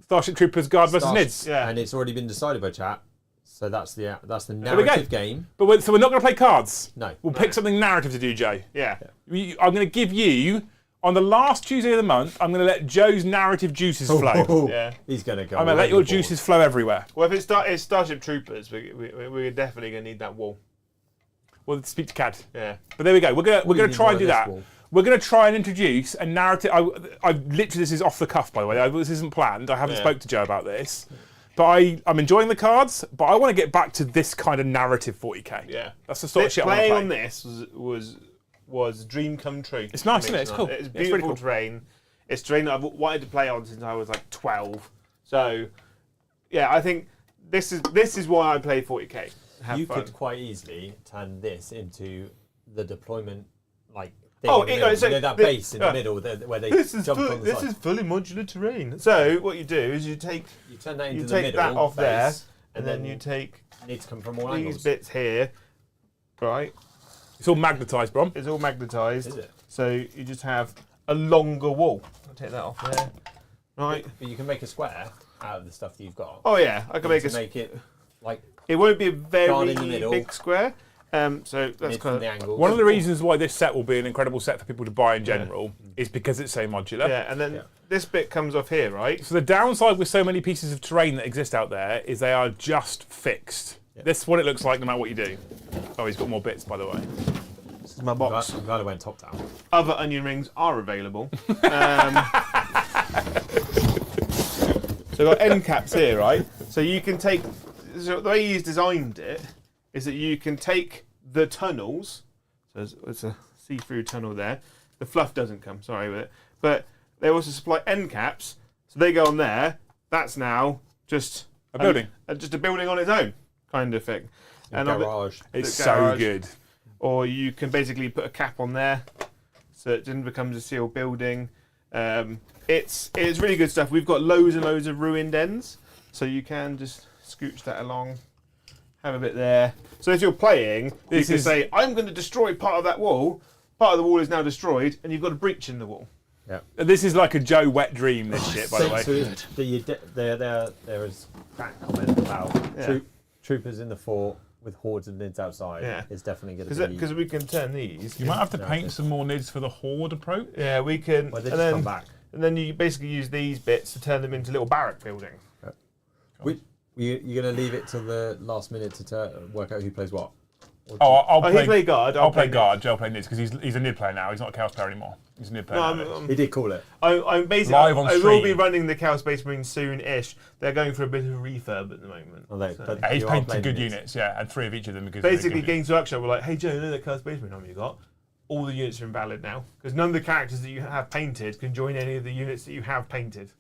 Starship Troopers Guard versus Starship- Nids. Yeah. and it's already been decided by chat. So that's the we go. narrative game. But so we're not going to play cards. No. We'll pick something narrative to do, Joe. Yeah. I'm going to give you, on the last Tuesday of the month, I'm going to let Joe's narrative juices flow. Yeah. He's going to go. I'm going to let your juices flow everywhere. Well, if it's Starship Troopers, we're definitely going to need that wall. We'll speak to Cad. Yeah. But there we go. We're going to try and do that. Wall. We're going to try and introduce a narrative. I literally, this is off the cuff, by the way. This isn't planned. I haven't spoke to Joe about this. But I'm enjoying the cards, but I want to get back to this kind of narrative 40k. Yeah. That's the sort of shit I want Playing to on play. this was dream come true. It's nice, isn't it? It's cool. It's Yeah, it's really beautiful cool. terrain. It's terrain that I've wanted to play on since I was like 12. So, yeah, I think this is why I play 40k. Have You fun. could quite easily turn this into the deployment, like thing. Oh, in the you middle. know, so You know that thi- base in yeah. the middle where they This is jump on the side. fully modular terrain. So what you do is you take You turn that into you the take middle that off there, base, and then you take need to come from all these angles. bits here, right? It's all magnetised, Brom. It's all magnetised. Is it? So you just have a longer wall. I'll take that off there. Right. But you can make a square out of the stuff that you've got. Oh yeah, I can make to a. make it like It won't be a very Guard in the middle. big square. So that's mid from kind the of. angle. One of the reasons why this set will be an incredible set for people to buy in general is because it's so modular. Yeah, and then this bit comes off here, right? So the downside with so many pieces of terrain that exist out there is they are just fixed. This is what it looks like no matter what you do. Oh, he's got more bits, by the way. This is my box. I'm glad I went top down. Other onion rings are available. So I've got end caps here, right? So you can take. So the way he's designed it is that you can take the tunnels. So it's a see-through tunnel there. The fluff doesn't come. Sorry with it. But they also supply end caps, so they go on there. That's now just A building. just a building on its own, kind of thing. And I've- Garage. It's the so garage. good. Or you can basically put a cap on there, so it then becomes a sealed building. It's really good stuff. We've got loads and loads of ruined ends, so you can just scooch that along, have a bit there. So if you're playing, you This can is- say, "I'm going to destroy part of that wall." Part of the wall is now destroyed, and you've got a breach in the wall. This is like a Joe wet dream, this shit, by the way. There is that comment about Yeah. troopers in the fort with hordes of nids outside. Yeah. It's definitely going to be. Because we can turn these. You might have to No, paint it's- some more nids for the horde approach. Yeah, we can. Well, they and just then come back. and then you basically use these bits to turn them into little barrack buildings. You're going to leave it till the last minute to work out who plays what? Or Oh, I'll Oh, play, he play guard. I'll play guard. Joe will play nids because he's a nid player now. He's not a chaos player anymore. He's a nid player. No, now. He did call it. I'm basically. Live on I will be stream. running the Chaos Space Marine soon-ish. They're going for a bit of a refurb at the moment. Oh, they- So- but- Yeah, he's You are painted playing good nids. units, yeah, and 3 of each of them because Basically, they're Games Workshop were like, "Hey Joe, you know that Chaos Space Marine army you got? All the units are invalid now because none of the characters that you have painted can join any of the units that you have painted."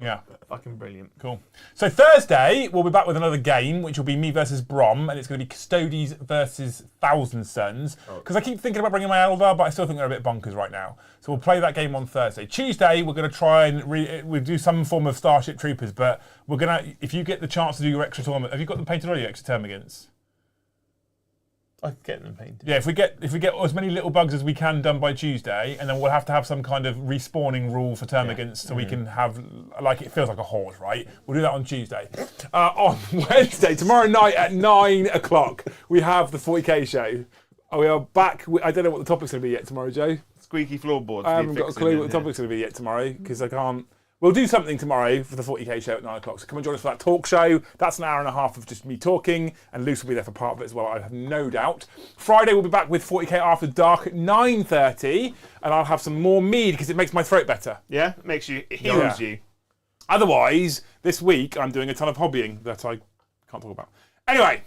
yeah. Fucking brilliant. Cool. So Thursday, we'll be back with another game, which will be me versus Brom, and it's going to be Custodes versus Thousand Sons. Because I keep thinking about bringing my Eldar, but I still think they're a bit bonkers right now. So we'll play that game on Thursday. Tuesday, we're going to try and we'll do some form of Starship Troopers, but we're going to, if you get the chance to do your extra tournament, have you got them painted already, extra termagants? I could get them painted. Yeah, if we get as many little bugs as we can done by Tuesday, and then we'll have to have some kind of respawning rule for termagants so we can have, like, it feels like a horde, right? We'll do that on Tuesday. On Wednesday, tomorrow night at 9 o'clock, we have the 40k show. We are back. I don't know what the topic's going to be yet tomorrow, Joe. Squeaky floorboards. I haven't got a clue what the topic's going to be yet tomorrow because I can't. We'll do something tomorrow for the 40k show at 9 o'clock. So come and join us for that talk show. That's an hour and a half of just me talking, and Luce will be there for part of it as well, I have no doubt. Friday we'll be back with 40k After Dark at 9:30, and I'll have some more mead because it makes my throat better. Yeah, it heals you. Otherwise, this week I'm doing a ton of hobbying that I can't talk about. Anyway,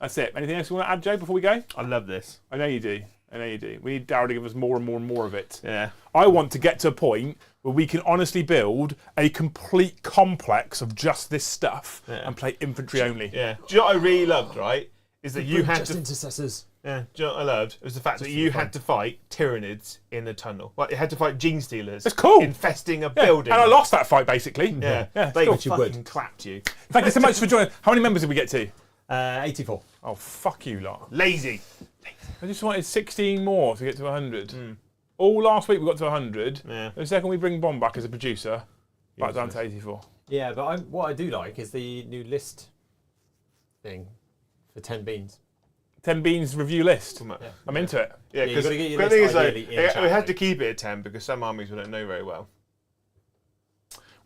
that's it. Anything else you want to add, Joe, before we go? I love this. I know you do. We need Darryl to give us more and more and more of it. Yeah. I want to get to a point where we can honestly build a complete complex of just this stuff and play infantry only. Yeah. Do you know what I really loved, right? Is that you had just to... intercessors. Yeah, do you know what I loved? It was the fact that you had to fight Tyranids in the tunnel. Well, you had to fight gene stealers. That's cool. Infesting a building. And I lost that fight, basically. Yeah. cool. They fucking clapped you. Thank you so much for joining. How many members did we get to? 84. Oh, fuck you lot. Lazy. I just wanted 16 more to get to 100. All last week we got to 100. Yeah. The second we bring Bond back as a producer, back down to 84. Yeah, but what I do like is the new list thing for 10 beans. 10 beans review list. Yeah. I'm into it. Yeah, you've because gotta get your the list thing is, ideally in chat, we had like. to keep it at 10 because some armies we don't know very well.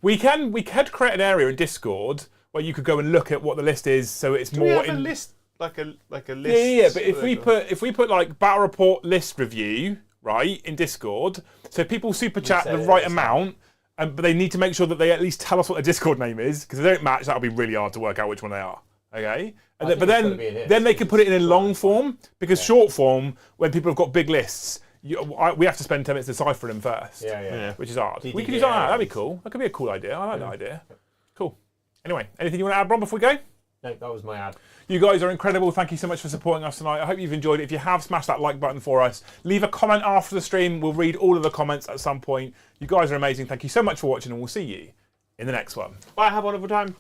We could create an area in Discord where you could go and look at what the list is, so it's Do more we have in a list, like a list? Yeah. But if we put like battle report list review right in Discord, so people super chat say the it right at the amount, but they need to make sure that they at least tell us what their Discord name is, because if they don't match, that'll be really hard to work out which one they are. Okay, and think but it's gotta be in here. then they can put it in long form, because short form, when people have got big lists, we have to spend 10 minutes deciphering them first. Yeah. Which is hard. DDD We could do something like that. That'd be areas. cool. That could be a cool idea. I like that idea. Cool. Anyway, anything you want to add, Bron, before we go? No, that was my ad. You guys are incredible. Thank you so much for supporting us tonight. I hope you've enjoyed it. If you have, smash that like button for us. Leave a comment after the stream. We'll read all of the comments at some point. You guys are amazing. Thank you so much for watching, and we'll see you in the next one. Bye, have a wonderful time.